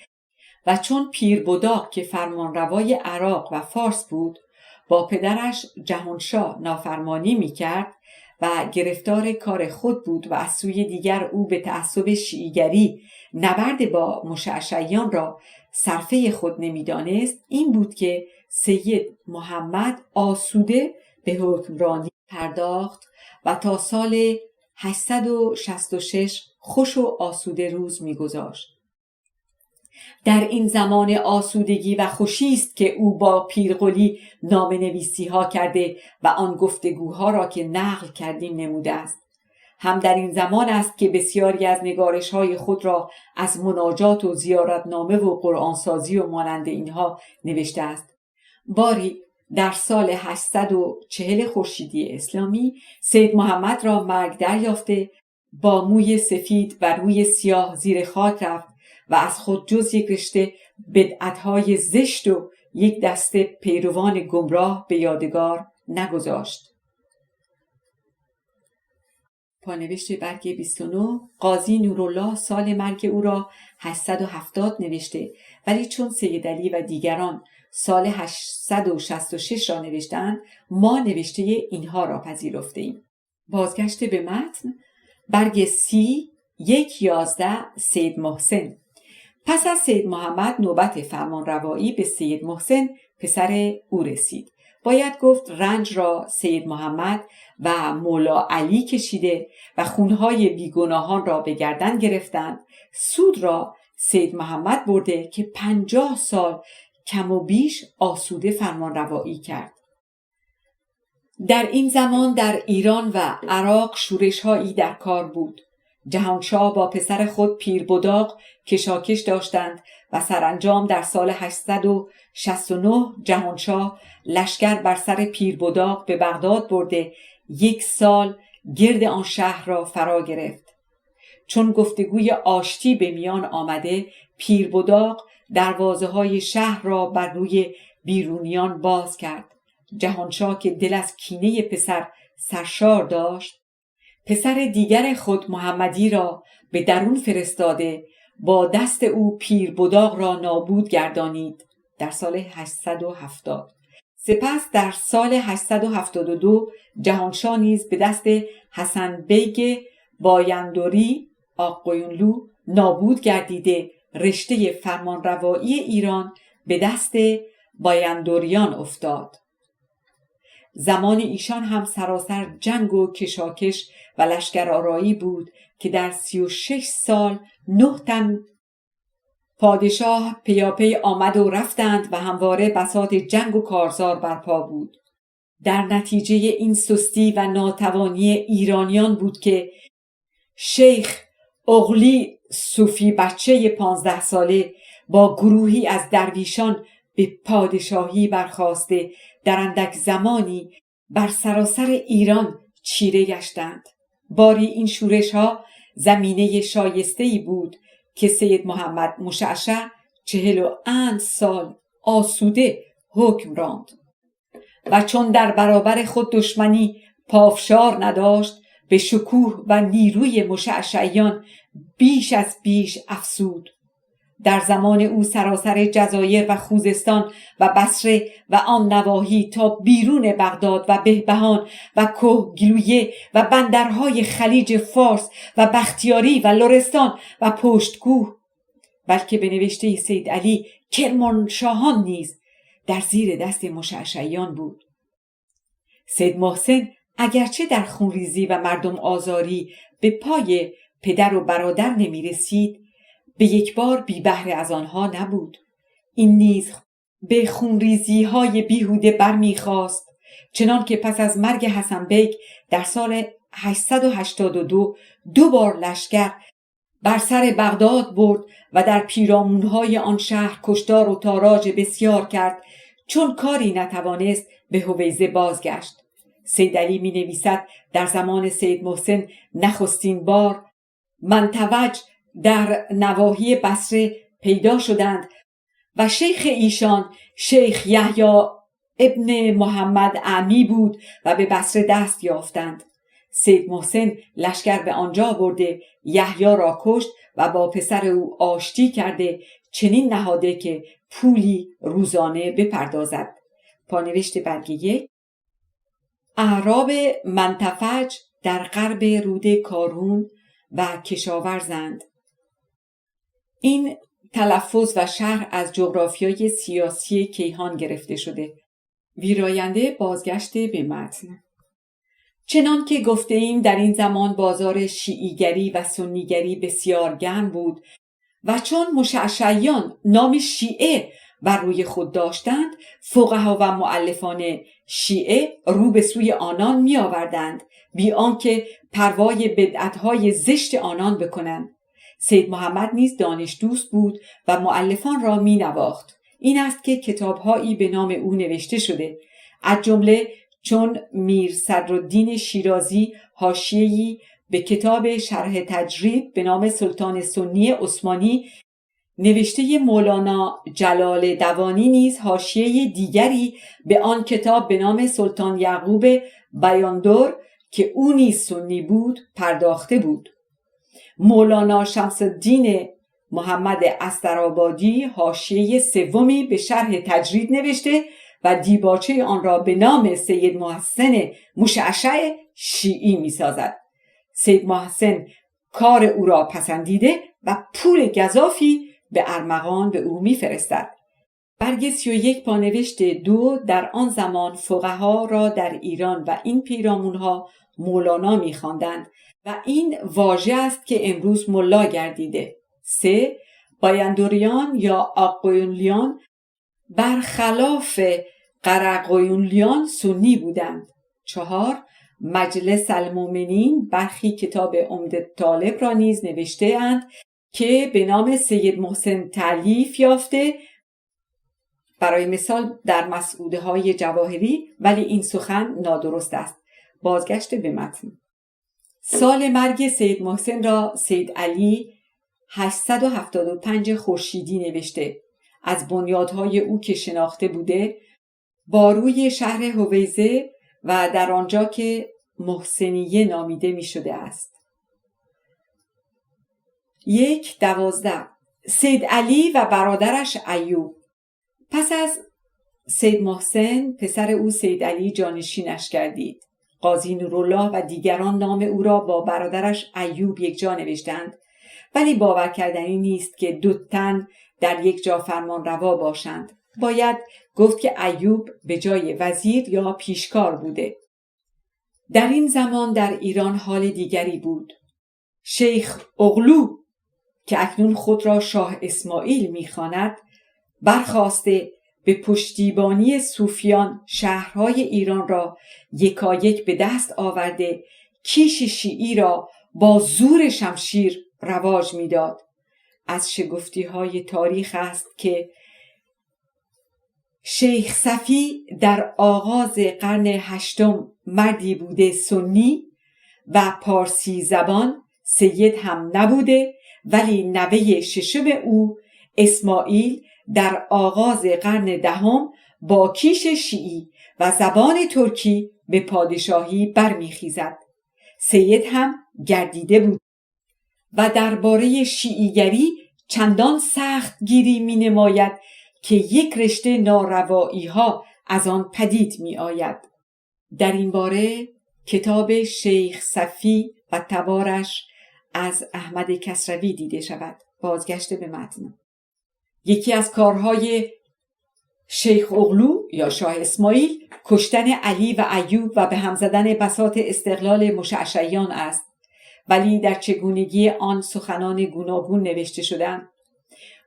و چون پیر بوداق که فرمانروای عراق و فارس بود با پدرش جهانشاه نافرمانی میکرد و گرفتار کار خود بود و از سوی دیگر او به تعصب شیعیگری نبرد با مشعشعیان را صرفه خود نمیدانست، این بود که سید محمد آسوده به حکمرانی پرداخت و تا سال 866 خوش و آسوده روز می‌گذاشت. در این زمان آسودگی و خوشی است که او با پیرقلی نامه‌نویسی‌ها کرده و آن گفتگوها را که نقل کردیم نموده است. هم در این زمان است که بسیاری از نگارش‌های خود را از مناجات و زیارتنامه و قرآنسازی و مانند اینها نوشته است. باری در سال 840 خورشیدی اسلامی سید محمد را مرگ دریافته با موی سفید و روی سیاه زیر خاک رفت و از خود جز یک رشته بدعت‌های زشت و یک دسته پیروان گمراه به یادگار نگذاشت. پانوشت برگ 29 قاضی نورالله سال مرگ او را 870 نوشته، ولی چون سید علی و دیگران سال 866 را نوشتند، ما نوشته اینها را پذیرفتیم. بازگشت به متن. برگ 11 سید محسن. پس از سید محمد نوبت فرمانروایی به سید محسن پسر او رسید. باید گفت رنج را سید محمد و مولا علی کشیده و خونهای بیگناهان را به گردن گرفتند. سود را سید محمد برده که 50 سال کم و بیش آسوده فرمانروایی کرد. در این زمان در ایران و عراق شورش‌هایی در کار بود. جهانشاه با پسر خود پیربداغ کشاکش داشتند و سرانجام در سال 869 جهانشاه لشکر بر سر پیربداغ به بغداد برده 1 سال گرد آن شهر را فرا گرفت. چون گفتگوی آشتی به میان آمده، پیربداغ دروازه‌های شهر را بر روی بیرونیان باز کرد. جهانشاه که دل از کینه پسر سرشار داشت، پسر دیگر خود محمدی را به درون فرستاده با دست او پیربداغ را نابود گردانید در سال 870. سپس در سال 872 جهانشاه نیز به دست حسن بیگ بایندوری آقایونلو نابود گردیده رشته فرمانروایی ایران به دست بایندوریان افتاد. زمان ایشان هم سراسر جنگ و کشاکش و لشکرآرایی بود که در 36 سال 9 تن پادشاه پیاپی آمد و رفتند و همواره بساط جنگ و کارزار برپا بود. در نتیجه این سستی و ناتوانی ایرانیان بود که شیخ اغلی صوفی بچه 15 ساله با گروهی از درویشان به پادشاهی برخاسته در اندک زمانی بر سراسر ایران چیره گشتند. باری این شورش ها زمینه شایسته‌ای بود که سید محمد مشعشع 40 سال آسوده حکم راند و چون در برابر خود دشمنی پافشار نداشت، به شکوه و نیروی مشعشعیان بیش از بیش افزود. در زمان او سراسر جزایر و خوزستان و بصره و آن نواحی تا بیرون بغداد و بهبهان و کوهگیلویه و بندرهای خلیج فارس و بختیاری و لرستان و پشتکوه، بلکه به نوشته سید علی کرمانشاهان نیز در زیر دست مشعشعیان بود. سید محسن اگرچه در خونریزی و مردم آزاری به پای پدر و برادر نمی رسید، به یک بار بی بهره از آنها نبود. این نیز به خونریزی های بیهوده برمیخواست، چنان که پس از مرگ حسن بیگ در سال 882 2 بار لشکر بر سر بغداد برد و در پیرامونهای آن شهر کشتار و تاراج بسیار کرد. چون کاری نتوانست به هویزه بازگشت. سید علی می نویسد در زمان سید محسن نخستین بار منتوج در نواحی بصره پیدا شدند و شیخ ایشان شیخ یحیی ابن محمد اعمی بود و به بصره دست یافتند. سید محسن لشکر به آنجا برده یحیی را کشت و با پسر او آشتی کرده چنین نهاده که پولی روزانه بپردازد. پانوشت برگ 1. اعراب منتفج در غرب رود کارون و کشاورزند. این تلفظ و شرح از جغرافیای سیاسی کیهان گرفته شده. ویراینده بازگشت به متن. چنان که گفته ایم در این زمان بازار شیعیگری و سنیگری بسیار گرم بود و چون مشعشعیان نام شیعه بر روی خود داشتند، فقها و مؤلفان شیعه رو به سوی آنان می آوردند بی آنکه پروای بدعت‌های زشت آنان بکنند. سید محمد نیز دانش دوست بود و مؤلفان را می نواخت. این است که کتاب‌هایی به نام او نوشته شده، از جمله چون میر صدرالدین شیرازی حاشیه‌ای به کتاب شرح تجرید به نام سلطان سنی عثمانی نوشته مولانا جلال دوانی نیز حاشیه دیگری به آن کتاب به نام سلطان یعقوب بیاندر که او نیز سنی بود پرداخته بود. مولانا شمس الدین محمد استرآبادی حاشیه سومی به شرح تجرید نوشته و دیباچه آن را به نام سید محسن مشعشع شیعی می سازد. سید محسن کار او را پسندیده و پول گزافی به ارمغان به او می فرستد. برگ 31 پانوشت 2 در آن زمان فقها را در ایران و این پیرامونها مولانا می خواندند و این واژه است که امروز ملا گردیده. 3. بایندوریان یا آقویونلیان برخلاف قرقویونلیان سنی بودند. 4. مجلس المومنین برخی کتاب عمدة طالب را نیز نوشته اند که به نام سید محسن تألیف یافته، برای مثال در مسعوده های جواهری، ولی این سخن نادرست است. بازگشت به متن. سال مرگ سید محسن را سید علی 875 خورشیدی نوشته. از بنیادهای او که شناخته بوده با روی شهر هویزه و در آنجا که محسنیه نامیده می شده است. 1:12 سید علی و برادرش ایوب. پس از سید محسن پسر او سید علی جانشینش گردید. قاضی نورالله و دیگران نام او را با برادرش ایوب یک جا نوشتند، ولی باور کردنی نیست که دو تن در یک جا فرمان روا باشند. باید گفت که ایوب به جای وزیر یا پیشکار بوده. در این زمان در ایران حال دیگری بود. شیخ اغلو که اکنون خود را شاه اسماعیل می‌خواند، برخاسته به پشتیبانی صوفیان شهرهای ایران را یکایک به دست آورده کیش شیعی را با زور شمشیر رواج می‌داد. از شگفتی‌های تاریخ است که شیخ صفی در آغاز قرن 8 مردی بوده سنی و پارسی زبان، سید هم نبوده، ولی نوه ششم او اسماعیل در آغاز قرن 10 با کیش شیعی و زبان ترکی به پادشاهی برمیخیزد. سید هم گردیده بود و درباره شیعیگری چندان سخت گیری می نماید که یک رشته ناروایی ها از آن پدید می آید. در این باره کتاب شیخ صفی و تبارش از احمد کسروی دیده شود. بازگشت به متن. یکی از کارهای شیخ اغلو یا شاه اسماعیل کشتن علی و ایوب و به هم زدن بساط استقلال مشعشعیان است، ولی در چگونگی آن سخنان گوناگون نوشته شدند.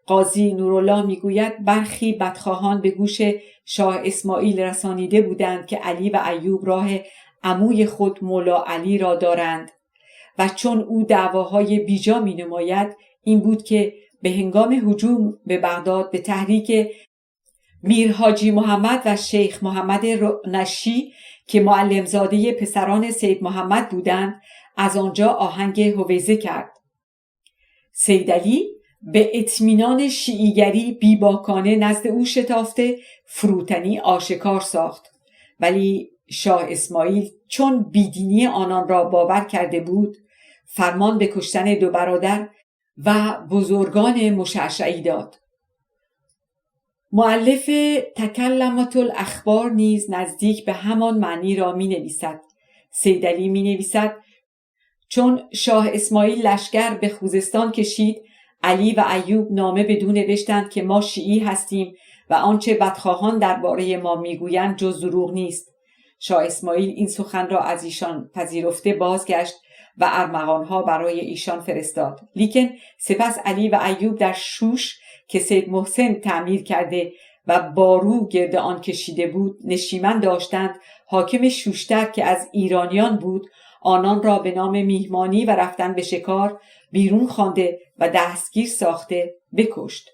قاضی نورالله میگوید برخی بدخواهان به گوش شاه اسماعیل رسانیده بودند که علی و ایوب راه عموی خود مولا علی را دارند و چون او دعواهای بیجا می نماید، این بود که به هنگام هجوم به بغداد به تحریک میر حاجی محمد و شیخ محمد نشی که معلمزاده پسران سید محمد بودند از آنجا آهنگ هویزه کرد. سید علی به اطمینان شیعیگری بیباکانه نزد او شتافته فروتنی آشکار ساخت، ولی شاه اسماعیل چون بیدینی آنان را باور کرده بود فرمان به کشتن دو برادر و بزرگان مشعشعی داد. مؤلف تکلمات الاخبار نیز نزدیک به همان معنی را می نویسد. سید علی می نویسد چون شاه اسماعیل لشکر به خوزستان کشید، علی و ایوب نامه بدو نوشتند که ما شیعی هستیم و آنچه بدخواهان درباره ما میگویند جز دروغ نیست. شاه اسماعیل این سخن را از ایشان پذیرفته بازگشت و ارمغانها برای ایشان فرستاد. لیکن سپس علی و ایوب در شوش که سید محسن تعمیر کرده و بارو گرد آن کشیده بود نشیمن داشتند حاکم شوشتر که از ایرانیان بود آنان را به نام میهمانی و رفتن به شکار بیرون خوانده و دستگیر ساخته بکشت.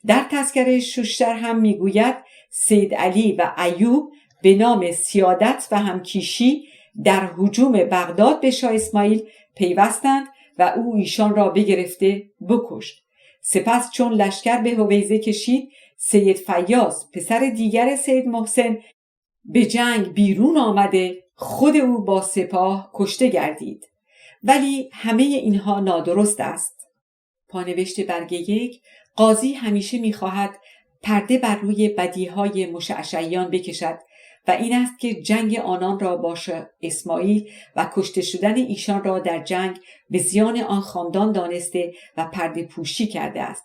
در تذکره شوشتر هم میگوید سید علی و ایوب به نام سیادت و همکیشی در هجوم بغداد به شاه اسماعیل پیوستند و او ایشان را بگرفته بکشت. سپس چون لشکر به هویزه کشید سید فیاض پسر دیگر سید محسن به جنگ بیرون آمده خود او با سپاه کشته گردید. ولی همه اینها نادرست است. پانوشت برگه 1 قاضی همیشه می‌خواهد پرده بر روی بدیهای مشعشعیان بکشد و این است که جنگ آنان را با شاه اسماعیل و کشته شدن ایشان را در جنگ به زیان آن خاندان دانسته و پرده پوشی کرده است.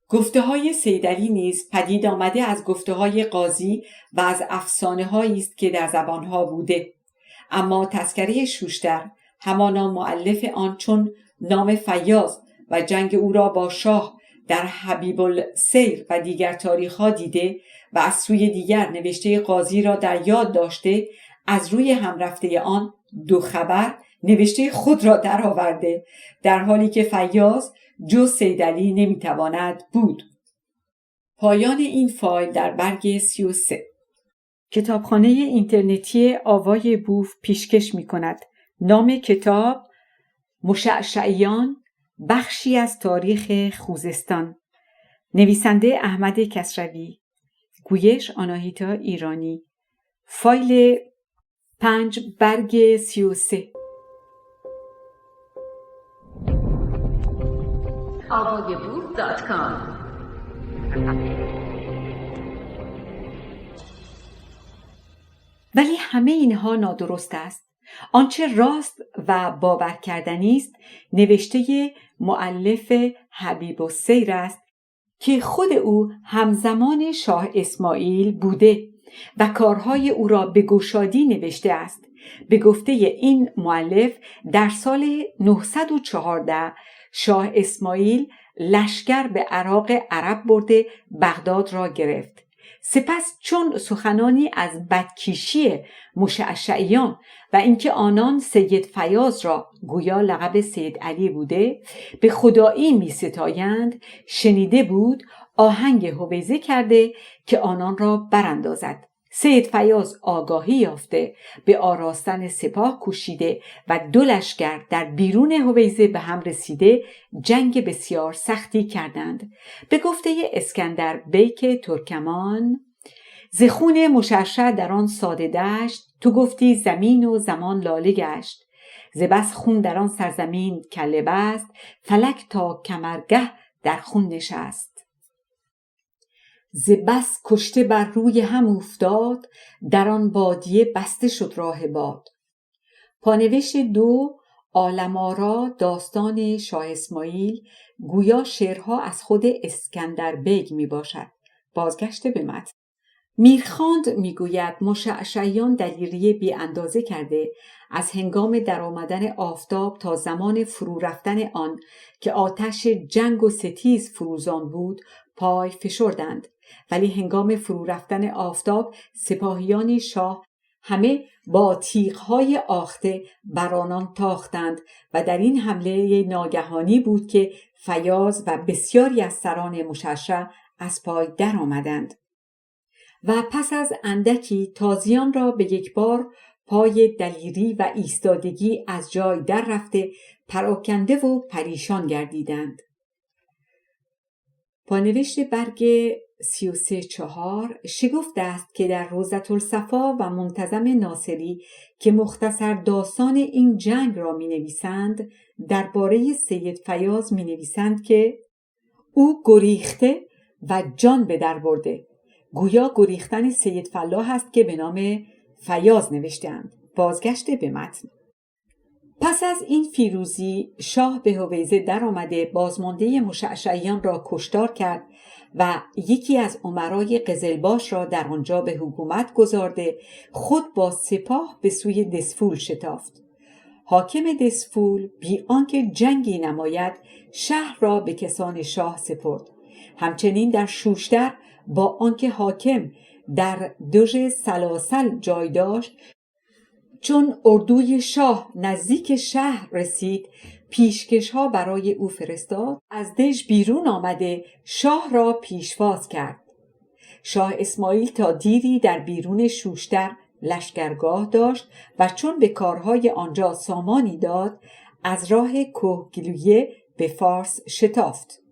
گفته های سید علی نیز پدید آمده از گفته های قاضی و از افسانه هایی است که در زبانها بوده. اما تذکره شوشتر همانا مؤلف آن چون نام فیاض و جنگ او را با شاه در حبیب السیر و دیگر تاریخ ها دیده و از سوی دیگر نوشته قاضی را در یاد داشته از روی هم رفته آن 2 خبر نوشته خود را درآورده، در حالی که فیاض جز سید علی نمیتواند بود. پایان این فایل در برگ 33. کتابخانه اینترنتی آوای بوف پیشکش می کند. نام کتاب مشعشعیان، بخشی از تاریخ خوزستان. نویسنده احمد کسروی. گویش آناهیتا ایرانی. فایل 5 برگ 33. avayaboof.com ولی همه اینها نادرست است. آنچه راست و باور کردنی است نوشته مؤلف حبیب السیر است که خود او همزمان شاه اسماعیل بوده و کارهای او را به گشادی نوشته است. به گفته این مؤلف در سال 914 شاه اسماعیل لشکر به عراق عرب برده بغداد را گرفت. سپس چون سخنانی از بدکیشی مشعشعیان و اینکه آنان سید فیاض را گویا لقب سید علی بوده به خدایی می ستایند شنیده بود، آهنگ هویزه کرده که آنان را براندازد. سید فیاض آگاهی یافته به آراستن سپاه کوشیده و 2 لشکر در بیرون هویزه به هم رسیده جنگ بسیار سختی کردند. به گفته اسکندر بیک ترکمان ز خون مشعشع در آن ساده دشت تو گفتی زمین و زمان لاله گشت ز بس خون در آن سرزمین کله بست فلک تا کمرگه در خون نشست ز بس کشته بر روی هم افتاد در آن بادیه بسته شد راه باد. پانوشت 2 عالم آرا داستان شاه اسماعیل گویا شعرها از خود اسکندر بیگ می باشد. بازگشت به متن. میرخواند میگوید مشعشعیان دلیریه بی اندازه کرده از هنگام در آمدن آفتاب تا زمان فرو رفتن آن که آتش جنگ و ستیز فروزان بود پای فشردند، ولی هنگام فرو رفتن آفتاب سپاهیان شاه همه با تیغ‌های آخته بر آنان تاختند و در این حمله ناگهانی بود که فیاض و بسیاری از سران مشعشع از پای در آمدند و پس از اندکی تازیان را به یک بار پای دلیری و ایستادگی از جای در رفته پراکنده و پریشان گردیدند. پانوشت برگ 33-4 شگفت است که در روضة الصفا و منتظم ناصری که مختصر داستان این جنگ را می نویسند درباره سید فیاض می نویسند که او گریخته و جان به در برده. گویا گریختن سید فلاح است که به نام فیاض نوشتند. بازگشت به متن. پس از این فیروزی شاه به هویزه در آمده بازمانده مشعشعیان را کشتار کرد و یکی از امرای قزلباش را در آنجا به حکومت گذارده خود با سپاه به سوی دسفول شتافت. حاکم دسفول بی آنکه جنگی نماید شهر را به کسان شاه سپرد. همچنین در شوشتر با آنکه حاکم در دژ سلاسل جای داشت، چون اردوی شاه نزدیک شهر رسید پیشکش ها برای او فرستاد. از دژ بیرون آمده شاه را پیشواز کرد. شاه اسماعیل تا دیری در بیرون شوشتر لشکرگاه داشت و چون به کارهای آنجا سامانی داد از راه کوهگیلویه به فارس شتافت.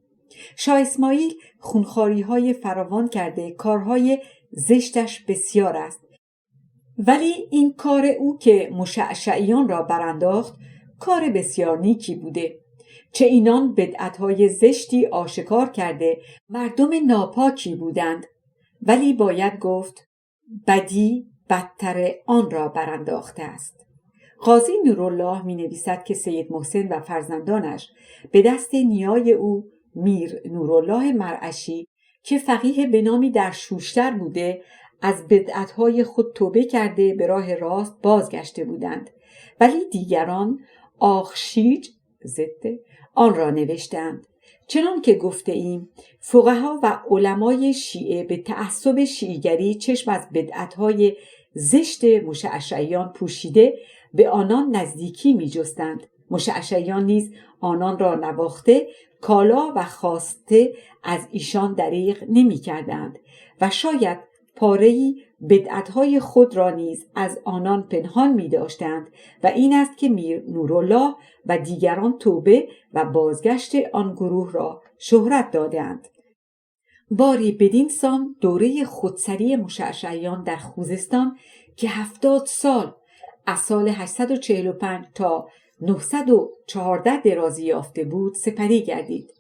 شاه اسماعیل خونخواری های فراوان کرده کارهای زشتش بسیار است، ولی این کار او که مشعشعیان را برانداخت کار بسیار نیکی بوده. چه اینان بدعتهای زشتی آشکار کرده مردم ناپاکی بودند، ولی باید گفت بدی بدتر آن را برانداخته است. قاضی نورالله می نویسد که سید محسن و فرزندانش به دست نیای او میر نورالله مرعشی که فقیه به نامی در شوشتر بوده از بدعتهای خود توبه کرده به راه راست بازگشته بودند، ولی دیگران آخشیج ضد آن را نوشتند. چنان که گفته ایم فقها و علمای شیعه به تعصب شیعیگری چشم از بدعتهای زشت مشعشعیان پوشیده به آنان نزدیکی می جستند. مشعشعیان نیز آنان را نواخته کالا و خواسته از ایشان دریغ نمی کردند و شاید پاره‌ای بدعتهای خود را نیز از آنان پنهان می داشتند و این است که میر نورالله و دیگران توبه و بازگشت آن گروه را شهرت دادند. باری بدین سان دوره خودسری مشعشعیان در خوزستان که 70 سال از سال 845 تا 914 درازی یافته بود سپری گردید.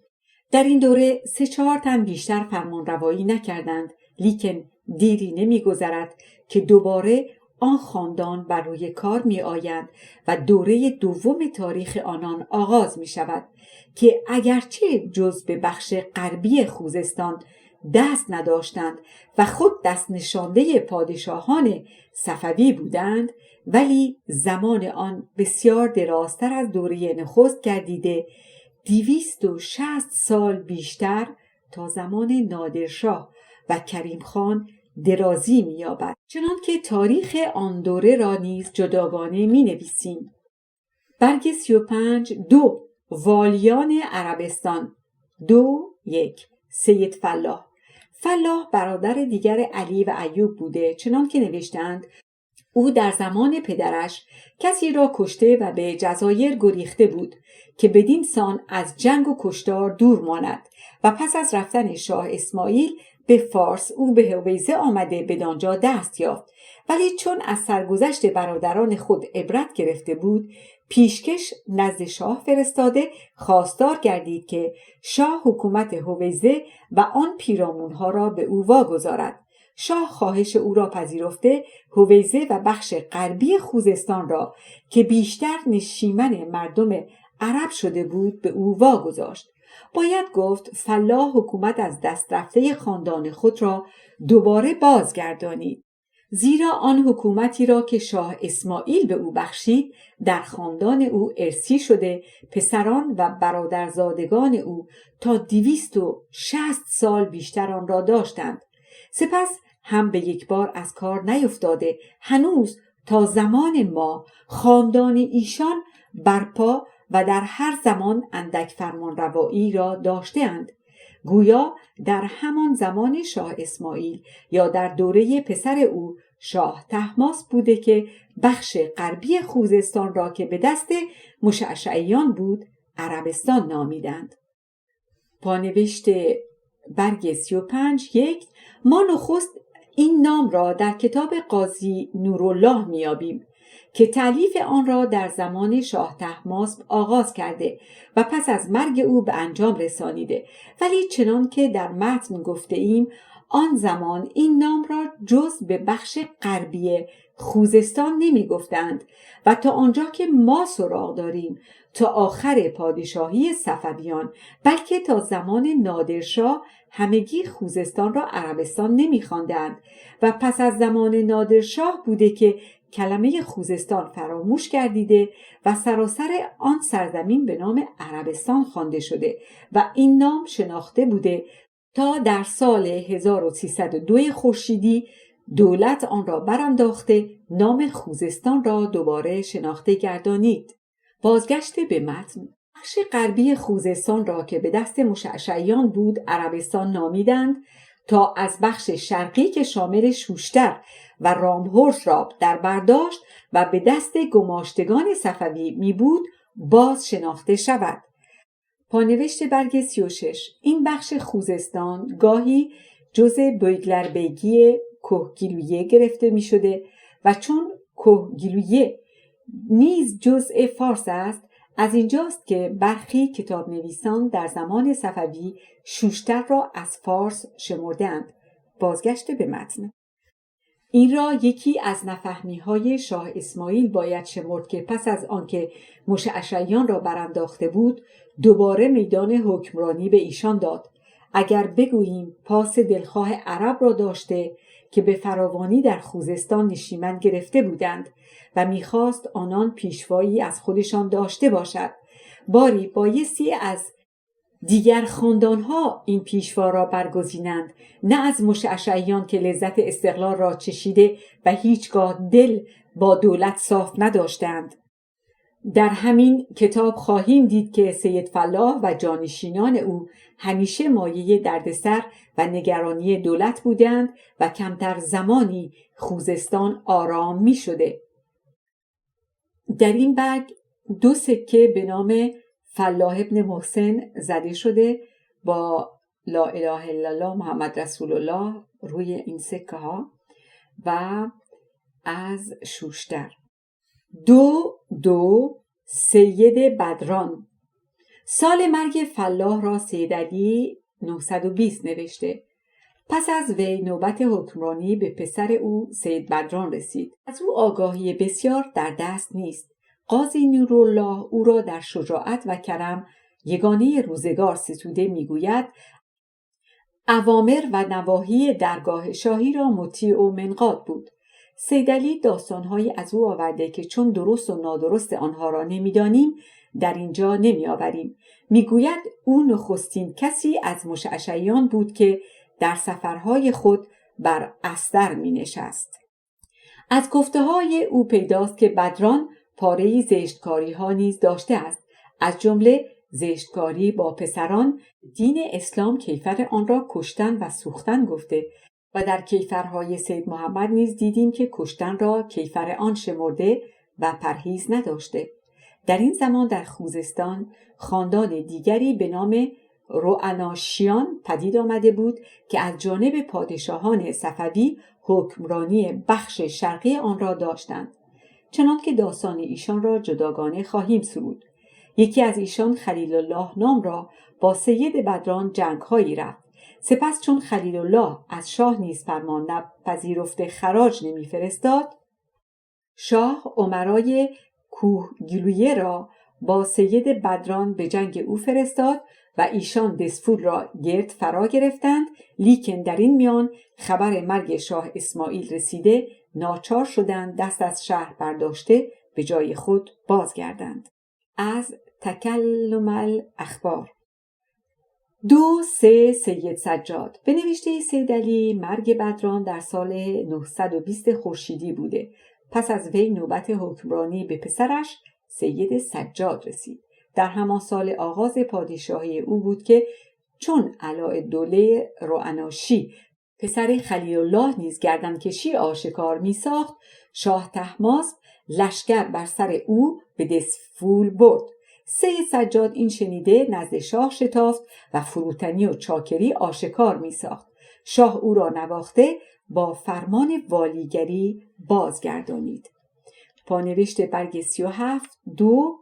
در این دوره 3-4 تن بیشتر فرمان روایی نکردند، لیکن دیری نمی گذرد که دوباره آن خاندان بر روی کار می آیند و دوره دوم تاریخ آنان آغاز می شود که اگرچه جز به بخش غربی خوزستان دست نداشتند و خود دست نشانده پادشاهان صفوی بودند، ولی زمان آن بسیار درازتر از دوره نخست گردیده 260 سال بیشتر تا زمان نادرشاه و کریم خان درازی می‌یابد. چنان که تاریخ آن دوره را نیز جداگانه می‌نویسیم. برگ 35 2 والیان عربستان 2-1 سید فلاح. فلاح برادر دیگر علی و ایوب بوده، چنان که نوشتند او در زمان پدرش کسی را کشته و به جزایر گریخته بود که بدین سان از جنگ و کشتار دور ماند و پس از رفتن شاه اسماعیل به فارس او به هویزه آمده بدانجا دست یافت، ولی چون از سرگذشت برادران خود عبرت گرفته بود پیشکش نزد شاه فرستاده خواستار گردید که شاه حکومت هویزه و آن پیرامونها را به او واگذارد. شاه خواهش او را پذیرفته هویزه و بخش غربی خوزستان را که بیشتر نشیمن مردم عرب شده بود به او واگذاشت. باید گفت فلاح حکومت از دست رفته خاندان خود را دوباره بازگردانید، زیرا آن حکومتی را که شاه اسماعیل به او بخشید در خاندان او ارثی شده پسران و برادرزادگان او تا 260 سال بیشتر آن را داشتند. سپس هم به یک بار از کار نیفتاده هنوز تا زمان ما خاندان ایشان برپا و در هر زمان اندک فرمان روایی را داشته‌اند، گویا در همان زمان شاه اسماعیل یا در دوره پسر او شاه طهماسپ بوده که بخش غربی خوزستان را که به دست مشعشعیان بود عربستان نامیدند. پانوشت برگ 35-1 ما نخست این نام را در کتاب قاضی نورالله میابیم که تألیف آن را در زمان شاه طهماسپ آغاز کرده و پس از مرگ او به انجام رسانیده، ولی چنان که در متن گفته ایم آن زمان این نام را جز به بخش غربی خوزستان نمی گفتند و تا آنجا که ما سراغ داریم تا آخر پادشاهی صفویان، بلکه تا زمان نادرشاه همگی خوزستان را عربستان نمی خواندند و پس از زمان نادرشاه بوده که کلمه خوزستان فراموش گردیده و سراسر آن سرزمین به نام عربستان خوانده شده و این نام شناخته بوده تا در سال 1302 خورشیدی دولت آن را برانداخته نام خوزستان را دوباره شناخته گردانید. بازگشت به متن. بخش غربی خوزستان را که به دست مشعشعیان بود عربستان نامیدند تا از بخش شرقی که شامل شوشتر و رامهرز را در برداشت و به دست گماشتگان صفوی می بود باز شناخته شود. پانوشت برگ 36. این بخش خوزستان گاهی جزء بویگلربیگی کهگیلویه گرفته می شده و چون کهگیلویه نیز جزء فارس است، از اینجاست که برخی کتاب نویسان در زمان صفوی شوشتر را از فارس شمردند. بازگشت به متن. این را یکی از نفهمی‌های شاه اسماعیل باید شمرد که پس از آنکه مشعشعیان را برانداخته بود دوباره میدان حکمرانی به ایشان داد. اگر بگوییم پاس دلخواه عرب را داشته که به فراوانی در خوزستان نشیمن گرفته بودند و میخواست آنان پیشوایی از خودشان داشته باشد، باری بایستی از دیگر خاندانها این پیشوا را برگزینند، نه از مشعشعیان که لذت استقلال را چشیده و هیچگاه دل با دولت صاف نداشتند. در همین کتاب خواهیم دید که سید فلاح و جانشینان او همیشه مایه دردسر و نگرانی دولت بودند و کمتر زمانی خوزستان آرام می شده. در این برگ 2 سکه به نام فلاح ابن محسن زده شده با لا اله الا الله محمد رسول الله روی این سکه ها و از شوشتر. 2 سید بدران. سال مرگ فلاح را سید علی 920 نوشته. پس از وی نوبت حکمرانی به پسر او سید بدران رسید. از او آگاهی بسیار در دست نیست. قاضی نورالله او را در شجاعت و کرم یگانه روزگار ستوده میگوید اوامر و نواهی درگاه شاهی را مطیع و منقاد بود. سید علی داستانهایی از او آورده که چون درست و نادرست آنها را نمیدانیم در اینجا نمی آوریم. میگوید او نخستین کسی از مشعشعیان بود که در سفرهای خود بر استر می نشست. از گفته های او پیداست که بدران پاره زشتکاری ها نیز داشته است، از جمله زشتکاری با پسران. دین اسلام کیفر آن را کشتن و سوختن گفته و در کیفرهای سید محمد نیز دیدیم که کشتن را کیفر آن شمرده و پرهیز نداشته. در این زمان در خوزستان خاندان دیگری به نام رعناشیان پدید آمده بود که از جانب پادشاهان صفوی حکمرانی بخش شرقی آن را داشتند. چنان که داستان ایشان را جداگانه خواهیم سرود. یکی از ایشان خلیل الله نام را با سید بدران جنگ‌هایی رفت. سپس چون خلیل الله از شاه نیز فرمان نپذیرفته خراج نمی‌فرستاد، شاه امرای کوهگیلویه را با سید بدران به جنگ او فرستاد و ایشان دسفول را گرد فرا گرفتند. لیکن در این میان خبر مرگ شاه اسماعیل رسیده ناچار شدند دست از شهر برداشته به جای خود بازگردند. از تکلم الاخبار. 2 سید سجاد. به نوشته سید علی مرگ بدران در سال 920 خورشیدی بوده. پس از وی نوبت حکمرانی به پسرش سید سجاد رسید. در همان سال آغاز پادشاهی او بود که چون علاءالدوله رعناشی پسر خلیل الله نیز گردنکشی آشکار می ساخت، شاه طهماسب لشکر بر سر او به دسفول برد. سید سجاد این شنیده نزد شاه شتافت و فروتنی و چاکری آشکار می ساخت. شاه او را نواخته با فرمان والیگری بازگردانید. پانوشت برگ 37 2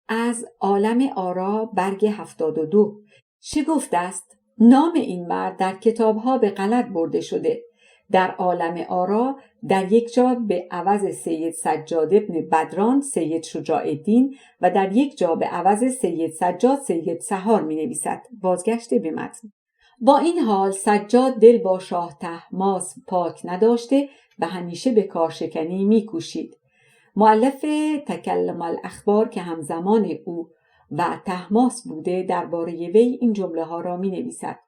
از عالم آرا برگ 72. شگفت است نام این مرد در کتابها به غلط برده شده. در عالم آرا در یک جا به عوض سید سجاد ابن بدران سید شجاع الدین و در یک جا به عوض سید سجاد سید سحار می نویسد. بازگشت به متن. با این حال سجاد دل با شاه طهماسب پاک نداشته و همیشه به کارشکنی می کوشید. مؤلف تکلم الاخبار که همزمان او و طهماسب بوده درباره وی این جمله ها را می نویسد: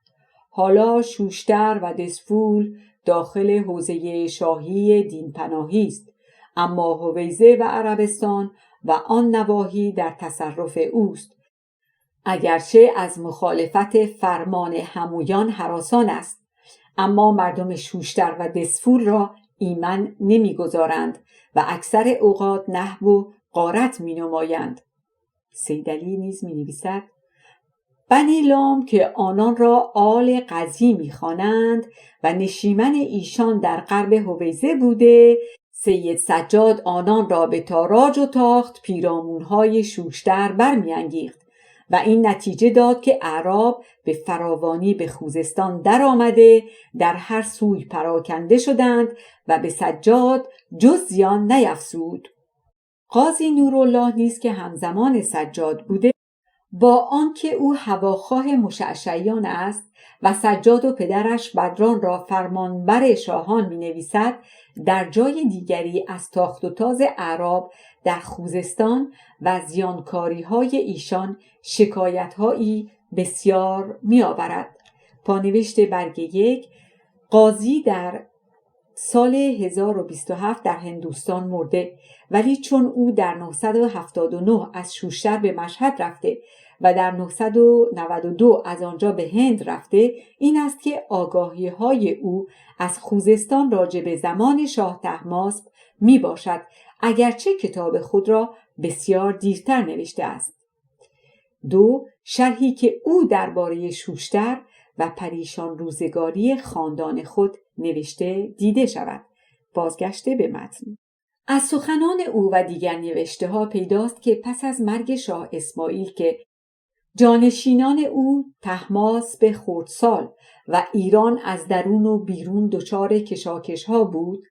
حالا شوشتر و دسفول داخل حوزه شاهی دین پناهی است، اما هویزه و عربستان و آن نواحی در تصرف اوست، اگرچه از مخالفت فرمان همویان هراسان است، اما مردم شوشتر و دسفول را ایمن نمی‌گذارند و اکثر اوقات نهب و غارت می‌نمایند. سید علی نیز می‌نویسد: بنی لام که آنان را آل قضی می‌خوانند و نشیمن ایشان در غرب هویزه بوده، سید سجاد آنان را به تاراج و تاخت پیرامون‌های شوشتر برمی‌انگیخت و این نتیجه داد که اعراب به فراوانی به خوزستان در آمده در هر سوی پراکنده شدند و به سجاد جز زیان نیفزود. قاضی نورالله نیز که همزمان سجاد بوده، با آنکه او هواخواه مشعشعیان است و سجاد و پدرش بدران را فرمانبر شاهان می نویسد، در جای دیگری از تاخت و تاز اعراب در خوزستان و زیانکاری های ایشان شکایتهایی بسیار می آورد. پانوشت برگ 1: قاضی در سال 1027 در هندوستان مرده، ولی چون او در 979 از شوشتر به مشهد رفته و در 992 از آنجا به هند رفته، این است که آگاهی های او از خوزستان راجع به زمان شاه طهماسب می باشد، اگرچه کتاب خود را بسیار دیرتر نوشته است. 2. شرحی که او درباره شوشتر و پریشان روزگاری خاندان خود نوشته دیده شود. بازگشت به متن. از سخنان او و دیگر نوشته ها پیداست که پس از مرگ شاه اسماعیل که جانشینان او طهماسب خردسال و ایران از درون و بیرون دچار کشاکش ها بود،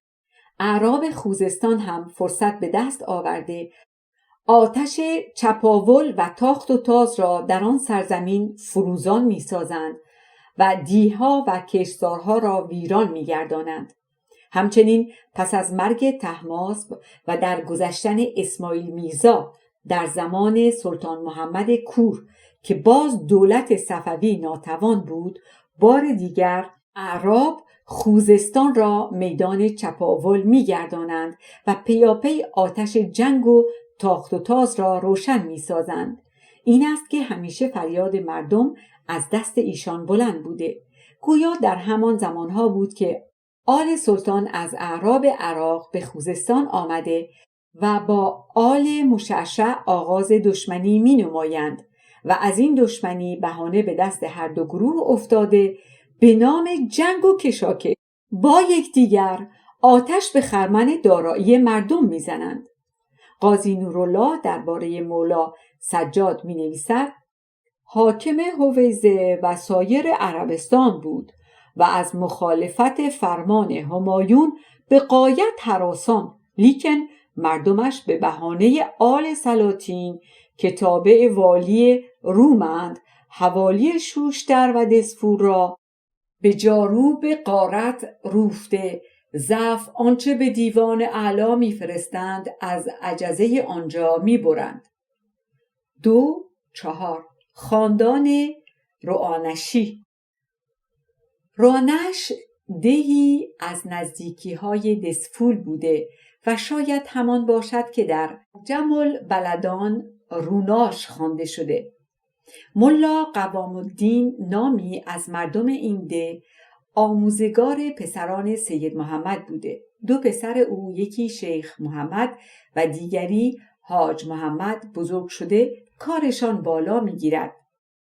اعراب خوزستان هم فرصت به دست آورده آتش چپاول و تاخت و تاز را در آن سرزمین فروزان می سازند و دیها و کشتزارها را ویران می گردانند. همچنین پس از مرگ طهماسب و در گذشتن اسماعیل میرزا در زمان سلطان محمد کور که باز دولت صفوی ناتوان بود، بار دیگر اعراب خوزستان را میدان چپاول می گردانند و پیاپی آتش جنگ و تاخت و تاز را روشن می سازند. این است که همیشه فریاد مردم از دست ایشان بلند بوده. گویا در همان زمانها بود که آل سلطان از اعراب عراق به خوزستان آمده و با آل مشعشع آغاز دشمنی می نمایند و از این دشمنی بهانه به دست هر دو گروه افتاده به نام جنگ و کشاکش با یکدیگر آتش به خرمن دارایی مردم می زنند. قاضی نورالله درباره مولا سجاد می نویسد: حاکم هویزه و سایر عربستان بود و از مخالفت فرمان همایون به غایت هراسان، لیکن مردمش به بهانه آل سلاطین که تابع والی رومند حوالی شوشتر و دسفول را به جاروب غارت روفته، ضعف آنچه به دیوان اعلی میفرستند از عجزه آنجا میبرند. 4. خاندان رعانشی. رعانش دهی از نزدیکی‌های دسفول بوده و شاید همان باشد که در جمع البلدان روناش خوانده شده. ملا قوام الدین نامی از مردم این ده آموزگار پسران سید محمد بوده. 2 پسر او، یکی شیخ محمد و دیگری حاج محمد بزرگ شده، کارشان بالا میگیرد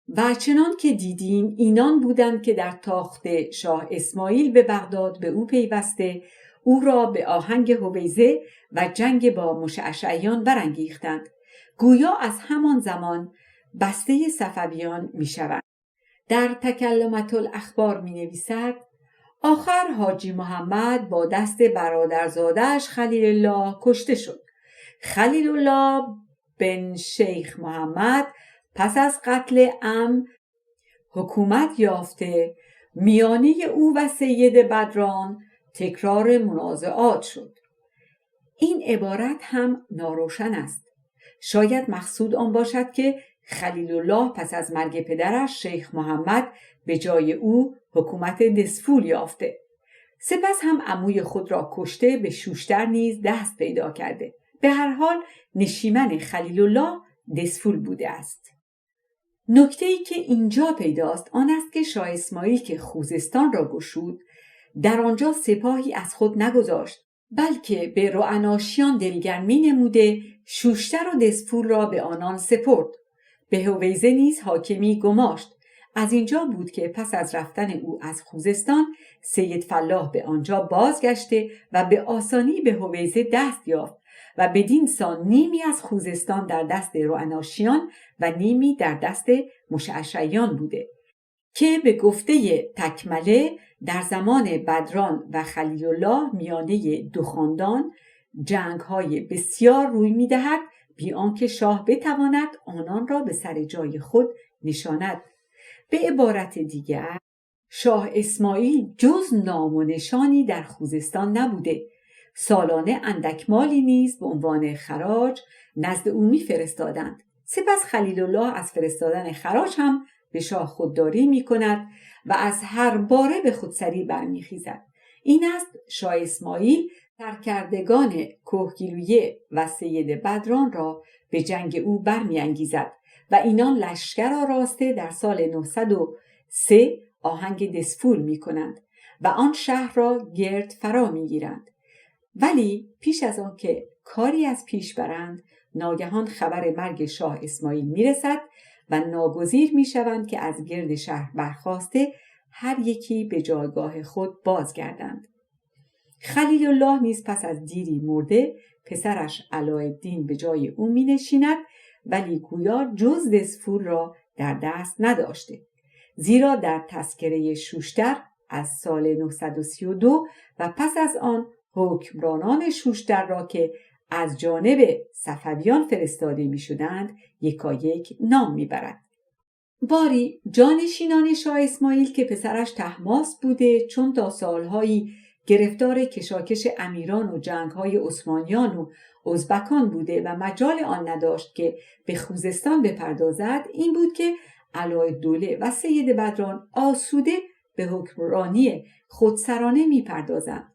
و چنان که دیدیم اینان بودند که در تاخت شاه اسماعیل به بغداد به او پیوسته او را به آهنگ هویزه و جنگ با مشعشعیان برانگیختند. گویا از همان زمان بسته صفویان می شوند. در تکلمت الاخبار می نویسد: آخر حاجی محمد با دست برادرزاده‌اش خلیل الله کشته شد. خلیل الله بن شیخ محمد پس از قتل عم حکومت یافته، میانه او و سید بدران تکرار منازعات شد. این عبارت هم ناروشن است. شاید مقصود آن باشد که خلیل الله پس از مرگ پدرش شیخ محمد به جای او حکومت دسفول یافته، سپس هم عموی خود را کشته به شوشتر نیز دست پیدا کرده. به هر حال نشیمن خلیل الله دسفول بوده است. نکته‌ای که اینجا پیداست آن است که شاه اسماعیل که خوزستان را گشود در آنجا سپاهی از خود نگذاشت، بلکه به رعناشیان دلگرمی نموده شوشتر و دسفول را به آنان سپرد. به هویزه نیز حاکمی گماشت. از اینجا بود که پس از رفتن او از خوزستان سید فلاح به آنجا بازگشته و به آسانی به هویزه دست یافت و بدین سان نیمی از خوزستان در دست رعناشیان و نیمی در دست مشعشعیان بوده که به گفته تکمله در زمان بدران و خلیل الله میانه دو خاندان جنگ‌های بسیار روی می‌دهد بی آنکه شاه بتواند آنان را به سر جای خود نشاند. به عبارت دیگر شاه اسماعیل جز نام و نشانی در خوزستان نبوده. سالانه اندک مالی نیز به عنوان خراج نزد او می‌فرستادند. سپس خلیل الله از فرستادن خراج هم به شاه خودداری می‌کند و از هر باره به خودسری برمیخیزد. این است شاه اسماعیل سرکردگان کهگیلویه و سید بدران را به جنگ او برمی‌انگیزد و اینان لشکر آراسته در سال 903 آهنگ دسفول می‌کنند و آن شهر را گرد فرا می‌گیرند. ولی پیش از آن که کاری از پیش برند ناگهان خبر مرگ شاه اسماعیل میرسد و ناگزیر میشوند که از گرد شهر برخاسته هر یکی به جایگاه خود بازگردند. خلیل الله نیز پس از دیری مرده پسرش علاءالدین به جای او می نشیند، ولی گویا جز دسفول را در دست نداشته، زیرا در تذکره شوشتر از سال 932 و پس از آن حکمرانان شوشتر را که از جانب صفویان فرستاده می شدند یکایک نام می برد. باری جانشینان شاه اسماعیل که پسرش طهماسپ بوده، چون تا سالهایی گرفتار کشاکش امیران و جنگهای عثمانیان و ازبکان بوده و مجال آن نداشت که به خوزستان بپردازد، این بود که علاءالدوله و سید بدران آسوده به حکمرانی خودسرانه می پردازند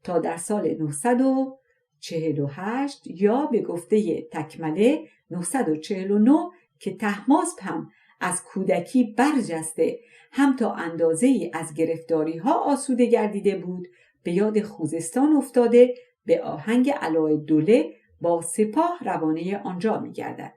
تا در سال 948 یا به گفته تکمله 949 که طهماسپ هم از کودکی برجسته هم تا اندازه‌ای از گرفتاری ها آسوده گردیده بود، به یاد خوزستان افتاده به آهنگ علاءالدوله با سپاه روانه آنجا می گردد.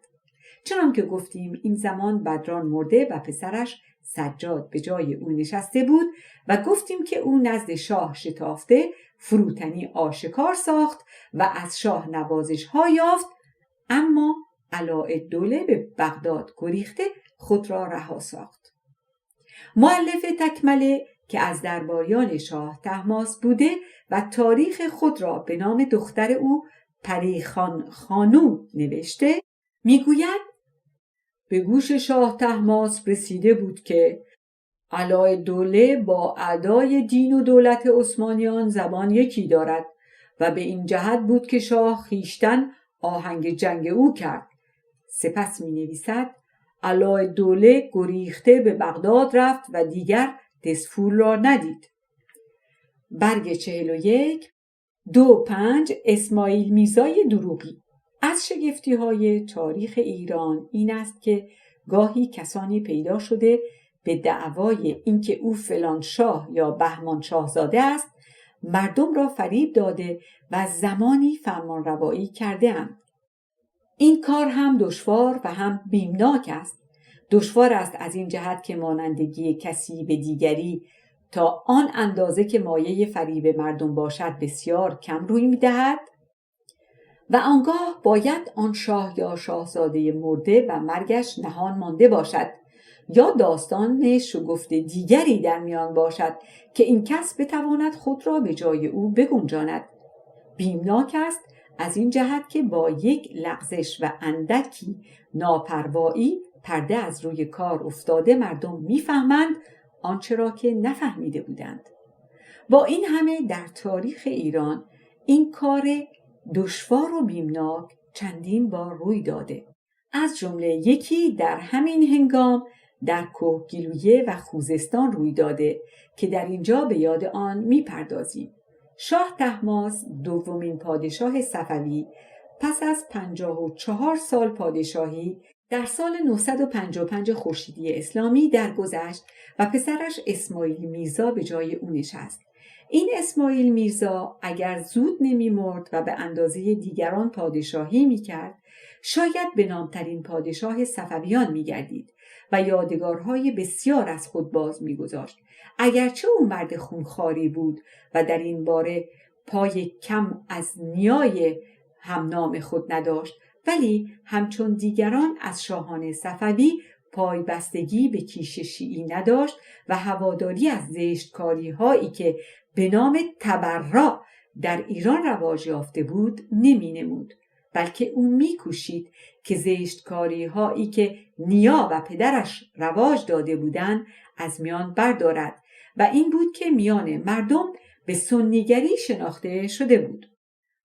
چنان که گفتیم این زمان بدران مرده و پسرش سجاد به جای او نشسته بود و گفتیم که او نزد شاه شتافته فروتنی آشکار ساخت و از شاه نوازش ها یافت، اما علاءالدوله به بغداد گریخته خود را رها ساخت. مؤلف تکمله که از درباریان شاه طهماسپ بوده و تاریخ خود را به نام دختر او پریخان خانوم نوشته میگوید به گوش شاه طهماسپ رسیده بود که علاءالدوله با اعدای دین و دولت عثمانیان زبان یکی دارد و به این جهت بود که شاه خویشتن آهنگ جنگ او کرد. سپس می نویسد علاءالدوله گریخته به بغداد رفت و دیگر دسفول را ندید. برگ 41 2-5 اسماعیل میرزای دروغی. از شگفتی های تاریخ ایران این است که گاهی کسانی پیدا شده به دعوای اینکه او فلان شاه یا بهمان شاهزاده است مردم را فریب داده و زمانی فرمانروایی کرده اند. این کار هم دشوار و هم بیمناک است. دشوار است از این جهت که مانندگی کسی به دیگری تا آن اندازه که مایه فریب مردم باشد بسیار کم روی می‌دهد و آنگاه باید آن شاه یا شاهزاده مرده و مرگش نهان مانده باشد یا داستان شگفت دیگری در میان باشد که این کس بتواند خود را به جای او بگنجاند. بیمناک است از این جهت که با یک لغزش و اندکی ناپروایی پرده از روی کار افتاده مردم میفهمند آنچه را که نفهمیده بودند. با این همه در تاریخ ایران این کار دشوار و بیمناک چندین بار روی داده. از جمله یکی در همین هنگام در کهگیلویه و خوزستان روی داده که در اینجا به یاد آن میپردازیم. شاه طهماسب دومین پادشاه صفوی پس از 54 سال پادشاهی در سال 955 خورشیدی اسلامی درگذشت و پسرش اسماعیل میرزا به جای او نشست. این اسماعیل میرزا اگر زود نمی مرد و به اندازه دیگران پادشاهی می کرد، شاید به نامترین پادشاه صفویان می گردید و یادگارهای بسیار از خود باز می گذاشت. اگرچه او مرد خونخواری بود و در این باره پای کم از نیای همنام خود نداشت، ولی همچون دیگران از شاهان صفوی پای بستگی به کیش شیعی نداشت و هواداری از زشتکاری هایی که به نام تبرع در ایران رواج یافته بود نمی نمود، بلکه او می کوشید که زشتکاری هایی که نیا و پدرش رواج داده بودند از میان بردارد و این بود که میان مردم به سنیگری شناخته شده بود.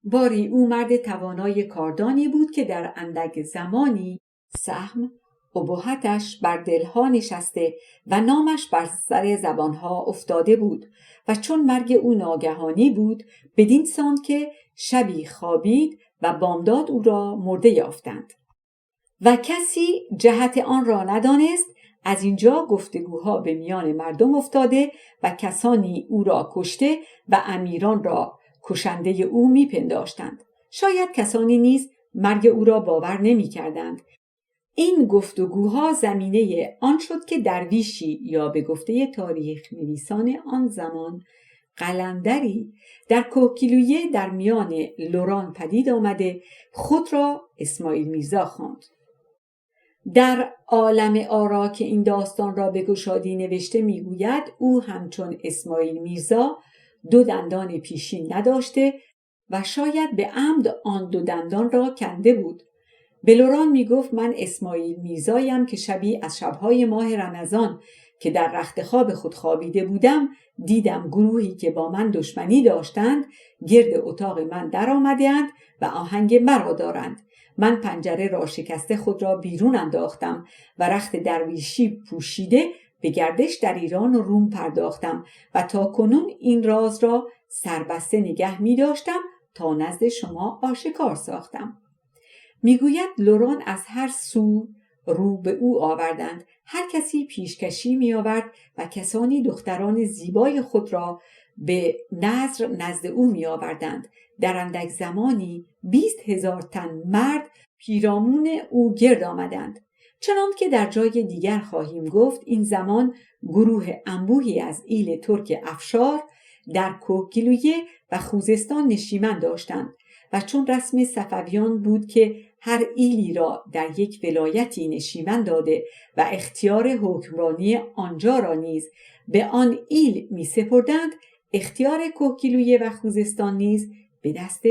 باری او مرد توانای کاردانی بود که در اندک زمانی سهم ابهتش بر دلها نشسته و نامش بر سر زبانها افتاده بود و چون مرگ او ناگهانی بود بدین سان که شبی خوابید و بامداد او را مرده یافتند و کسی جهت آن را ندانست. از اینجا گفتگوها به میان مردم افتاده و کسانی او را کشته و امیران را کشنده او میپنداشتند. شاید کسانی نیز مرگ او را باور نمی کردند. این گفتگوها زمینه آن شد که درویشی یا به گفته تاریخ نویسان آن زمان قلندری در کهگیلویه در میان لران پدید آمده خود را اسماعیل میرزا خواند. در عالم آرا که این داستان را به گشادی نوشته میگوید او همچون اسماعیل میرزا 2 دندان پیشین نداشته و شاید به عمد آن 2 دندان را کنده بود. به لران میگفت من اسماعیل میرزایم که شبی از شبهای ماه رمضان که در رخت خواب خود خوابیده بودم دیدم گروهی که با من دشمنی داشتند گرد اتاق من در آمدند و آهنگ مرا دارند. من پنجره را شکسته خود را بیرون انداختم و رخت درویشی پوشیده به گردش در ایران و روم پرداختم و تا کنون این راز را سربسته نگه می داشتم تا نزد شما آشکار ساختم. میگوید لران از هر سو رو به او آوردند. هر کسی پیشکشی می آورد و کسانی دختران زیبای خود را به نظر نزد او می آوردند. در اندک زمانی 20,000 تن مرد پیرامون او گرد آمدند. چنان که در جای دیگر خواهیم گفت این زمان گروه انبوهی از ایل ترک افشار در کهگیلویه و خوزستان نشیمن داشتند و چون رسم صفویان بود که هر ایلی را در یک ولایتی نشیمن داده و اختیار حکمرانی آنجا را نیز به آن ایل می سپردند، اختیار کهگیلویه و خوزستان نیز به دست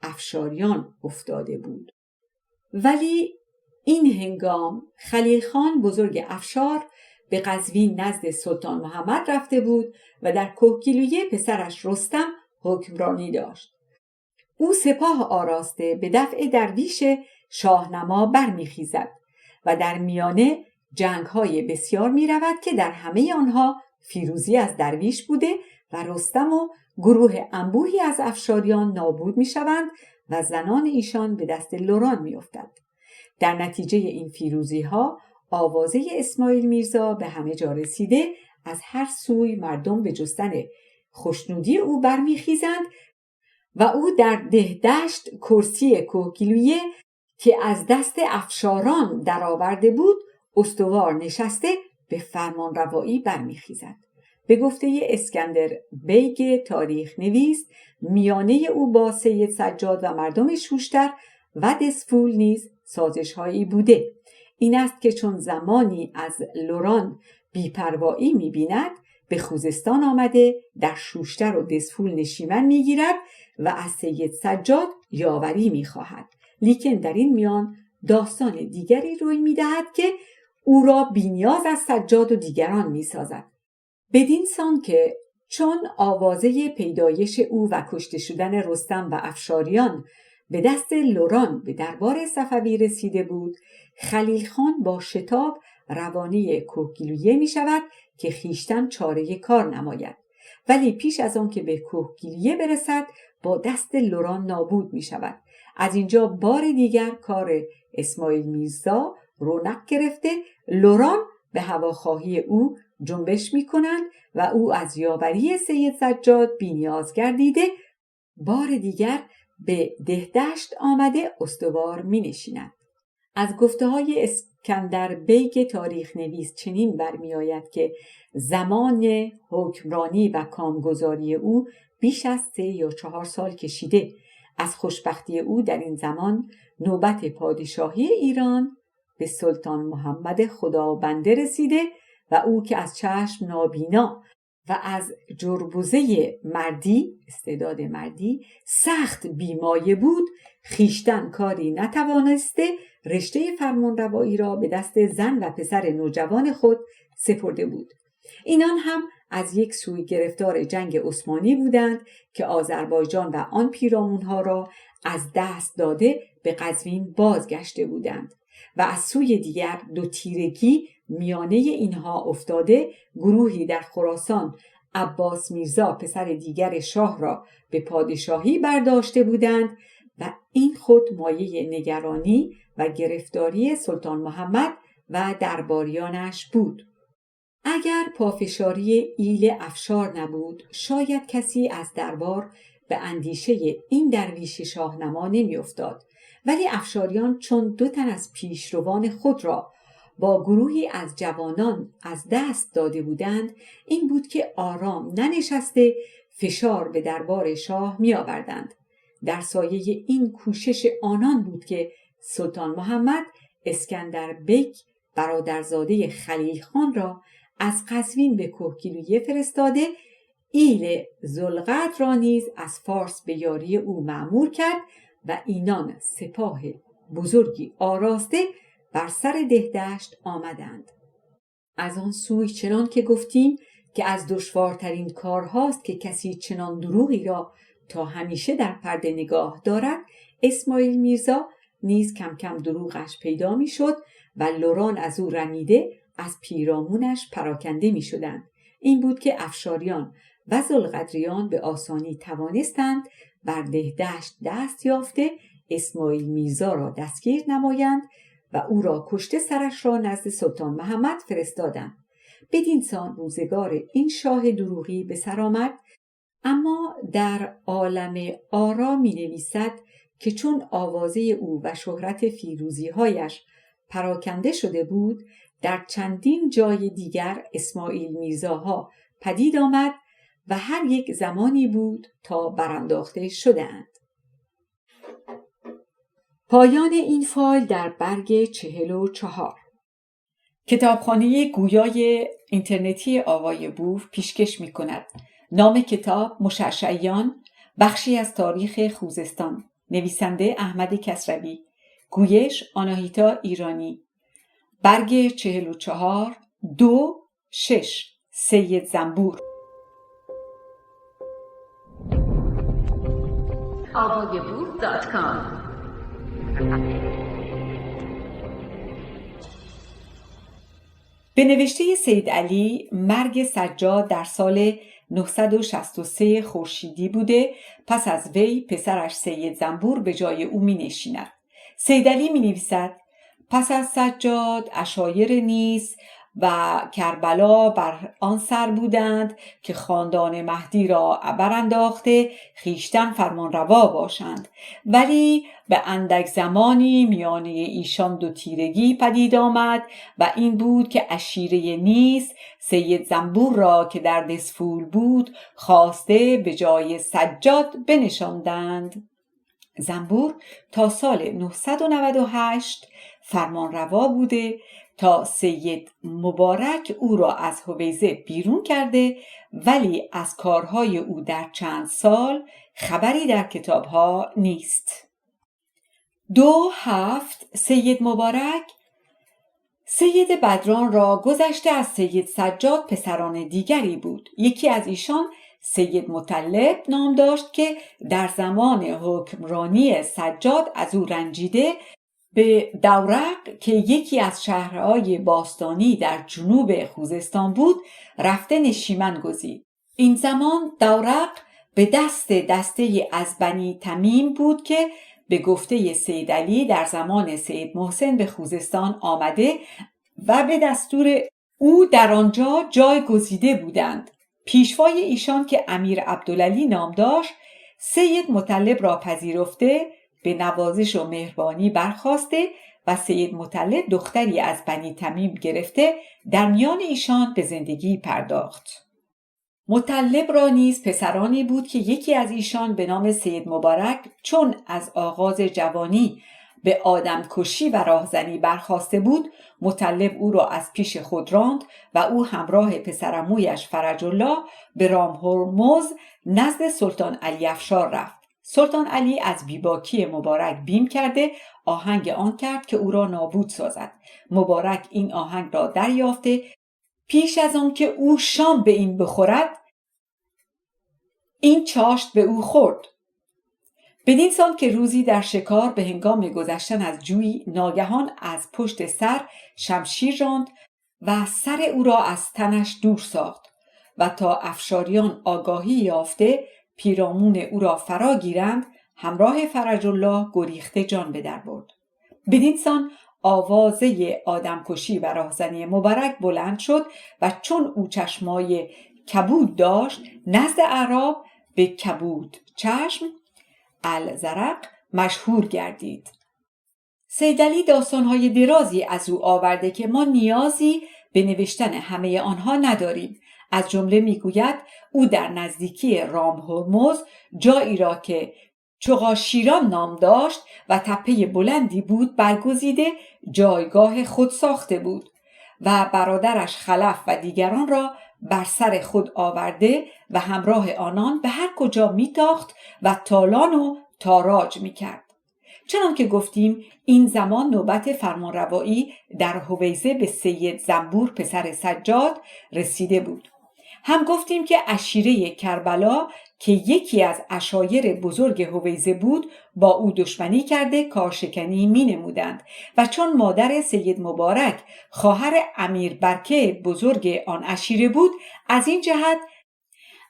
افشاریان افتاده بود. ولی این هنگام خلیل خان بزرگ افشار به قزوین نزد سلطان محمد رفته بود و در کهگیلویه پسرش رستم حکمرانی داشت. او سپاه آراسته به دفع درویش شاهنما برمیخیزد و در میانه جنگ‌های بسیار می‌رود که در همه آنها فیروزی از درویش بوده و رستم و گروه انبوهی از افشاریان نابود می‌شوند و زنان ایشان به دست لران می‌افتند. در نتیجه این فیروزی‌ها آوازه اسماعیل میرزا به همه جا رسیده، از هر سوی مردم به جستن خوشنودی او برمیخیزند و او در دهدشت کرسی کهگیلویه که از دست افشاران درآورده بود استوار نشسته به فرمان روایی برمیخیزد. به گفته اسکندر بیگ تاریخ نویس میانه او با سید سجاد و مردم شوشتر و دسفول نیز سازش هایی بوده. این است که چون زمانی از لوران بی‌پروایی می‌بیند، به خوزستان آمده در شوشتر و دزفول نشیمن می‌گیرد و از سید سجاد یاوری می‌خواهد. لیکن در این میان داستان دیگری روی می‌دهد که او را بی‌نیاز از سجاد و دیگران می‌سازد. بدین سان که چون آوازه پیدایش او و کشته شدن رستم و افشاریان به دست لوران به دربار صفوی رسیده بود، خلیل خان با شتاب روانه کهگیلویه می شود که خیشتن چاره کار نماید، ولی پیش از آن که به کهگیلویه برسد با دست لوران نابود می شود. از اینجا بار دیگر کار اسماعیل میرزا رونق گرفته. لوران به هواخواهی او جنبش می کنند و او از یاوری سید سجاد بی‌نیاز گردیده بار دیگر به دهدشت آمده استوار می نشیند. از گفته های اسکندر بیگ تاریخ نویس چنین برمی آید که زمان حکمرانی و کامگذاری او بیش از 3 یا 4 سال کشیده. از خوشبختی او در این زمان نوبت پادشاهی ایران به سلطان محمد خدابنده رسیده و او که از چشم نابینا و از جربوزه مردی، استعداد مردی، سخت بیمایه بود، خیشتن کاری نتوانسته رشته فرمانروایی را به دست زن و پسر نوجوان خود سپرده بود. اینان هم از یک سوی گرفتار جنگ عثمانی بودند که آذربایجان و آن پیرامونها را از دست داده به قزوین بازگشته بودند و از سوی دیگر 2 تیرگی میانه اینها افتاده گروهی در خراسان عباس میرزا پسر دیگر شاه را به پادشاهی برداشته بودند و این خود مایه نگرانی و گرفتاری سلطان محمد و درباریانش بود. اگر پافشاری ایل افشار نبود، شاید کسی از دربار به اندیشه این درویش شاهنما نمی افتاد. ولی افشاریان چون 2 تن از پیشروان خود را با گروهی از جوانان از دست داده بودند، این بود که آرام ننشسته فشار به دربار شاه می آوردند. در سایه این کوشش آنان بود که سلطان محمد اسکندر بیگ برادرزاده خلیل خان را از قزوین به کهگیلویه فرستاده، ایل ذوالقرد را نیز از فارس به یاری او مأمور کرد و اینان سپاه بزرگی آراسته بر سر دهدشت آمدند. از آن سوی چنان که گفتیم که از دشوارترین کارهاست که کسی چنان دروغی را تا همیشه در پرده نگاه دارد، اسماعیل میرزا نیز کم کم دروغش پیدا می شد و لوران از او رمیده از پیرامونش پراکنده می شدند. این بود که افشاریان و ذوالقدریان به آسانی توانستند بر دهدشت دست یافته اسماعیل میرزا را دستگیر نمایند و او را کشته سرش را نزد سلطان محمد فرستادند. بدین سان روزگار این شاه دروغی به سر آمد. اما در عالم آرا می نویسد که چون آوازه او و شهرت فیروزی‌هایش پراکنده شده بود، در چندین جای دیگر اسماعیل میرزاها پدید آمد و هر یک زمانی بود تا برانداخته شدند. پایان این فایل در برگ 44. کتابخانه گویای اینترنتی آوای بوف پیشکش می کند. نام کتاب مشعشعیان، بخشی از تاریخ خوزستان، نویسنده احمد کسروی، گویش آناهیتا ایرانی. برگ 44 2-6 سید زنبور. avayaboof.com. به نوشته سید علی، مرگ سجاد در سال 963 خورشیدی بوده. پس از وی پسرش سید زنبور به جای او می نشیند. سید علی می نویسد پس از سجاد عشایر نیز و کربلا بر آن سر بودند که خاندان مهدی را برانداخته خیشتن فرمان روا باشند، ولی به اندک زمانی میانه ایشان 2 تیرگی پدید آمد و این بود که عشیره نیز سید زنبور را که در دزفول بود خواسته به جای سجاد بنشاندند. زنبور تا سال 998 فرمانروا بوده تا سید مبارک او را از حویزه بیرون کرده، ولی از کارهای او در چند سال خبری در کتابها نیست. 2.7 سید مبارک سید بدران را گذشته از سید سجاد پسران دیگری بود. یکی از ایشان سید مطلب نام داشت که در زمان حکمرانی سجاد از او رنجیده به دورق که یکی از شهرهای باستانی در جنوب خوزستان بود رفته نشیمن گزید. این زمان دورق به دسته از بنی تمیم بود که به گفته سید علی در زمان سید محسن به خوزستان آمده و به دستور او در آنجا جای گزیده بودند. پیشوای ایشان که امیر عبدالعلی نام داشت سید مطلب را پذیرفته به نوازش و مهربانی برخاسته و سید مطلب دختری از بنی تمیم گرفته در میان ایشان به زندگی پرداخت. مطلب را نیز پسرانی بود که یکی از ایشان به نام سید مبارک چون از آغاز جوانی به آدم کشی و راهزنی برخاسته بود، مطلب او را از پیش خود راند و او همراه پسرعمویش فرج الله به رام هرمز نزد سلطان علی افشار رفت. سلطان علی از بیباکی مبارک بیم کرده آهنگ آن کرد که او را نابود سازد. مبارک این آهنگ را دریافته پیش از آن که او شام به این بخورد این چاشت به او خورد. بدین سان که روزی در شکار به هنگام گذشتن از جوی ناگهان از پشت سر شمشیر راند و سر او را از تنش دور ساخت و تا افشاریان آگاهی یافته پیرامون او را فرا گیرند همراه فرج الله گریخته جان به در برد. بدین سان آوازه آدمکشی و راهزنی مبارک بلند شد و چون او چشمای کبود داشت نزد اعراب به کبود چشم الزرق مشهور گردید. سید علی داستانهای درازی از او آورده که ما نیازی به نوشتن همه آنها نداریم. از جمله میگوید او در نزدیکی رام هرمز جایی را که چغاشیران نام داشت و تپه بلندی بود برگزیده جایگاه خود ساخته بود و برادرش خلف و دیگران را بر سر خود آورده و همراه آنان به هر کجا میتاخت و تالان و تاراج میکرد. چنان که گفتیم این زمان نوبت فرمانروایی در حویزه به سید زنبور پسر سجاد رسیده بود. هم گفتیم که عشیره کربلا که یکی از عشایر بزرگ حویزه بود با او دشمنی کرده کارشکنی می نمودند و چون مادر سید مبارک خواهر امیر برکه بزرگ آن عشیره بود، از این جهت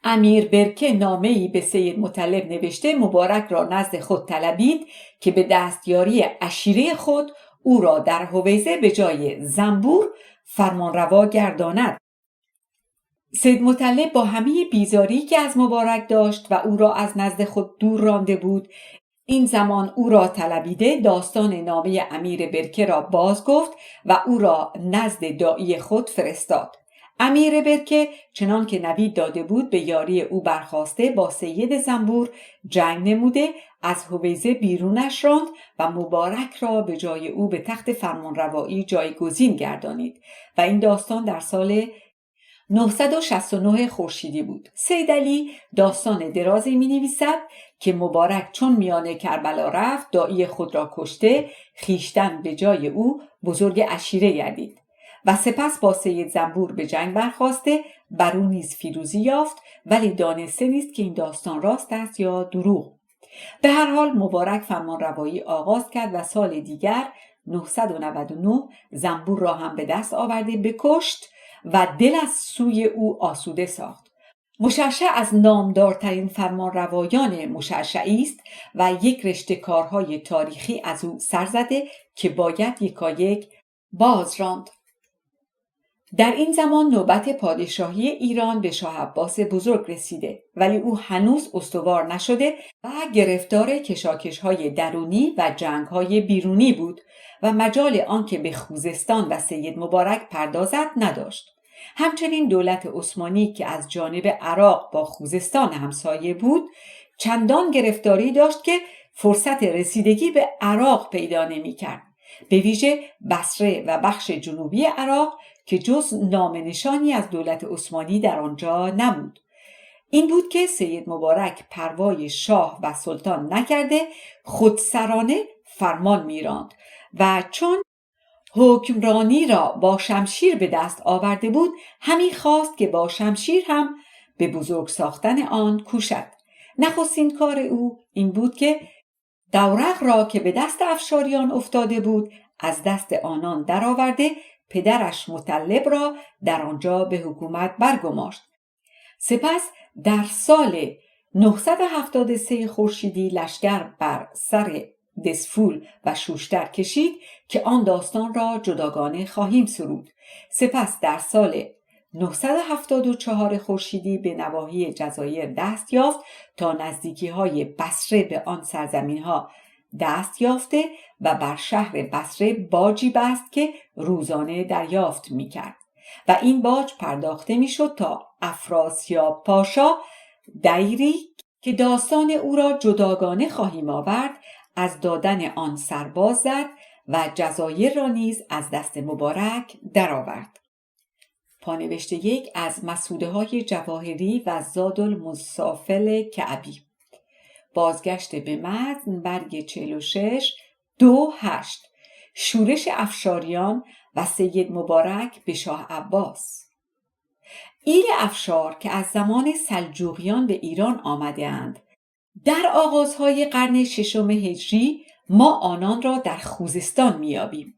امیر برکه نامه‌ای به سید مطلب نوشته مبارک را نزد خود طلبید که به دستیاری عشیره خود او را در حویزه به جای زنبور فرمانروا گرداند. سید مطلب با همه بیزاری که از مبارک داشت و او را از نزد خود دور رانده بود، این زمان او را طلبیده داستان نامه امیر برکه را باز گفت و او را نزد داعی خود فرستاد. امیر برکه چنان که نوید داده بود به یاری او برخاسته با سید زنبور جنگ نموده از حویزه بیرونش راند و مبارک را به جای او به تخت فرمانروایی جایگزین گردانید و این داستان در سال 969 خورشیدی بود. سید علی داستان درازی می نویسد که مبارک چون میان کربلا رفت داعی خود را کشته خیشتن به جای او بزرگ عشیره گردید و سپس با سید زنبور به جنگ برخاسته بر او نیز فیروزی یافت، ولی دانسته نیست که این داستان راست است یا دروغ. به هر حال مبارک فرمانروایی آغاز کرد و سال دیگر 999 زنبور را هم به دست آورده بکشت و دل از سوی او آسوده ساخت. مشعشع از نامدارترین فرمانروایان مشعشعی است و یک رشته کارهای تاریخی از او سر زده که باید یکایک باز راند. در این زمان نوبت پادشاهی ایران به شاه عباس بزرگ رسیده، ولی او هنوز استوار نشده و گرفتار کشاکش‌های درونی و جنگ‌های بیرونی بود و مجال آنکه به خوزستان و سید مبارک پردازد نداشت. همچنین دولت عثمانی که از جانب عراق با خوزستان همسایه بود چندان گرفتاری داشت که فرصت رسیدگی به عراق پیدا نمی‌کرد. به ویژه بصره و بخش جنوبی عراق که جز نام نشانی از دولت عثمانی در آنجا نبود. این بود که سید مبارک پروای شاه و سلطان نکرده خودسرانه فرمان میراند و چون حکمرانی را با شمشیر به دست آورده بود، همی خواست که با شمشیر هم به بزرگ ساختن آن کوشد. نخستین کار او این بود که دورق را که به دست افشاریان افتاده بود از دست آنان درآورده پدرش مطلب را در آنجا به حکومت برگماشت. سپس در سال 973 خورشیدی لشکر بر سر دسفول و شوشتر کشید که آن داستان را جداگانه خواهیم سرود. سپس در سال 974 خورشیدی به نواحی جزایر دست یافت تا نزدیکی‌های بصره به آن سرزمین‌ها دست یافته و بر شهر بصره باجی بست که روزانه دریافت می‌کرد و این باج پرداخته می‌شد تا افراسیاب پاشا دایری که داستان او را جداگانه خواهیم آورد از دادن آن سرباز زد و جزایر را نیز از دست مبارک درآورد. پانوشت 1 از مسوده‌های جواهری و زادالمسافل کعبی. بازگشت به متن، برگ 46 2-8. شورش افشاریان و سید مبارک به شاه عباس. ایل افشار که از زمان سلجوقیان به ایران آمده اند، در آغازهای قرن 6 هجری ما آنان را در خوزستان میابیم.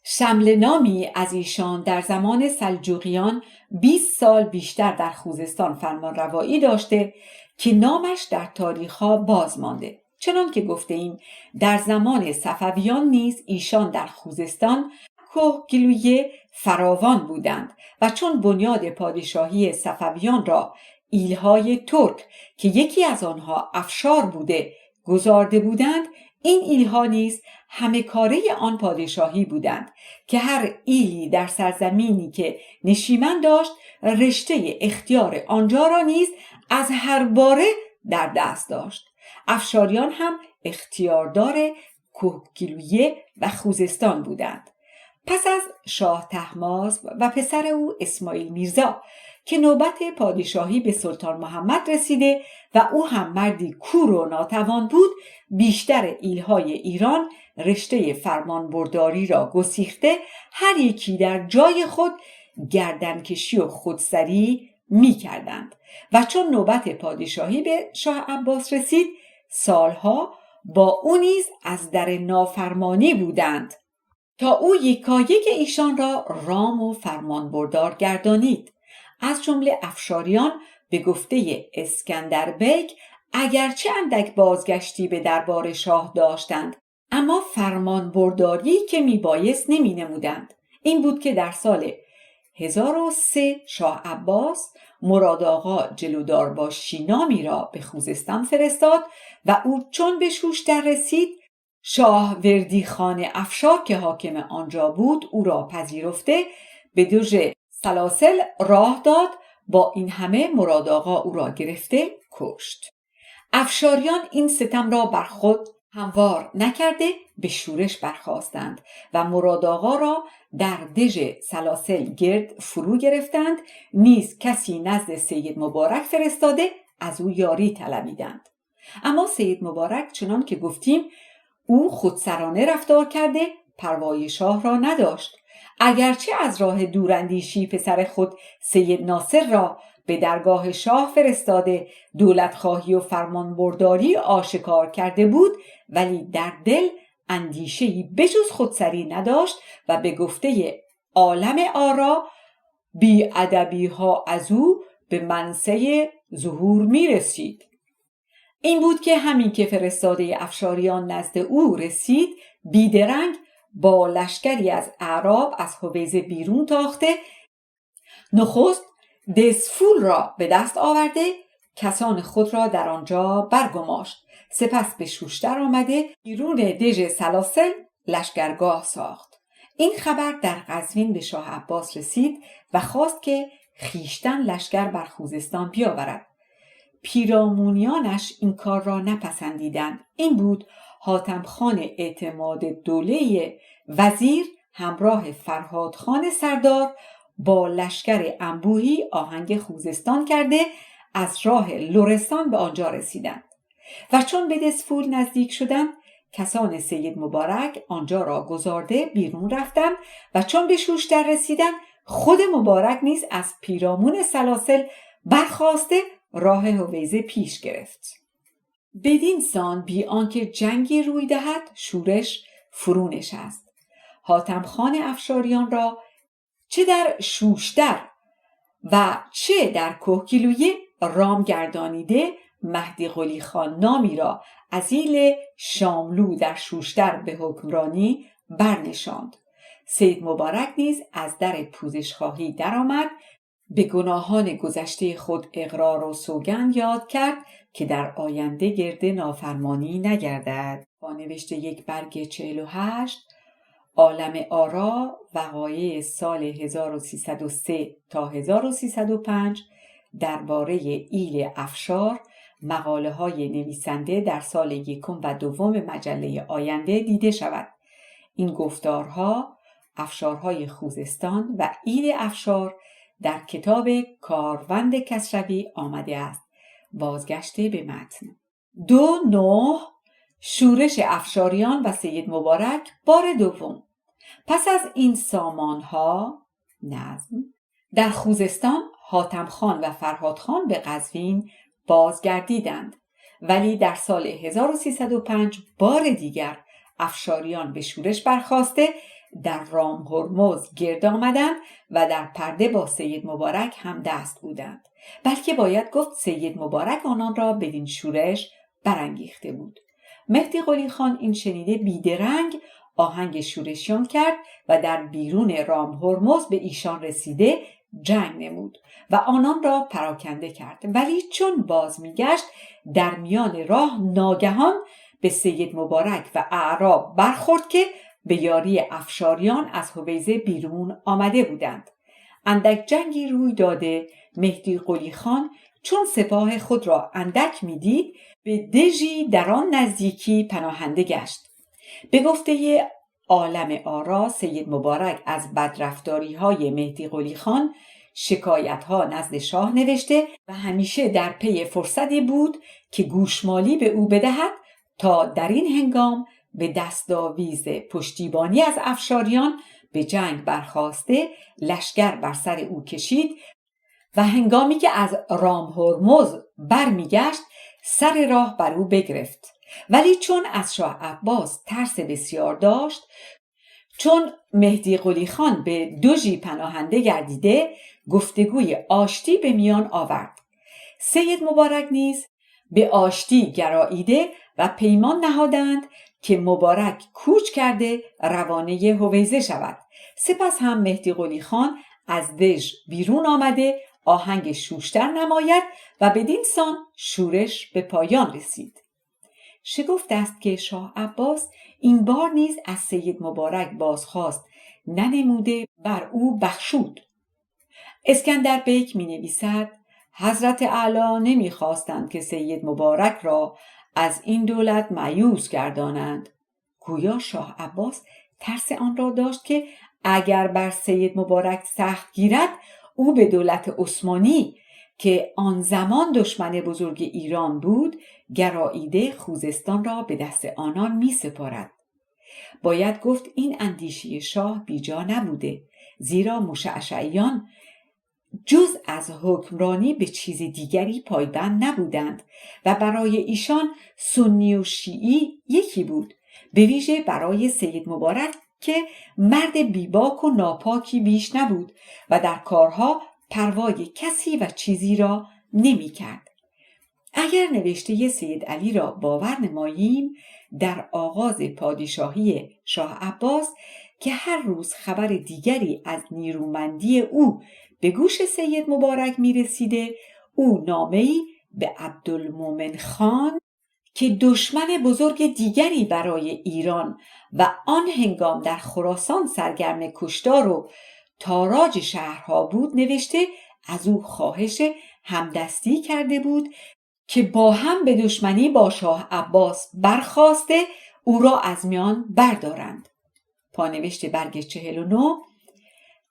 شمل نامی از ایشان در زمان سلجوقیان 20 سال بیشتر در خوزستان فرمان روایی داشته که نامش در تاریخ‌ها باز مانده. چنان که گفته ایم در زمان صفویان نیز ایشان در خوزستان کهگیلویه فراوان بودند و چون بنیاد پادشاهی صفویان را ایلهای ترک که یکی از آنها افشار بوده گذارده بودند، این ایلها نیز همه کاره آن پادشاهی بودند که هر ایلی در سرزمینی که نشیمن داشت رشته اختیار آنجا را نیز از هر باره در دست داشت. افشاریان هم اختیاردار کهگیلویه و خوزستان بودند. پس از شاه طهماسب و پسر او اسماعیل میرزا که نوبت پادشاهی به سلطان محمد رسیده و او هم مردی کور و ناتوان بود، بیشتر ایلهای ایران رشته فرمانبرداری را گسیخته هر یکی در جای خود گردنکشی و خودسری می کردند و چون نوبت پادشاهی به شاه عباس رسید سالها با او نیز از در نافرمانی بودند تا او یکایک ایشان را رام و فرمانبردار گردانید. از جمله افشاریان به گفته اسکندر بیگ اگرچه اندک بازگشتی به دربار شاه داشتند اما فرمانبرداری که میبایست نمی نمودند. این بود که در سال 1003 شاه عباس مراد آقا جلودارباشی نامی را به خوزستان فرستاد و او چون به شوشتر رسید شاه وردی خان افشار که حاکم آنجا بود او را پذیرفته به دوژ سلاسل راه داد. با این همه مراد آقا او را گرفته کشت. افشاریان این ستم را بر خود هموار نکرده به شورش برخاستند و مراد آقا را در دژ سلاسل گرد فرو گرفتند. نیز کسی نزد سید مبارک فرستاده از او یاری طلبیدند. اما سید مبارک چنان که گفتیم او خودسرانه رفتار کرده پروای شاه را نداشت. اگرچه از راه دوراندیشی پسر خود سید ناصر را به درگاه شاه فرستاده دولتخواهی و فرمانبرداری آشکار کرده بود، ولی در دل اندیشه‌ای بجز خودسری نداشت و به گفته عالم آرا بی ادبی ها از او به منصه ظهور می رسید. این بود که همین که فرستاده افشاریان نزد او رسید بیدرنگ با لشکری از اعراب از حویزه بیرون تاخته نخست دسفول را به دست آورده کسان خود را در آنجا برگماشت. سپس به شوشتر آمده بیرون دژ سلاسل لشکرگاه ساخت. این خبر در قزوین به شاه عباس رسید و خواست که خیشتن لشکر بر خوزستان بیاورد. پیرامونیانش این کار را نپسندیدند. این بود حاتم خان اعتماد دوله وزیر همراه فرهاد خان سردار با لشکر انبوهی آهنگ خوزستان کرده از راه لرستان به آنجا رسیدند و چون به دسفول نزدیک شدند کسان سید مبارک آنجا را گذارده بیرون رفتند و چون به شوشتر رسیدند خود مبارک نیز از پیرامون سلاسل برخاسته راه هویزه پیش گرفت. بدین سان بی آنکه جنگی روی دهد شورش فرو نشست. حاتم خان افشاریان را چه در شوشتر و چه در کهگیلویه رام گردانیده مهدی قلی خان نامی را عزیل شاملو در شوشتر به حکمرانی برنشاند. سید مبارک نیز از در پوزشخواهی درآمد، به گناهان گذشته خود اقرار و سوگند یاد کرد که در آینده گرد نافرمانی نگردد. با نوشته یک برگ 48 عالم آرا وقایع سال 1303 تا 1305 درباره ایل افشار، مقاله های نویسنده در سال 1 و 2 مجله آینده دیده شود. این گفتارها افشارهای خوزستان و ایل افشار در کتاب کاروند کسروی آمده است. بازگشته به متن. 2 شورش افشاریان و سید مبارک بار دوم. پس از این سامانها نظم در خوزستان حاتم خان و فرهاد خان به قزوین بازگردیدند، ولی در سال 1305 بار دیگر افشاریان به شورش برخاسته در رام هرمز گرد آمدند و در پرده با سید مبارک هم دست بودند، بلکه باید گفت سید مبارک آنان را بدین شورش برانگیخته بود. مهدی قلی خان این شنیده بیدرنگ آهنگ شورشیان کرد و در بیرون رام هرمز به ایشان رسیده جنگ نمود و آنان را پراکنده کرد، ولی چون باز میگشت در میان راه ناگهان به سید مبارک و اعراب برخورد که به یاری افشاریان از هویزه بیرون آمده بودند. اندک جنگی روی داده مهدی قلی خان چون سپاه خود را اندک میدید به دژی در آن نزدیکی پناهنده گشت. به گفته عالم آرا سید مبارک از بدرفتاری های مهدی قلی خان شکایت ها نزد شاه نوشته و همیشه در پی فرصتی بود که گوشمالی به او بدهد تا در این هنگام به دستاویز پشتیبانی از افشاریان به جنگ برخاسته لشکر بر سر او کشید و هنگامی که از رام هرمز برمیگشت سر راه بر او بگرفت. ولی چون از شاه عباس ترس بسیار داشت، چون مهدی قلی خان به دژی پناهنده گردیده گفتگوی آشتی به میان آورد. سید مبارک نیز به آشتی گراییده و پیمان نهادند که مبارک کوچ کرده روانه هویزه شود. سپس هم مهدی قلی خان از دژ بیرون آمده آهنگ شوشتر نماید و بدین سان شورش به پایان رسید. شگفت است که شاه عباس این بار نیز از سید مبارک بازخواست ننموده بر او بخشود. اسکندر بیک می نویسد حضرت اعلی نمی خواستند که سید مبارک را از این دولت مایوس گردانند. گویا شاه عباس ترس آن را داشت که اگر بر سید مبارک سخت گیرد او به دولت عثمانی که آن زمان دشمن بزرگ ایران بود گراییده خوزستان را به دست آنان می سپارد. باید گفت این اندیشه شاه بیجا نبوده، زیرا مشعشعیان جز از حکمرانی به چیز دیگری پایبند نبودند و برای ایشان سنی و شیعی یکی بود، به ویژه برای سید مبارک که مرد بیباک و ناپاکی بیش نبود و در کارها پروای کسی و چیزی را نمی کرد. اگر نوشته سید علی را باور نماییم، در آغاز پادشاهی شاه عباس که هر روز خبر دیگری از نیرومندی او به گوش سید مبارک می رسیده، او نامه‌ای به عبدالمومن خان که دشمن بزرگ دیگری برای ایران و آن هنگام در خراسان سرگرم کشتار و تاراج شهرها بود نوشته از او خواهش همدستی کرده بود که با هم به دشمنی با شاه عباس برخاسته او را از میان بردارند. پانوشت برگ 49.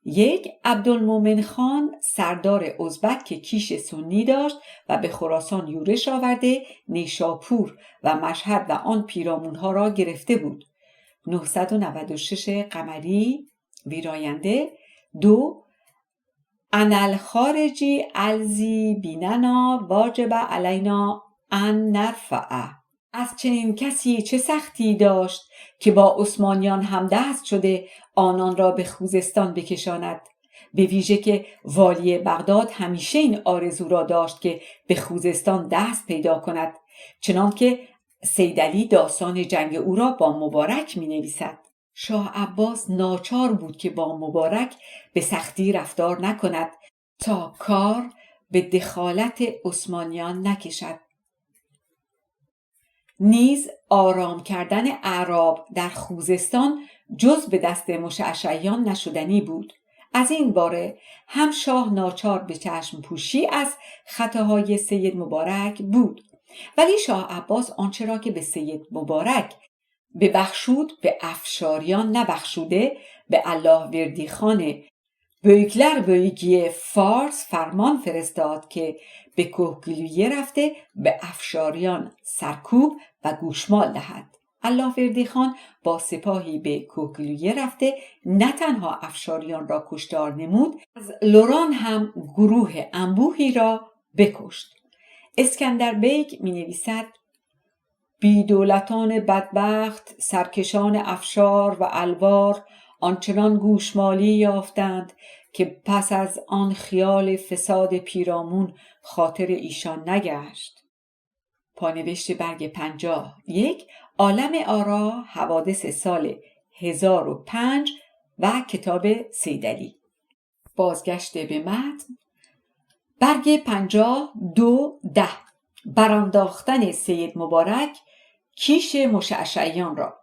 1. عبدالمومن خان سردار ازبک که کیش سنی داشت و به خراسان یورش آورده نیشاپور و مشهد و آن پیرامونها را گرفته بود. 996 قمری ویراینده. 2. انالخارجی الزی بیننا واجب علینا ان نرفعه. از چنین کسی چه سختی داشت که با عثمانیان همدست شده آنان را به خوزستان بکشاند، به ویژه که والی بغداد همیشه این آرزو را داشت که به خوزستان دست پیدا کند، چنان که سیدعلی داستان جنگ او را با مبارک می نویسد. شاه عباس ناچار بود که با مبارک به سختی رفتار نکند تا کار به دخالت عثمانیان نکشد. نیز آرام کردن اعراب در خوزستان جز به دست مشعشعیان نشدنی بود. از این باره هم شاه ناچار به چشم پوشی از خطاهای سید مبارک بود، ولی شاه عباس آنچه را که به سید مبارک ببخشود به افشاریان نبخشوده، به الله وردی خان بöykler böйگی فارس فرمان فرستاد که به کهگیلویه رفته به افشاریان سرکوب و گوشمال دهد. الله وردی خان با سپاهی به کهگیلویه رفته نه تنها افشاریان را کشتار نمود، از لوران هم گروه انبوهی را بکشت. اسکندر بیگ می نویسد: بی دولتان بدبخت سرکشان افشار و الوار آنچنان گوشمالی یافتند که پس از آن خیال فساد پیرامون خاطر ایشان نگشت. پانوشت برگ 50. 1. عالم آرا حوادث سال 1005 و کتاب سیدعلی. بازگشت به متن. برگ 52. برانداختن سید مبارک کیش مشعشعیان را.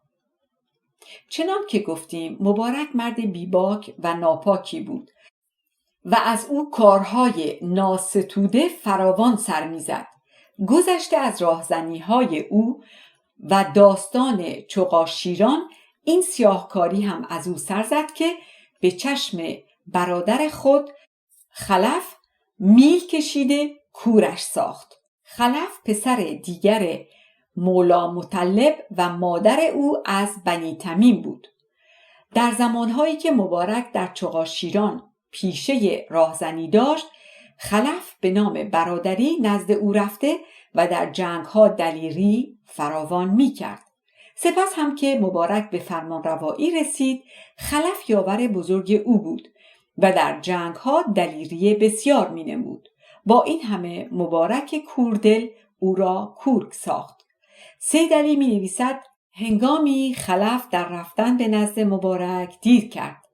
چنان که گفتیم مبارک مرد بیباک و ناپاکی بود و از او کارهای ناستوده فراوان سر می‌زد. گذشته از راهزنی‌های او و داستان چغاشیران، این سیاهکاری هم از او سر زد که به چشم برادر خود خلف میل کشیده کورش ساخت. خلف پسر دیگر مولا مطلب و مادر او از بنی تمیم بود. در زمانهایی که مبارک در چغاشیران پیشه راهزنی داشت، خلف به نام برادری نزد او رفته و در جنگها دلیری فراوان می کرد. سپس هم که مبارک به فرمان روایی رسید، خلف یاور بزرگ او بود و در جنگها دلیری بسیار می نمود. با این همه مبارک کوردل او را کورک ساخت. سیدعلی می نویسد: هنگامی خلف در رفتن به نزد مبارک دیر کرد.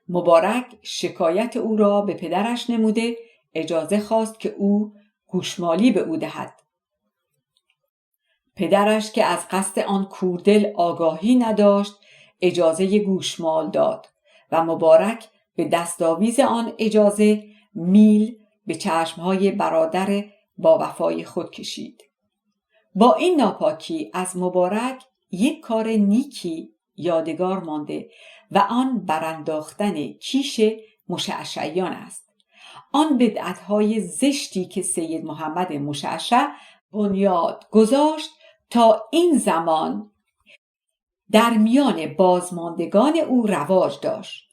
مبارک شکایت او را به پدرش نموده اجازه خواست که او گوشمالی به او دهد. پدرش که از قصد آن کوردل آگاهی نداشت اجازه گوشمال داد و مبارک به دستاویز آن اجازه میل به چشمهای برادر با وفای خود کشید. با این ناپاکی از مبارک یک کار نیکی یادگار مانده و آن برانداختن کیش مشعشعیان است. آن بدعتهای زشتی که سید محمد مشعشع بنیاد گذاشت تا این زمان در میان بازماندگان او رواج داشت.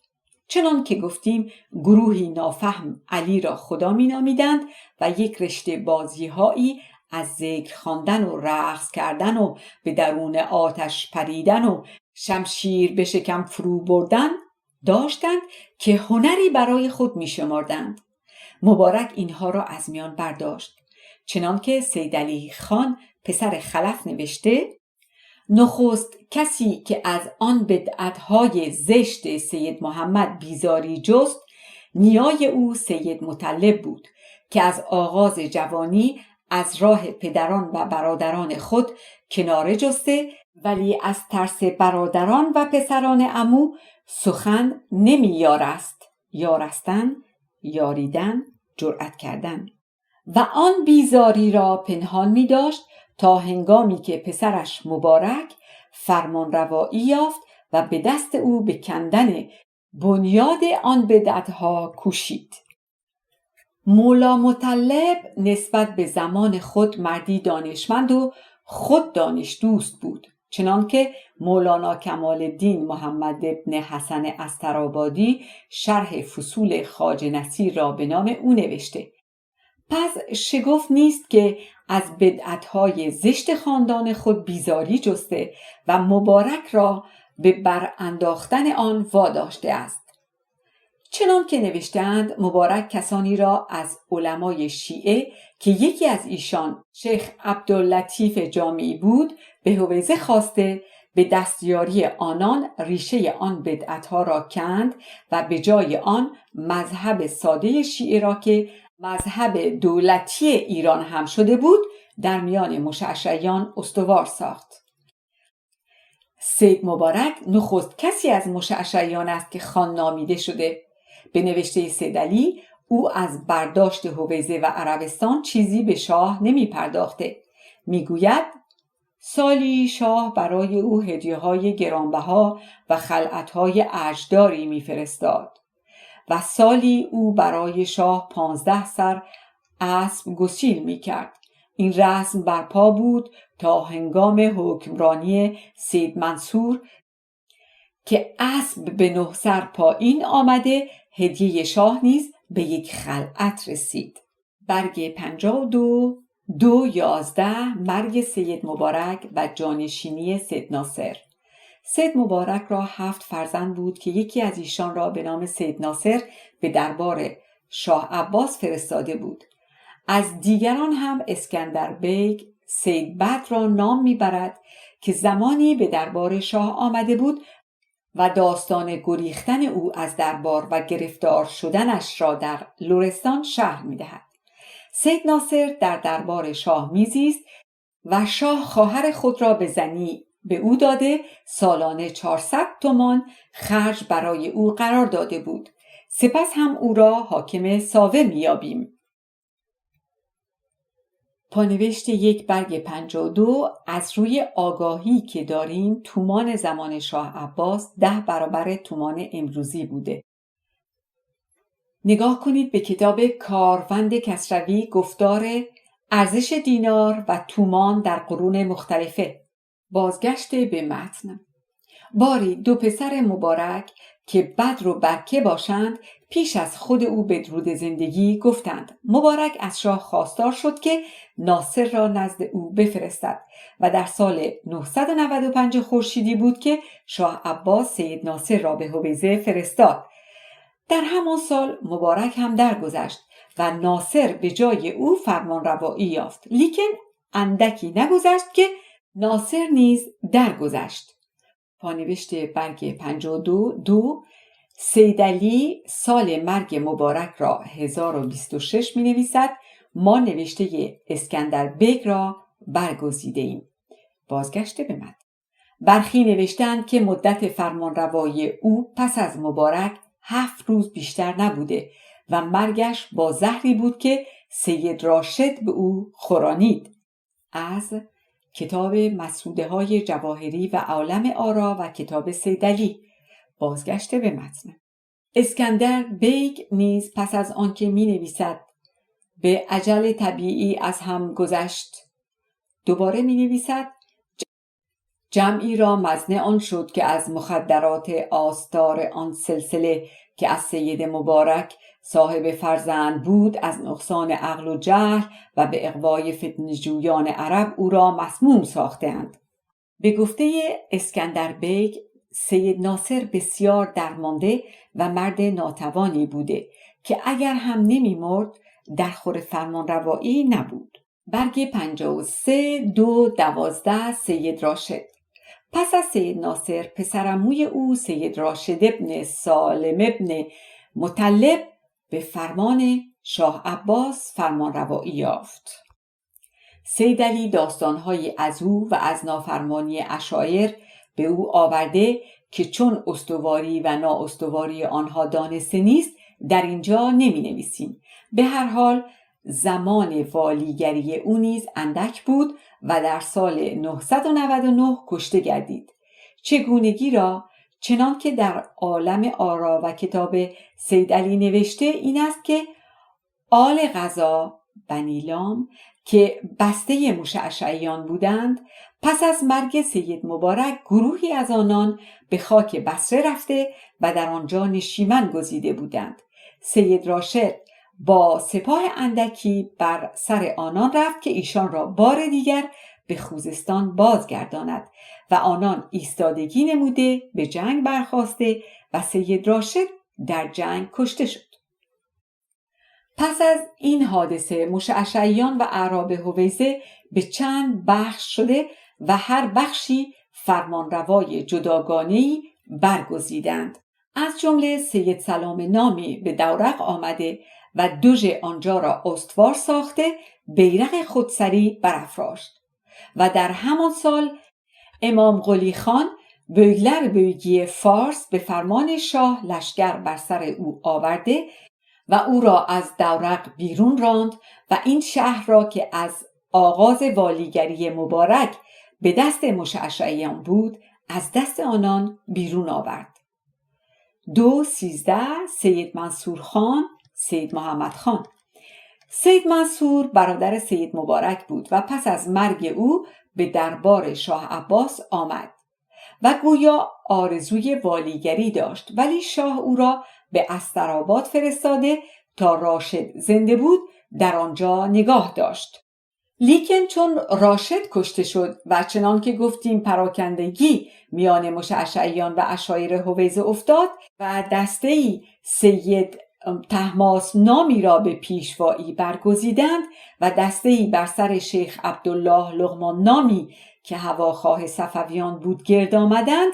چنان که گفتیم گروهی نافهم علی را خدا می نامیدند و یک رشته بازیهایی از ذکر خواندن و رقص کردن و به درون آتش پریدن و شمشیر به شکم فرو بردن داشتند که هنری برای خود می شمردند. مبارک اینها را از میان برداشت. چنان که سیدعلی خان پسر خلف نوشته: نخست کسی که از آن بدعتهای زشت سید محمد بیزاری جست نیای او سید مطلب بود که از آغاز جوانی از راه پدران و برادران خود کناره جسته، ولی از ترس برادران و پسران عمو سخن نمی یارست، یارستن، یاریدن، جرأت کردن و آن بیزاری را پنهان می داشت تا هنگامی که پسرش مبارک فرمان روایی یافت و به دست او به کندن بنیاد آن بدعتها کوشید. مولا مطلب نسبت به زمان خود مردی دانشمند و خود دانش دوست بود، چنانکه مولانا کمال الدین محمد ابن حسن استرابادی شرح فصول خواجه نصیر را به نام او نوشته. پس شگفت نیست که از بدعتهای زشت خاندان خود بیزاری جسته و مبارک را به برانداختن آن واداشته است. چنان که نوشتند مبارک کسانی را از علمای شیعه که یکی از ایشان شیخ عبداللطیف جامعی بود به هویزه خواسته به دستیاری آنان ریشه آن بدعتها را کند و به جای آن مذهب ساده شیعه را که مذهب دولتی ایران هم شده بود در میان مشعشعیان استوار ساخت. سید مبارک نخست کسی از مشعشعیان است که خان نامیده شده. به نوشته سید علی او از برداشت هویزه و عربستان چیزی به شاه نمی پرداخته. می گوید سالی شاه برای او هدیه‌های گرانبها و خلعت‌های ارجداری می فرستاد و سالی او برای شاه 15 سر اسب گسیل می کرد. این رسم برپا بود تا هنگام حکمرانی سید منصور که اسب به 9 سر پایین آمده هدیه شاه نیز به 1 خلعت رسید. برگ 52 2/11 مرگ سید مبارک و جانشینی سید ناصر. سید مبارک را 7 فرزند بود که یکی از ایشان را به نام سید ناصر به دربار شاه عباس فرستاده بود. از دیگران هم اسکندر بیگ سید بدر را نام میبرد که زمانی به دربار شاه آمده بود و داستان گریختن او از دربار و گرفتار شدنش را در لرستان شرح می‌دهد. سید ناصر در دربار شاه میزیست و شاه خواهر خود را به زنی به او داده سالانه 400 تومان خرج برای او قرار داده بود. سپس هم او را حاکم ساوه میابیم. پانوشت 1 برگ 52 از روی آگاهی که داریم تومان زمان شاه عباس 10 برابر تومان امروزی بوده. نگاه کنید به کتاب کاروند کسروی گفتار ارزش دینار و تومان در قرون مختلفه. بازگشت به متن. باری 2 پسر مبارک که بدر و برکه باشند پیش از خود او به درود زندگی گفتند. مبارک از شاه خواستار شد که ناصر را نزد او بفرستد و در سال 995 خورشیدی بود که شاه عباس سید ناصر را به هویزه فرستاد. در همان سال مبارک هم درگذشت و ناصر به جای او فرمان روایی یافت، لیکن اندکی نگذشت که ناصر نیز درگذشت. پانوشت برگ 52 سید علی سال مرگ مبارک را 1026 می نویسد. ما نوشته اسکندر بیگ را برگزیده ایم. بازگشت به متن. برخی نوشتند که مدت فرمانروایی او پس از مبارک 7 روز بیشتر نبوده و مرگش با زهری بود که سید راشد به او خورانید. از کتاب مسوده های جواهری و عالم آرا و کتاب سید علی. بازگشت به متن. اسکندر بیگ نیز پس از آنکه می نویسد به اجل طبیعی از هم گذشت، دوباره می نویسد جمعی را مزنه آن شد که از مخدرات آستار آن سلسله که از سید مبارک صاحب فرزند بود از نقصان عقل و جهل و به اغوای فتنه‌جویان عرب او را مسموم ساختند. به گفته اسکندر بیگ سید ناصر بسیار درمانده و مرد ناتوانی بوده که اگر هم نمی مرد در خور فرمان روایی نبود. برگ 53 2/12 سید راشد. پس از سید ناصر پسرعموی او سید راشد ابن سالم ابن مطلب به فرمان شاه عباس فرمان روایی یافت. سید علی داستان‌های از او و از نافرمانی اشایر به او آورده که چون استواری و نااستواری آنها دانسته نیست در اینجا نمی نویسیم. به هر حال زمان والیگری او نیز اندک بود و در سال 999 کشته گردید. چگونگی را چنان که در عالم آرا و کتاب سید علی نوشته این است که آل قضا بنی لام که بسته مشعشعیان بودند، پس از مرگ سید مبارک گروهی از آنان به خاک بصره رفته و در آنجا نشیمن گزیده بودند. سید راشد با سپاه اندکی بر سر آنان رفت که ایشان را بار دیگر به خوزستان بازگرداند و آنان ایستادگی نموده به جنگ برخاسته و سید راشد در جنگ کشته شد. پس از این حادثه مشعشعیان و اعراب هویزه به چند بخش شده و هر بخشی فرمانروای جداگانه‌ای برگزیدند. از جمله سید سلام نامی به دورق آمده و دوژ آنجا را استوار ساخته بیرق خودسری برافراشت و در همان سال امام قلی خان بögler بöگی فارس به فرمان شاه لشکر بر سر او آورده و او را از دورق بیرون راند و این شهر را که از آغاز والیگری مبارک به دست مشعشعیان بود از دست آنان بیرون آورد. 213 سید منصور خان سید محمد خان. سید منصور برادر سید مبارک بود و پس از مرگ او به دربار شاه عباس آمد و گویا آرزوی والیگری داشت، ولی شاه او را به استرآباد فرستاده تا راشد زنده بود در آنجا نگاه داشت. لیکن چون راشد کشته شد و چنان که گفتیم پراکندگی میان مشعشعیان و عشایر هویزه افتاد و دسته‌ای سید طهماسب نامی را به پیشوایی برگزیدند و دسته‌ای بر سر شیخ عبدالله لقمان نامی که هواخواه صفویان بود گرد آمدند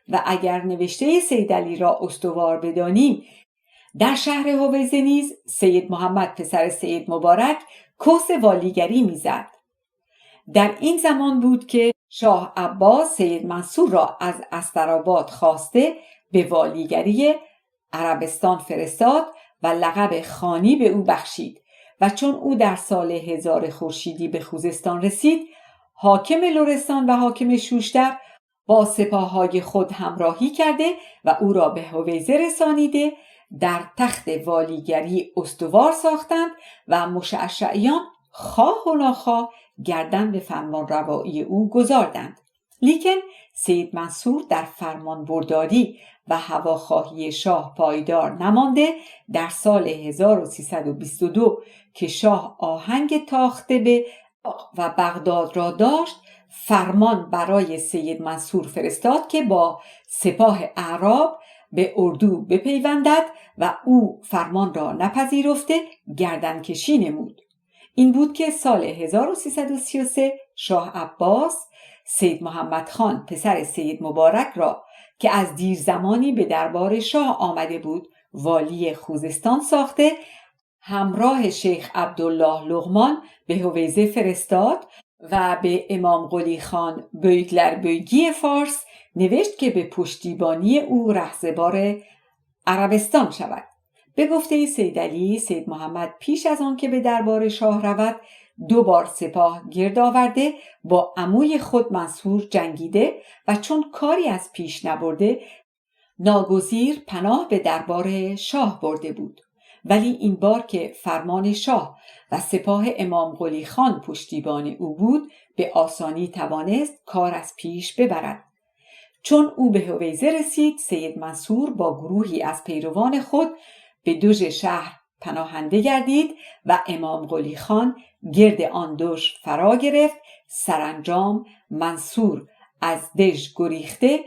و اگر نوشته سید علی را استوار بدانیم در شهر هویزه نیز سید محمد پسر سید مبارک کوس والیگری میزد. در این زمان بود که شاه عباس سید منصور را از استرآباد خواسته به والیگری عربستان فرستاد و لقب خانی به او بخشید و چون او در سال 1000 خورشیدی به خوزستان رسید، حاکم لرستان و حاکم شوشتر با سپاههای خود همراهی کرده و او را به هویزه رسانیده در تخت والیگری استوار ساختند و مشعشعیان خواه و ناخواه گردن به فرمان روایی او گذاردند. لیکن سید منصور در فرمان برداری و هواخواهی شاه پایدار نمانده در سال 1322 که شاه آهنگ تاخته به و بغداد را داشت، فرمان برای سید منصور فرستاد که با سپاه اعراب به اردو بپیوندد و او فرمان را نپذیرفته گردنکشی نمود. این بود که سال 1333 شاه عباس سید محمد خان پسر سید مبارک را که از دیر زمانی به دربار شاه آمده بود والی خوزستان ساخته همراه شیخ عبدالله لقمان به هویزه فرستاد و به امام قلی خان بögler بöگی فارس نوشت که به پشتیبانی او رهزبار عربستان شود. به گفته سید علی، سید محمد پیش از آن که به دربار شاه رود 2 بار سپاه گرد آورده با عموی خود منصور جنگیده و چون کاری از پیش نبرده ناگزیر پناه به دربار شاه برده بود. ولی این بار که فرمان شاه و سپاه امام قلی خان پشتیبان او بود به آسانی توانست کار از پیش ببرد. چون او به هویزه رسید سید منصور با گروهی از پیروان خود به دوژ شهر پناهنده گردید و امام قلی خان گرد آن دوژ فرا گرفت. سرانجام منصور از دژ گریخته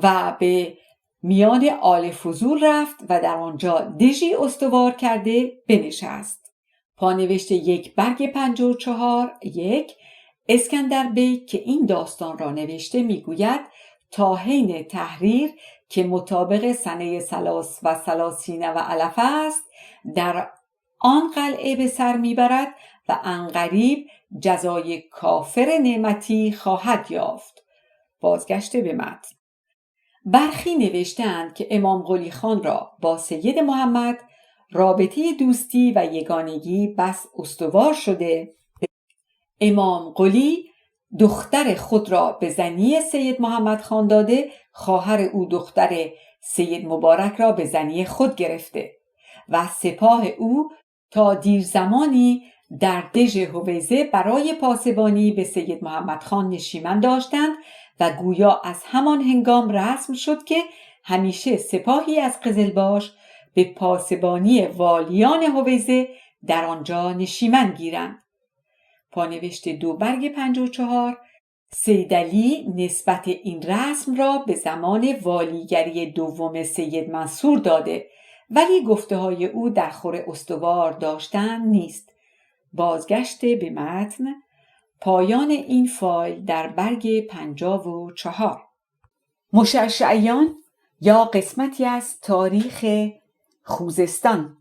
و به میان آل فضول رفت و در آنجا دژی استوار کرده بنشست. پانوشت 1 برگ 54 1 اسکندر بیگ که این داستان را نوشته میگوید تا حین تحریر که مطابق سنه 33 و علف است در آن قلعه به سر میبرد و عنقریب جزای کافر نعمتی خواهد یافت. بازگشت به متن. برخی نوشتند که امام قلی خان را با سید محمد رابطه دوستی و یگانگی بس استوار شده، امام قلی دختر خود را به زنی سید محمد خان داده، خواهر او دختر سید مبارک را به زنی خود گرفته و سپاه او تا دیر زمانی در دژ هویزه برای پاسبانی به سید محمد خان نشیمن داشتند و گویا از همان هنگام رسم شد که همیشه سپاهی از قزلباش به پاسبانی والیان هویزه در آنجا نشیمن گیرند. پانوشت 2 برگ 54 سید علی نسبت این رسم را به زمان والیگری دوم سید منصور داده، ولی گفته های او در خور استوار داشتن نیست. بازگشت به متن. پایان این فایل در برگ 54. مشعشعیان یا قسمتی از تاریخ خوزستان.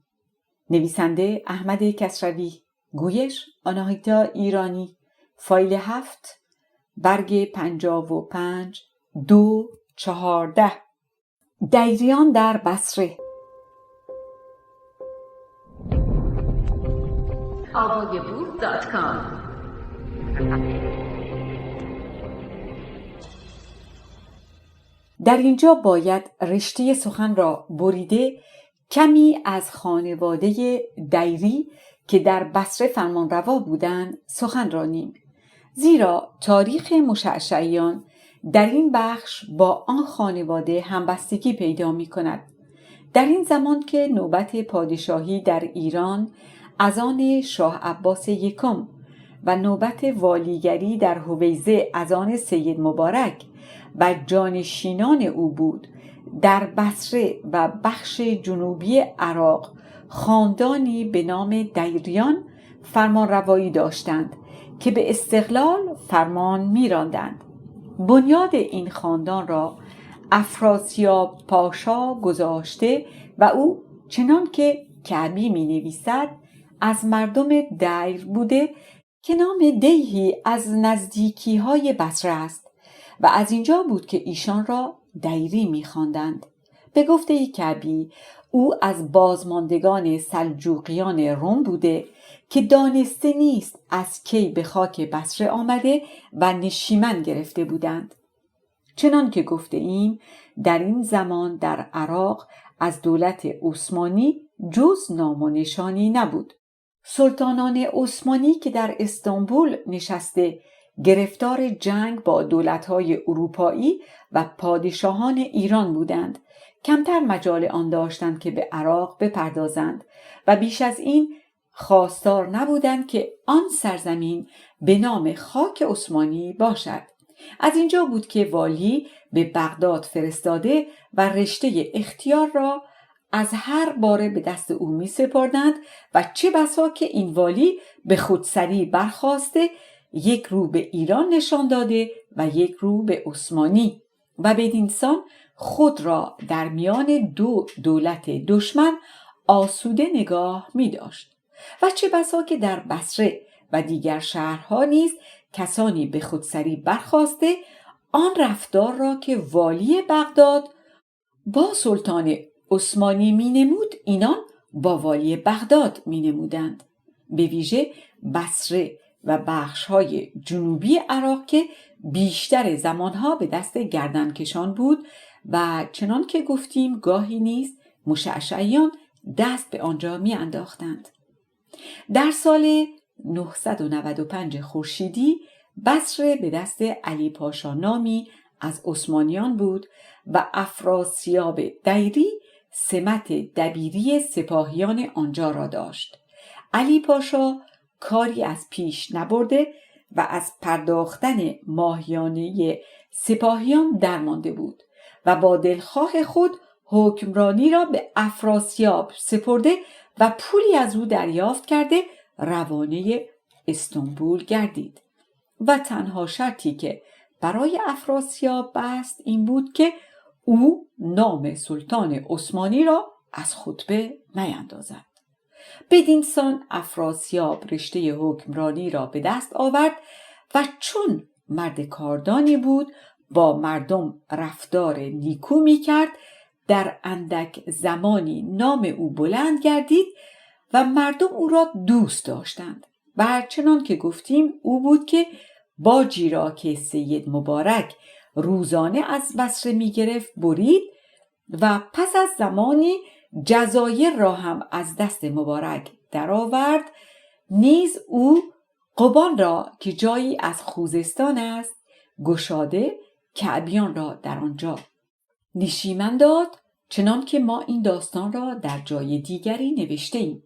نویسنده احمد کسروی. گویش آناهیتا ایرانی. فایل 7 برگ 55 2 14. دیریان در بصره. AvoyaBook.com. در اینجا باید رشته سخن را بریده کمی از خانواده دیری که در بصره فرمانروا بودند سخن رانیم، زیرا تاریخ مشعشعیان در این بخش با آن خانواده همبستگی پیدا می کند. در این زمان که نوبت پادشاهی در ایران از آن شاه عباس یکم و نوبت والیگری در هویزه از آن سید مبارک و جانشینان او بود، در بصره و بخش جنوبی عراق خاندانی به نام دیریان فرمانروایی داشتند که به استقلال فرمان می‌راندند. بنیاد این خاندان را افراسیاب پاشا گذاشته و او چنان که کعبی می نویسد از مردم دیر بوده که نام دیهی از نزدیکی های بصره است و از اینجا بود که ایشان را دیری می خواندند. به گفته کعبی او از بازماندگان سلجوقیان روم بوده که دانسته نیست از کی به خاک بصره آمده و نشیمن گرفته بودند. چنان که گفته ایم در این زمان در عراق از دولت عثمانی جز نام و نشانی نبود. سلطانان عثمانی که در استانبول نشسته گرفتار جنگ با دولت‌های اروپایی و پادشاهان ایران بودند، کمتر مجال آن داشتند که به عراق بپردازند و بیش از این خواستار نبودند که آن سرزمین به نام خاک عثمانی باشد. از اینجا بود که والی به بغداد فرستاده و رشته اختیار را از هر باره به دست او می سپردند و چه بسا که این والی به خودسری برخاسته یک رو به ایران نشان داده و یک رو به عثمانی و بدین سان خود را در میان دو دولت دشمن آسوده نگاه می داشت و چه بسا که در بصره و دیگر شهرها نیز کسانی به خودسری برخاسته آن رفتار را که والی بغداد با سلطان عثمانی می نمود اینان با والی بغداد می نمودند. به ویژه بصره و بخش‌های جنوبی عراق که بیشتر زمانها به دست گردنکشان بود و چنان که گفتیم گاهی نیز مشعشعیان دست به آنجا می انداختند. در سال 995 خورشیدی بصره به دست علی پاشا نامی از عثمانیان بود و افراسیاب دیری سمت دبیری سپاهیان آنجا را داشت. علی پاشا کاری از پیش نبرده و از پرداختن ماهیانه سپاهیان درمانده بود و با دلخواه خود حکمرانی را به افراسیاب سپرده و پولی از او دریافت کرده روانه استانبول گردید و تنها شرطی که برای افراسیاب بست این بود که او نام سلطان عثمانی را از خطبه نیندازد. بدین سان افراسیاب رشته حکمرانی را به دست آورد و چون مرد کاردانی بود با مردم رفتار نیکو می کرد، در اندک زمانی نام او بلند گردید و مردم او را دوست داشتند. و چنان که گفتیم او بود که باجی را که سید مبارک روزانه از بصره می گرفت برید و پس از زمانی جزایر را هم از دست مبارک درآورد. نیز او قبان را که جایی از خوزستان است گشاده کعبیان را در آنجا نشیمن داد، چنان که ما این داستان را در جای دیگری نوشته ایم.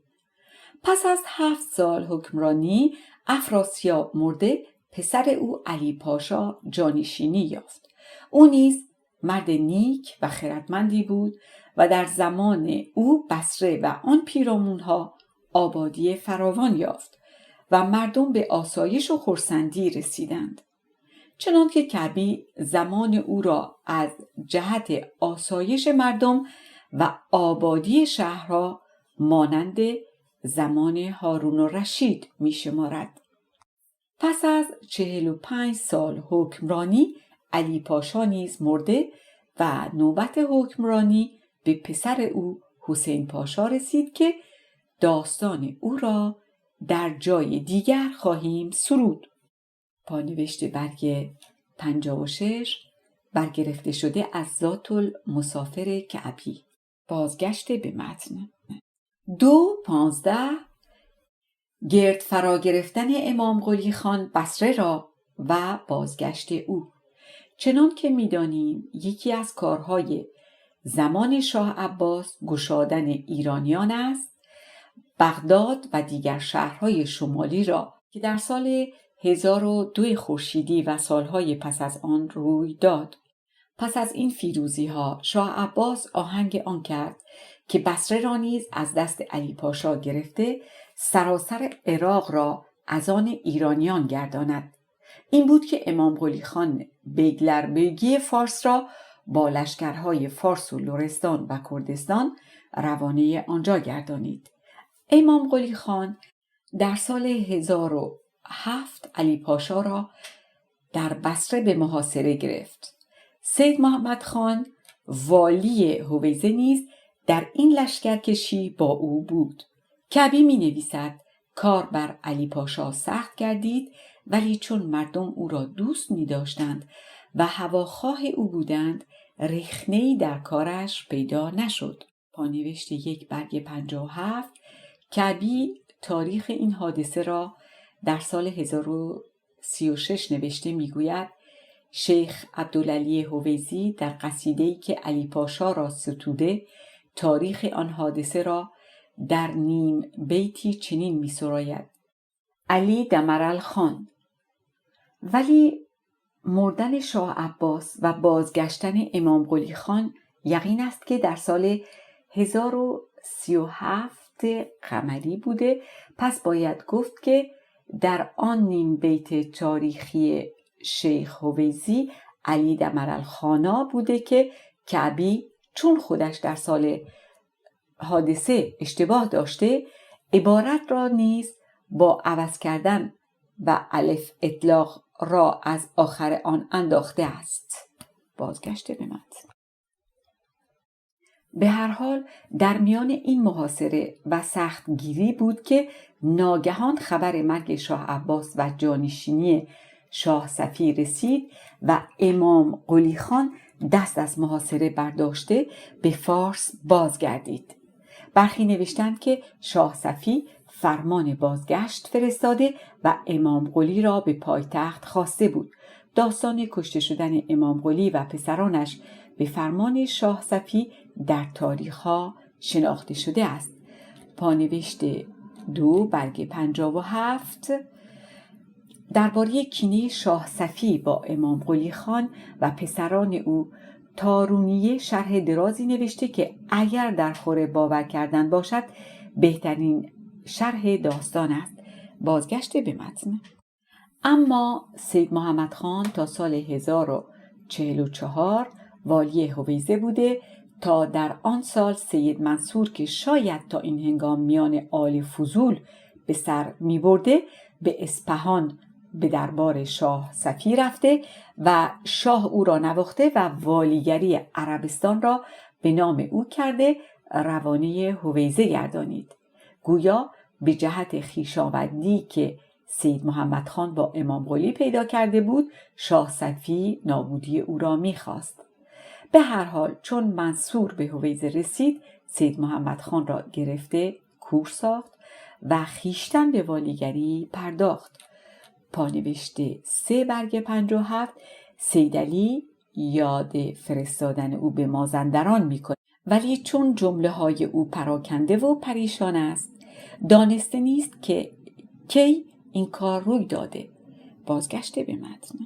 پس از 7 سال حکمرانی افراسیاب مرده پسر او علی پاشا جانشینی یافت. او نیز مرد نیک و خردمندی بود و در زمان او بصره و آن پیرامونها آبادی فراوان یافت و مردم به آسایش و خرسندی رسیدند. چنان که کعبی زمان او را از جهت آسایش مردم و آبادی شهرها مانند زمان هارون الرشید می شمارد. پس از 45 سال حکمرانی علی پاشا نیز مرده و نوبت حکمرانی به پسر او حسین پاشا رسید که داستان او را در جای دیگر خواهیم سرود. پانوشت برگ 56 برگرفته شده از ذات المسافر کعبی. بازگشت به متن. 2:15 گرد فرا گرفتن امام قلی خان بصره را و بازگشت او. چنان که می‌دانیم یکی از کارهای زمان شاه عباس گشادن ایرانیان است. بغداد و دیگر شهرهای شمالی را که در سال 1002 خورشیدی و سالهای پس از آن روی داد. پس از این فیروزی ها شاه عباس آهنگ آن کرد که بصره را نیز از دست علی پاشا گرفته سراسر عراق را از آن ایرانیان گرداند. این بود که امام قلی خان بیگلربیگی فارس را با لشکرهای فارس و لرستان و کردستان روانه آنجا گردانید. امام قلی خان در سال 1007 علی پاشا را در بصره به محاصره گرفت. سید محمد خان والی هویزه نیز در این لشکرکشی با او بود. کعبی می نویسد کار بر علی پاشا سخت گردید، ولی چون مردم او را دوست می داشتند و هواخواه او بودند رخنه‌ای در کارش پیدا نشد. پانوشت 1 برگ 57 کعبی تاریخ این حادثه را در سال 1036 نوشته. می گوید شیخ عبدالعلی هویزی در قصیده‌ای که علی پاشا را ستوده تاریخ آن حادثه را در نیم بیتی چنین می سراید: علی دمرالخان. ولی مردن شاه عباس و بازگشتن امام قلی خان یقین است که در سال 1037 قمری بوده. پس باید گفت که در آن نیم بیت تاریخی شیخ هویزی علی دمرالخانا بوده که کعبی چون خودش در سال حادثه اشتباه داشته عبارت را نیز با عوض کردن و الف اطلاق را از آخر آن انداخته است. بازگشت به متن. به هر حال در میان این محاصره و سختگیری بود که ناگهان خبر مرگ شاه عباس و جانشینی شاه صفی رسید و امام قلی خان دست از محاصره برداشته به فارس بازگردید. برخی نوشتند که شاه صفی فرمان بازگشت فرستاده و امام قلی را به پایتخت خواسته بود. داستان کشته شدن امام قلی و پسرانش به فرمان شاه صفی در تاریخ‌ها شناخته شده است. پانوشت 2 برگ 57 درباره کینه شاه صفی با امام قلی خان و پسران او تارونیه شرح درازی نوشته که اگر در خور باور کردن باشد بهترین شرح داستان است. بازگشت به متن. اما سید محمد خان تا سال 1044 والی هویزه بوده تا در آن سال سید منصور که شاید تا این هنگام میان آل فضول به سر می برده به اصفهان به دربار شاه صفی رفته و شاه او را نواخته و والیگری عربستان را به نام او کرده روانه هویزه گردانید. گویا به جهت خویشاوندی که سید محمد خان با امام قلی پیدا کرده بود، شاه صفی نابودی او را می‌خواست. به هر حال چون منصور به هویزه رسید، سید محمد خان را گرفته کور ساخت و خویشتن به والیگری پرداخت. پانوشته 3 برگ 57 سیدعلی یاد فرستادن او به مازندران می‌کند، ولی چون جمله های او پراکنده و پریشان است، دانسته نیست که کی این کار روی داده. بازگشته به متن.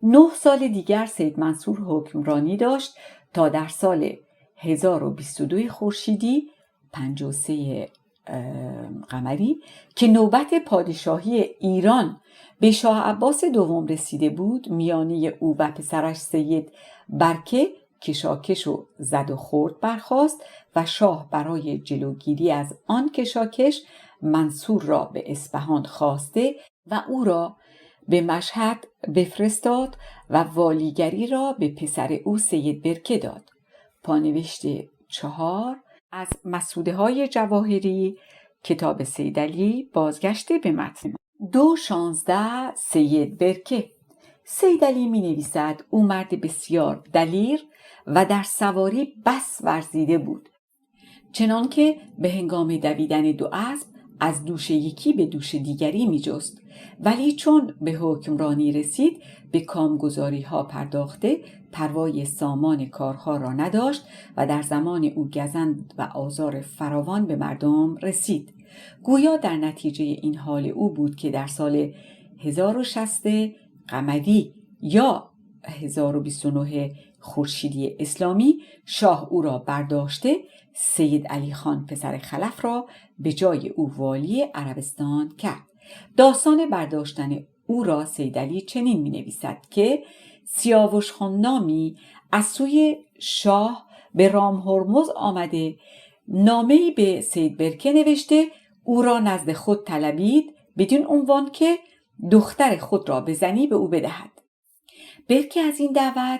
9 سال دیگر سید منصور حکمرانی داشت تا در سال 1022 خورشیدی 53 قمری که نوبت پادشاهی ایران به شاه عباس دوم رسیده بود، میانه او و پسرش سید برکه کشاکش و زد و خورد برخاست و شاه برای جلوگیری از آن کشاکش منصور را به اصفهان خواسته و او را به مشهد بفرستاد و والیگری را به پسر او سید برکه داد. پانوشته 4 از مسوده های جواهری کتاب سیدعلی، بازگشته به متن. 2:16 سید برکه. سیدعلی می نویسد او مرد بسیار دلیر و در سواری بس ورزیده بود، چنان که به هنگام دویدن 2 اسب از دوش یکی به دوش دیگری می جست، ولی چون به حکمرانی رسید به کامگزاری ها پرداخته پروای سامان کارها را نداشت و در زمان او گزند و آزار فراوان به مردم رسید. گویا در نتیجه این حال او بود که در سال 1060 قمری یا 1029 خورشیدی اسلامی شاه او را برداشته سید علی خان پسر خلف را به جای او والی عربستان کرد. داستان برداشتن او را سیدعلی چنین می نویسد که سیاوش خان نامی از سوی شاه به رام هرمز آمده نامه‌ای به سید برکه نوشته او را نزد خود طلبید بدین عنوان که دختر خود را به زنی به او بدهد. برکه از این دعوت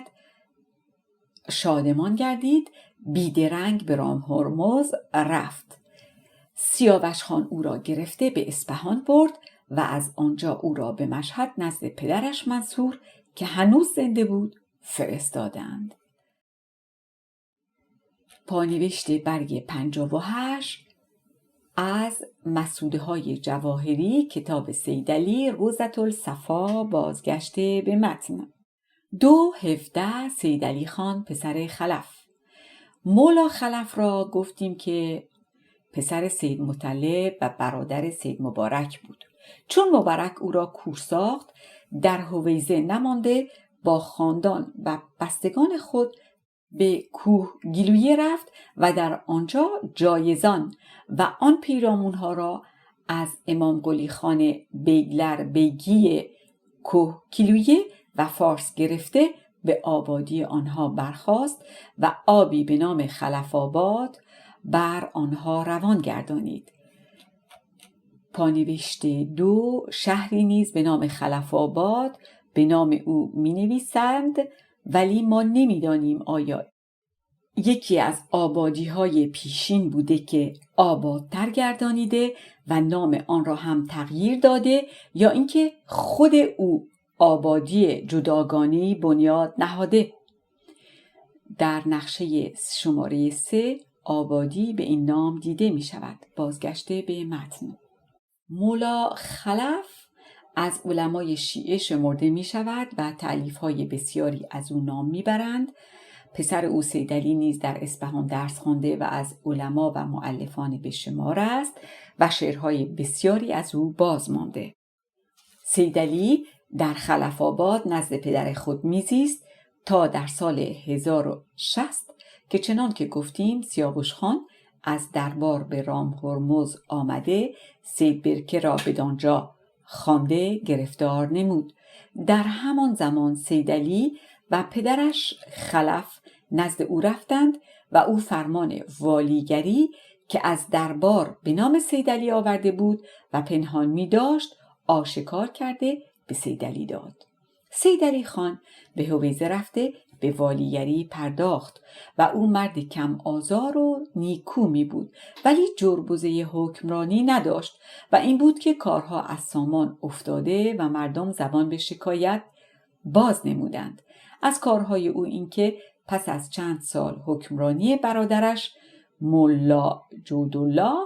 شادمان گردید، بیدرنگ به رام هرمز رفت. سیاوش خان او را گرفته به اصفهان برد و از آنجا او را به مشهد نزد پدرش منصور که هنوز زنده بود فرستادند. پانوشته برگ 58 از مسوده های جواهری کتاب سیدعلی روضة الصفا، بازگشته به متن. 2:17 سیدعلی خان پسر خلف. مولا خلف را گفتیم که پسر سید مطلب و برادر سید مبارک بود. چون مبارک او را کور ساخت، در هویزه نمانده با خاندان و بستگان خود به کوه گیلویه رفت و در آنجا جایزان و آن پیرامونها را از امام قلی خان بیگلر بیگی کوه گیلویه و فارس گرفته به آبادی آنها برخاست و آبی به نام خلف آباد بر آنها روان گردانید. پانوشته 2 شهری نیز به نام خلف آباد به نام او می نویسند، ولی ما نمی دانیم آیا یکی از آبادی های پیشین بوده که آبادتر گردانیده و نام آن را هم تغییر داده یا اینکه خود او آبادی جداگانه‌ای بنیاد نهاده. در نقشه شماره 3 آبادی به این نام دیده می شود. بازگشته به متن. مولا خلف از علمای شیعه شمرده می شود و تألیف‌های بسیاری از او نام می برند. پسر او سیدعلی نیز در اصفهان درس خوانده و از علما و مؤلفان به شمار است و شعرهای بسیاری از او باز مانده. سیدعلی در خلف آباد نزد پدر خود میزیست تا در سال 1060 که چنان که گفتیم سیاوش خان از دربار به رام هرمز آمده سید برکه را بدانجا خوانده گرفتار نمود. در همان زمان سیدعلی و پدرش خلف نزد او رفتند و او فرمان والیگری که از دربار به نام سیدعلی آورده بود و پنهان می داشت آشکار کرده به سیدعلی داد. سیدعلی خان به هویزه رفته به والیگری پرداخت و او مرد کم آزار و نیکو می بود، ولی جربوزه حکمرانی نداشت و این بود که کارها از سامان افتاده و مردم زبان به شکایت باز نمودند. از کارهای او اینکه پس از چند سال حکمرانی برادرش ملا جودالله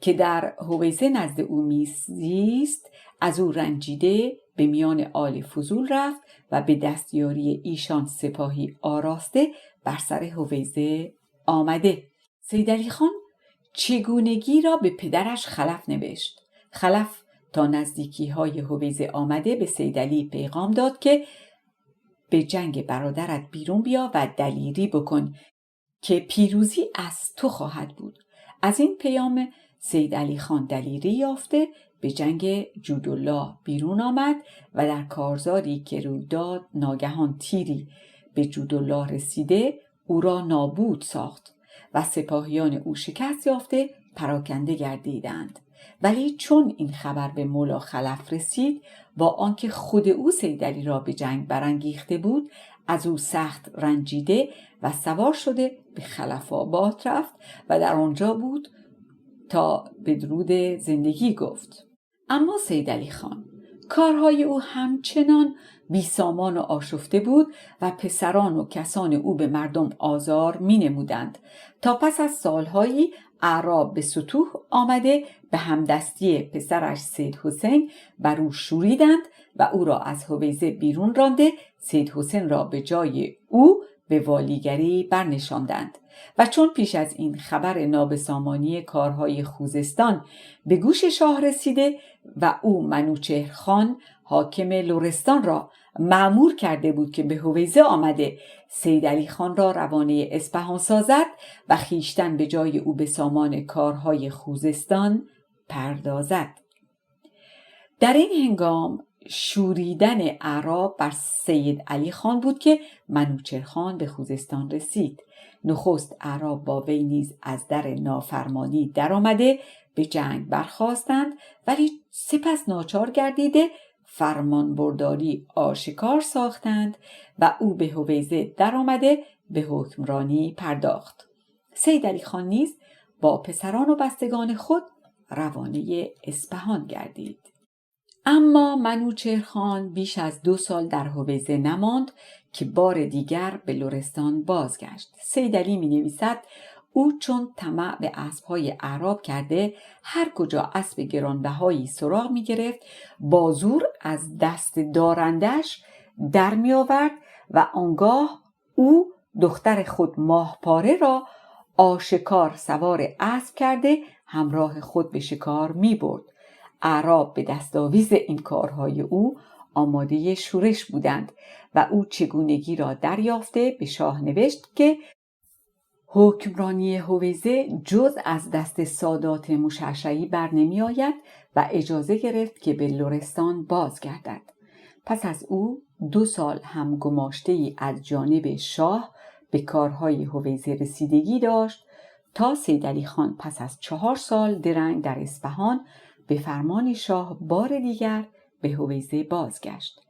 که در حویزه نزد او میزیست از او رنجیده به میان آل فضول رفت و به دستیاری ایشان سپاهی آراسته بر سر حویزه آمده. سیدعلی خان چگونگی را به پدرش خلف نوشت. خلف تا نزدیکی های حویزه آمده به سیدعلی پیغام داد که به جنگ برادرت بیرون بیا و دلیری بکن که پیروزی از تو خواهد بود. از این پیام سیدعلی خان دلیری یافته به جنگ جودالله بیرون آمد و در کارزاری که روی داد ناگهان تیری به جودالله رسیده او را نابود ساخت و سپاهیان او شکست یافته پراکنده گردیدند. ولی چون این خبر به مولا خلف رسید، با آنکه خود او سیدعلی را به جنگ برانگیخته بود، از او سخت رنجیده و سوار شده به خلف آباد رفت و در آنجا بود تا به درود زندگی گفت. اما سیدعلی خان کارهای او همچنان بی سامان و آشفته بود و پسران و کسان او به مردم آزار می نمودند تا پس از سالهایی اعراب به سطوح آمده به همدستی پسرش سید حسین بر او شوریدند و او را از حویزه بیرون رانده سید حسین را به جای او به والیگری برنشاندند. و چون پیش از این خبر نابسامانی کارهای خوزستان به گوش شاه رسیده و او منوچهر خان حاکم لرستان را مأمور کرده بود که به حویزه آمده سیدعلی خان را روانه اصفهان سازد و خیشتن به جای او به سامان کارهای خوزستان پردازد. در این هنگام شوریدن اعراب بر سیدعلی خان بود که منوچهر خان به خوزستان رسید. نخست اعراب با وی نیز از در نافرمانی در آمده به جنگ برخاستند، ولی سپس ناچار گردیده فرمان برداری آشکار ساختند و او به حویزه در آمده به حکمرانی پرداخت. سیدعلی خان نیز با پسران و بستگان خود روانه اصفهان گردید. اما منوچهر خان بیش از 2 سال در حویزه نماند که بار دیگر به لرستان بازگشت. سیدعلی می نویسد او چون طمع به اسبهای اعراب کرده هر کجا اسب گرانبهایی سراغ می گرفت با زور از دست دارندش در می آورد و آنگاه او دختر خود ماهپاره را آشکار سوار اسب کرده همراه خود به شکار می برد. اعراب به دستاویز این کارهای او آماده شورش بودند و او چگونگی را دریافته به شاه نوشت که حکمرانی حویزه جز از دست سادات مشعشعی بر نمی آید و اجازه گرفت که به لرستان بازگردد. پس از او 2 سال هم گماشته ای از جانب شاه به کارهای حویزه رسیدگی داشت تا سیدعلی خان پس از 4 سال درنگ در اصفهان به فرمان شاه بار دیگر به حویزه بازگشت.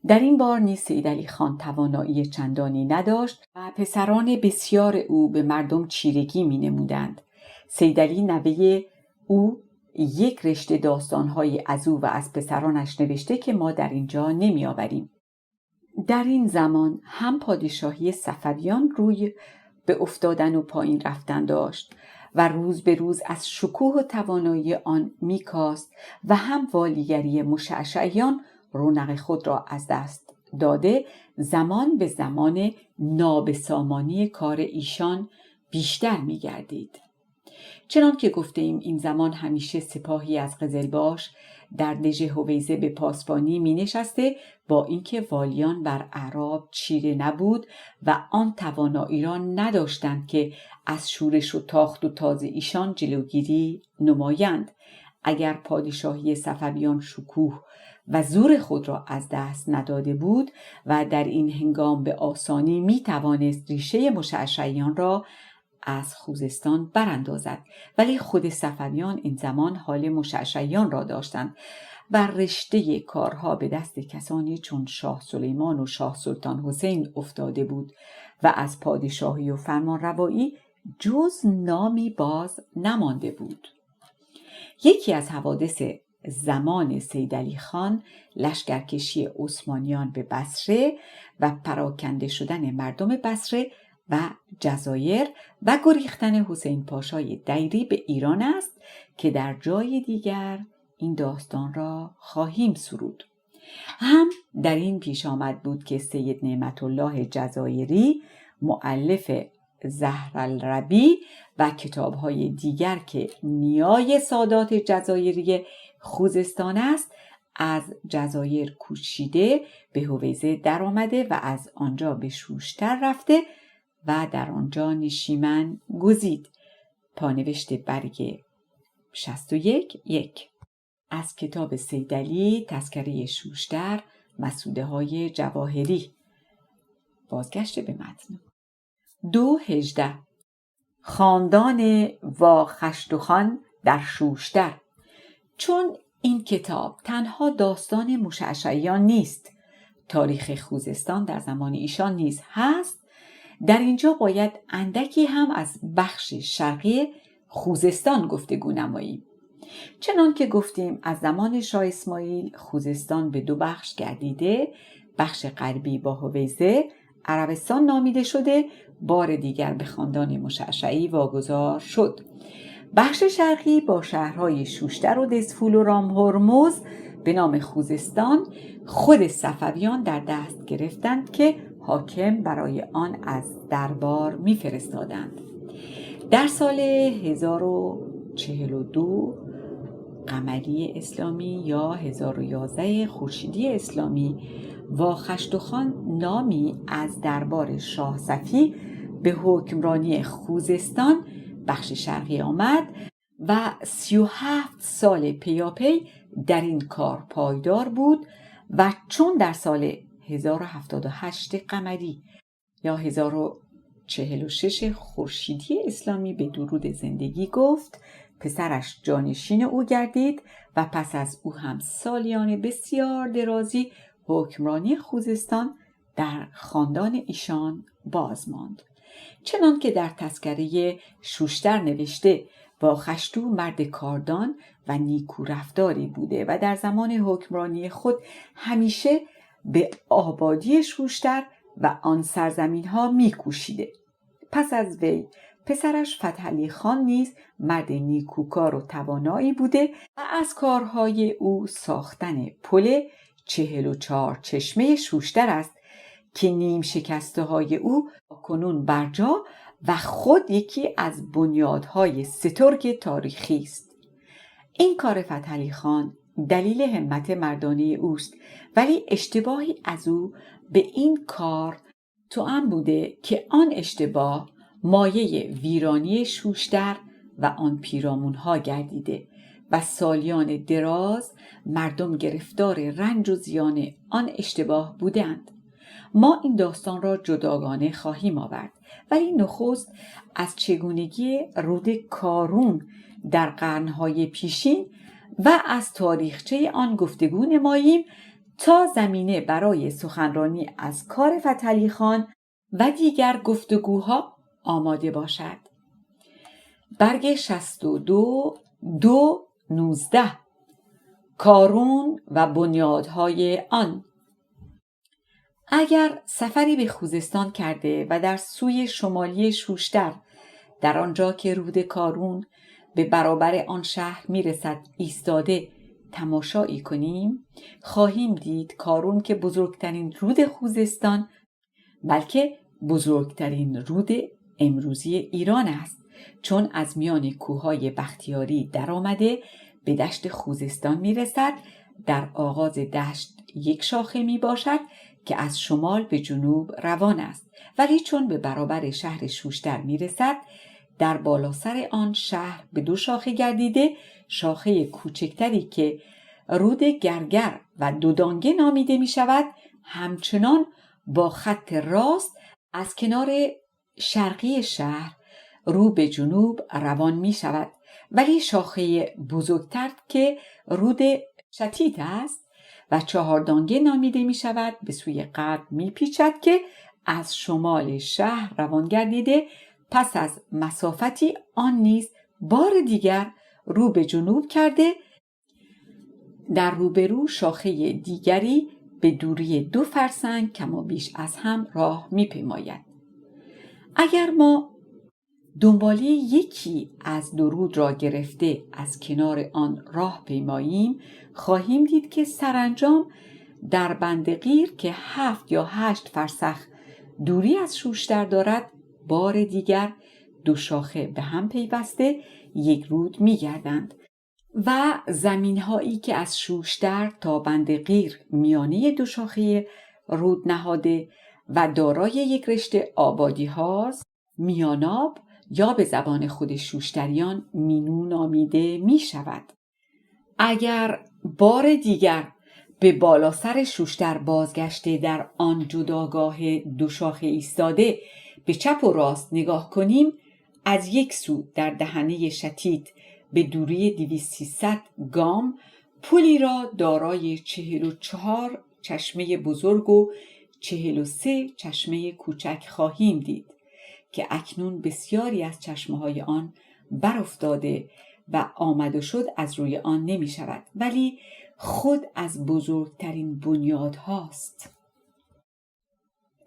در این بار نیز سیدعلی خان توانایی چندانی نداشت و پسران بسیار او به مردم چیرگی می نمودند. سیدعلی نوه او یک رشته داستانهای از او و از پسرانش نوشته که ما در اینجا نمی آوریم. در این زمان هم پادشاهی صفویان روی به افتادن و پایین رفتن داشت و روز به روز از شکوه و توانایی آن میکاست و هم والیگری مشعشعیان رونق خود را از دست داده زمان به زمان نابسامانی کار ایشان بیشتر میگردید. چنان که گفته ایم این زمان همیشه سپاهی از قزلباش در دژ حویزه به پاسبانی می نشسته با اینکه والیان بر اعراب چیره نبود و آن توانایی را نداشتند که از شورش و تاخت و تاز ایشان جلوگیری نمایند. اگر پادشاهی صفویان شکوه و زور خود را از دست نداده بود و در این هنگام به آسانی می توانست ریشه مشعشعیان را از خوزستان براندازد، ولی خود صفویان این زمان حال مشعشعیان را داشتند و رشته کارها به دست کسانی چون شاه سلیمان و شاه سلطان حسین افتاده بود و از پادشاهی و فرمانروایی جز نامی باز نمانده بود. یکی از حوادث زمان سیدعلی خان لشکرکشی عثمانیان به بصره و پراکنده شدن مردم بصره و جزایر و گریختن حسین پاشای دیری به ایران است که در جای دیگر این داستان را خواهیم سرود. هم در این پیش آمد بود که سید نعمت الله جزایری مؤلف زهرالربیع و کتاب‌های دیگر که نیای سادات جزایری خوزستان است از جزایر کوچیده به هویزه در آمده و از آنجا به شوشتر رفته و در آنجا نشیمن گزید. پانوشت برگ 61 از کتاب سیدعلی تذکره شوشتر مسوده های جواهری. بازگشت به متن. 2:18 خاندان واخشتوخان در شوشتر. چون این کتاب تنها داستان موشعشعیان نیست، تاریخ خوزستان در زمان ایشان نیز هست، در اینجا باید اندکی هم از بخش شرقی خوزستان گفتگو نماییم. چنان که گفتیم از زمان شاه اسماعیل خوزستان به دو بخش گردیده، بخش غربی با هویزه عربستان نامیده شده، بار دیگر به خاندان مشعشعی واگذار شد. بخش شرقی با شهرهای شوشتر و دزفول و رامهرمز به نام خوزستان خود صفویان در دست گرفتند که حاکم برای آن از دربار می‌فرستادند. در سال 1042 قمری اسلامی یا 1011 خورشیدی اسلامی واخشتوخان نامی از دربار شاه صفی به حکمرانی خوزستان بخش شرقی آمد و 37 سال پیاپی در این کار پایدار بود و چون در سال 1078 قمری یا 1046 خورشیدی اسلامی به درود زندگی گفت، پسرش جانشین او گردید و پس از او هم سالیان بسیار درازی حکمرانی خوزستان در خاندان ایشان باز ماند. چنان که در تذکره شوشتر نوشته واخشتو مرد کاردان و نیکو رفتاری بوده و در زمان حکمرانی خود همیشه به آبادی شوشتر و آن سرزمین ها می کوشیده. پس از وی پسرش فتحعلی خان نیز مرد نیکوکار و توانایی بوده و از کارهای او ساختن پل 44 چشمه شوشتر است که نیم شکسته های او کنون برجا و خود یکی از بنیادهای سترگ تاریخی است. این کار فتحعلی خان دلیل همت مردانه اوست، ولی اشتباهی از او به این کار توأم بوده که آن اشتباه مایه ویرانی شوشتر و آن پیرامونها گردیده و سالیان دراز مردم گرفتار رنج و زیان آن اشتباه بودند. ما این داستان را جداگانه خواهیم آورد، ولی نخست از چگونگی رود کارون در قرنهای پیشین و از تاریخچه آن گفتگو نماییم تا زمینه برای سخنرانی از کار فتحعلی خان و دیگر گفتگوها آماده باشد. برگ 62:2:19 کارون و بنیادهای آن. اگر سفری به خوزستان کرده و در سوی شمالی شوشتر در آنجا که رود کارون به برابر آن شهر میرسد ایستاده تماشایی کنیم، خواهیم دید کارون که بزرگترین رود خوزستان بلکه بزرگترین رود امروزی ایران است، چون از میان کوههای بختیاری در آمده به دشت خوزستان میرسد. در آغاز دشت یک شاخه می باشد که از شمال به جنوب روان است، ولی چون به برابر شهر شوشتر می رسد در بالا سر آن شهر به دو شاخه گردیده، شاخه کوچکتری که رود گرگر و دودانگه نامیده می شود همچنان با خط راست از کنار شرقی شهر رو به جنوب روان می شود، ولی شاخه بزرگتر که رود شتیت است و چهاردانگه نامیده می شود. به سوی غرب می پیچد که از شمال شهر روان گردیده پس از مسافتی آن نیز بار دیگر رو به جنوب کرده در روبرو شاخه دیگری به دوری 2 فرسنگ کم و بیش از هم راه می پیماید. اگر ما دنباله یکی از 2 رود را گرفته از کنار آن راه پیماییم خواهیم دید که سرانجام در بند قیر که 7 یا 8 فرسخ دوری از شوشتر دارد بار دیگر 2 شاخه به هم پیوسته یک رود می گردند و زمین هایی که از شوشتر تا بند قیر میانه 2 شاخه رود نهاده و دارای یک رشته آبادی هاست میاناب یا به زبان خود شوشتریان مینو نامیده می شود. اگر بار دیگر به بالا سر شوشتر بازگشته در آن جداگاه 2 شاخه ایستاده به چپ و راست نگاه کنیم از یک سو در دهنه شتیت به دوری 200-300 گام پلی را دارای 44 چشمه بزرگ و 43 چشمه کوچک خواهیم دید که اکنون بسیاری از چشمه‌های آن برافتاده و آمد و شد از روی آن نمی شود، ولی خود از بزرگترین بنیاد هاست.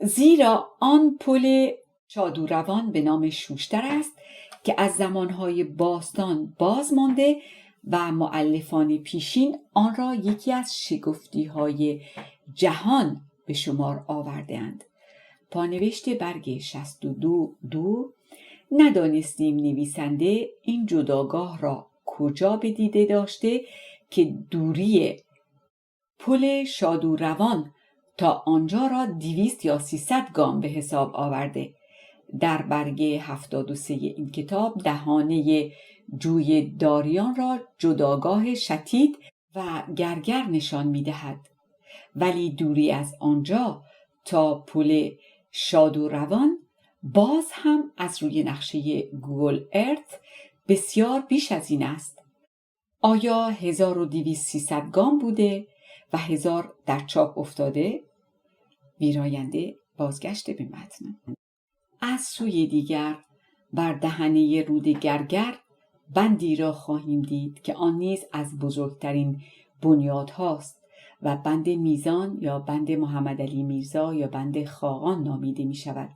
زیرا آن پل چادوروان به نام شوشتر است که از زمانهای باستان باز مانده و مؤلفان پیشین آن را یکی از شگفتی‌های جهان به شمار آورده‌اند. پانوشت برگ 62 ندانستیم نویسنده این جداگاه را کجا بدیده داشته که دوری پل شادوروان تا آنجا را 200 یا 300 گام به حساب آورده. در برگ 73 این کتاب دهانه جوی داریان را جداگاه شتیت و گرگر نشان می دهد. ولی دوری از آنجا تا پل شادوروان باز هم از روی نقشه گوگل ارت بسیار بیش از این است. آیا 1200-300 گام بوده و 1000 در چاپ افتاده؟ ویراینده بازگشت به متن. از سوی دیگر بر دهنه رود گرگر بندی را خواهیم دید که آن نیز از بزرگترین بنیاد هاست و بند میزان یا بند محمد علی میرزا یا بند خاقان نامیده می شود.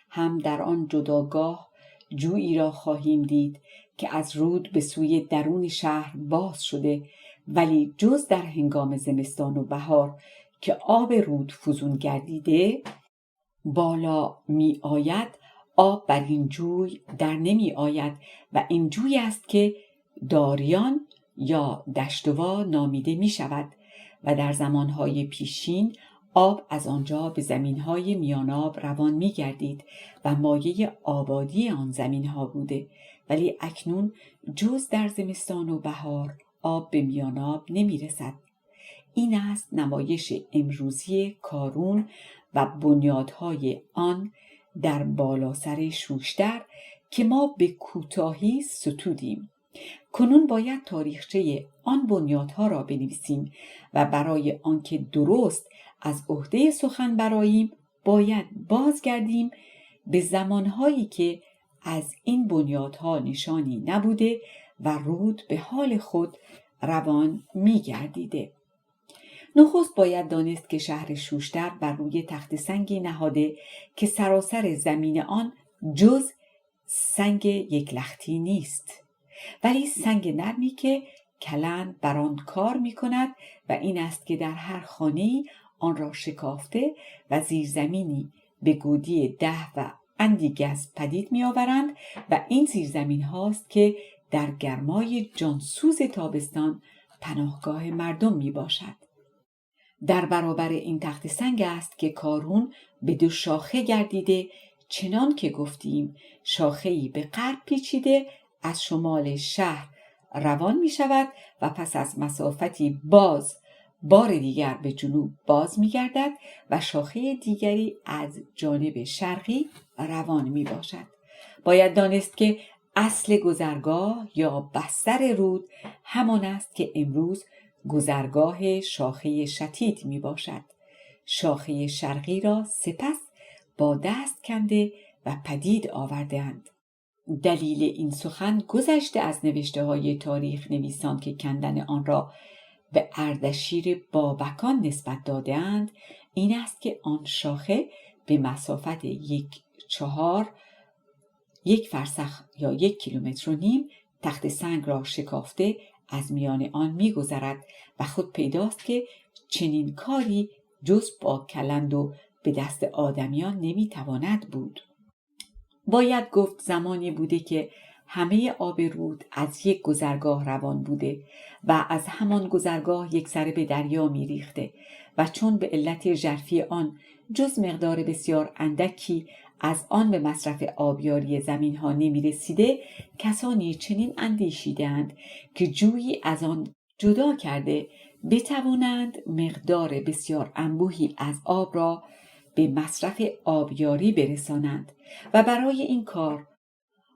هم در آن جداگاه جویی را خواهیم دید که از رود به سوی درون شهر باز شده، ولی جز در هنگام زمستان و بهار که آب رود فزون گردیده بالا می آید آب بر این جوی در نمی آید و این جوی است که داریان یا دشتوا نامیده می شود و در زمانهای پیشین آب از آنجا به زمینهای میاناب روان می گردید و مایه آبادی آن زمینها بوده، ولی اکنون جز در زمستان و بهار آب به میاناب نمی رسد. این است نمایش امروزی کارون و بنیادهای آن در بالا سر شوشتر که ما به کوتاهی ستودیم. کنون باید تاریخچه آن بنیادها را بنویسیم و برای آنکه درست از عهده سخن برآییم باید بازگردیم به زمانهایی که از این بنیادها نشانی نبوده و رود به حال خود روان می گردیده. نخست باید دانست که شهر شوشتر بر روی تخت سنگی نهاده که سراسر زمین آن جز سنگ یک لختی نیست، ولی سنگ نرمی که کلند بر آن کار می کند و این است که در هر خانه‌ای آن را شکافته و زیرزمینی به گودی 10 و اندی گز پدید می آورند و این زیرزمین هاست که در گرمای جانسوز تابستان پناهگاه مردم می باشد. در برابر این تخت سنگ است که کارون به 2 شاخه گردیده، چنان که گفتیم شاخه‌ای به غرب پیچیده از شمال شهر روان می شود و پس از مسافتی بار دیگر به جنوب باز می گردد و شاخه دیگری از جانب شرقی روان می باشد. باید دانست که اصل گذرگاه یا بستر رود همان است که امروز گذرگاه شاخه شتید می باشد. شاخه شرقی را سپس با دست کنده و پدید آورده‌اند. دلیل این سخن گذشته از نوشته های تاریخ نویسان که کندن آن را به اردشیر بابکان نسبت داده‌اند این است که آن شاخه به مسافت 1 فرسخ یا 1.5 کیلومتر تخت سنگ را شکافته از میان آن می‌گذرد و خود پیداست که چنین کاری جز با کلند و به دست آدمیان نمی‌تواند بود. باید گفت زمانی بوده که همه آب رود از یک گذرگاه روان بوده و از همان گذرگاه یکسره به دریا می ریخته و چون به علت ژرفی آن جز مقدار بسیار اندکی از آن به مصرف آبیاری زمین ها نمی رسیده، کسانی چنین اندیشیدند که جویی از آن جدا کرده بتوانند مقدار بسیار انبوهی از آب را به مصرف آبیاری برسانند و برای این کار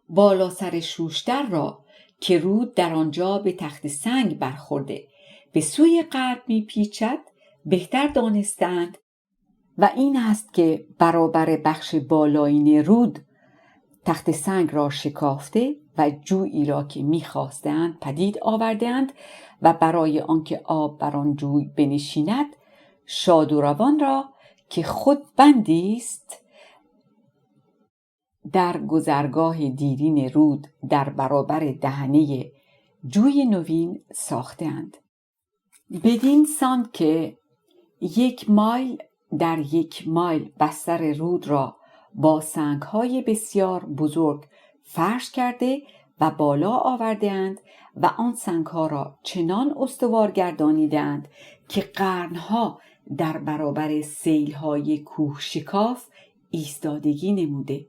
بالا سر شوشتر را که رود در آنجا به تخت سنگ برخورده به سوی غرب می پیچد بهتر دانستند و این است که برابر بخش بالایین رود تخت سنگ را شکافته و جویی را که می خواستند پدید آوردند و برای آنکه آب بر آن جوی بنشیند شادروان را که خود بندی است در گذرگاه دیرین رود در برابر دهنه جوی نوین ساختند. بدین سان که 1 مایل در 1 مایل بستر رود را با سنگ‌های بسیار بزرگ فرش کرده و بالا آورده‌اند و آن سنگ‌ها را چنان استوار گردانیدند که قرنها در برابر سیل‌های کوه شکاف ایستادگی نموده.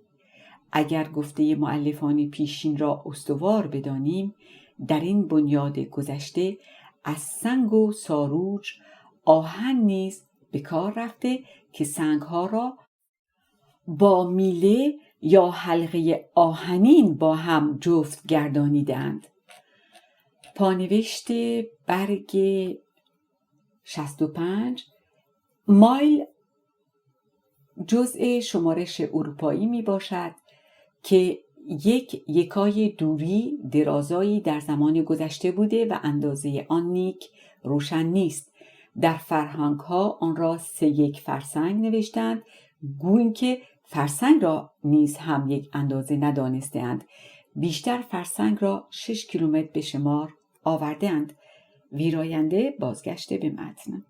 اگر گفته مؤلفان پیشین را استوار بدانیم، در این بنیاد گذشته از سنگ و ساروج آهن نیز به کار رفته که سنگ‌ها را با میله یا حلقه آهنین با هم جفت گردانیدند. پانوشت برگ 65 مایل جزء شمارش اروپایی می باشد که 1/1 دوری درازایی در زمان گذشته بوده و اندازه آن نیک روشن نیست. در فرهنگ ها آن را 3 فرسنگ نوشتند، گویی که فرسنگ را نیز هم یک اندازه ندانستند. بیشتر فرسنگ را 6 کیلومتر به شمار آوردند. ویراینده بازگشته به متن.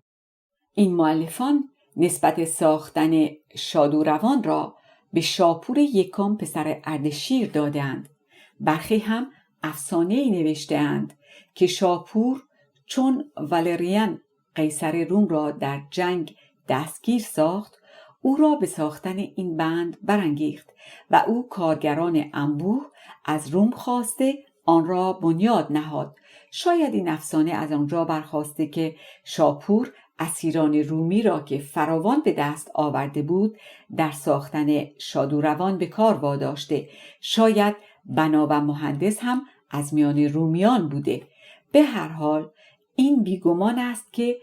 این مؤلفان نسبت ساختن شادروان را به شاپور یکم پسر اردشیر دادند. برخی هم افسانه‌ای نوشته‌اند که شاپور چون والریان قیصر روم را در جنگ دستگیر ساخت، او را به ساختن این بند برانگیخت و او کارگران انبوه از روم خواسته آن را بنیاد نهاد. شاید این افسانه از آنجا برخاسته که شاپور اسیران رومی را که فراوان به دست آورده بود در ساختن شادروان به کار واداشته. شاید بنا و مهندس هم از میان رومیان بوده. به هر حال این بیگمان است که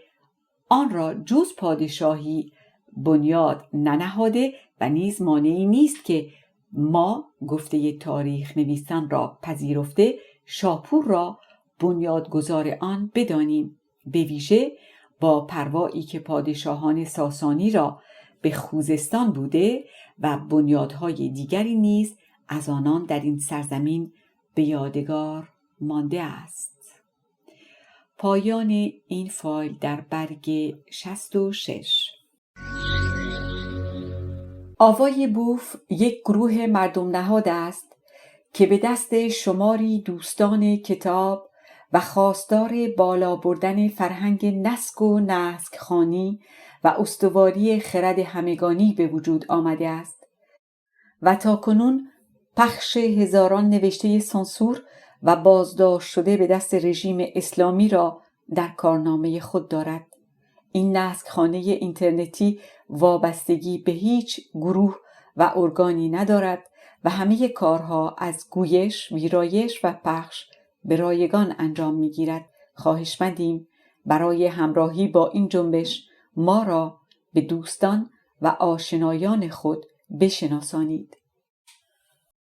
آن را جز پادشاهی بنیاد ننهاده و نیز مانعی نیست که ما گفته تاریخ نویسان را پذیرفته شاپور را بنیادگذار آن بدانیم، به ویژه با پروایی که پادشاهان ساسانی را به خوزستان بوده و بنیادهای دیگری نیز از آنان در این سرزمین به یادگار مانده است. پایان این فایل در برگ 66. آوای بوف یک گروه مردم نهاد است که به دست شماری دوستان کتاب و خواستار بالا بردن فرهنگ نسک و نسک خوانی و استواری خرد همگانی به وجود آمده است و تاکنون پخش هزاران نوشته سانسور و بازداشت شده به دست رژیم اسلامی را در کارنامه خود دارد. این نسک‌خانه اینترنتی وابستگی به هیچ گروه و ارگانی ندارد و همه کارها از گویش، ویرایش و پخش به رایگان انجام می‌گیرد. خواهشمندیم برای همراهی با این جنبش ما را به دوستان و آشنایان خود بشناسانید.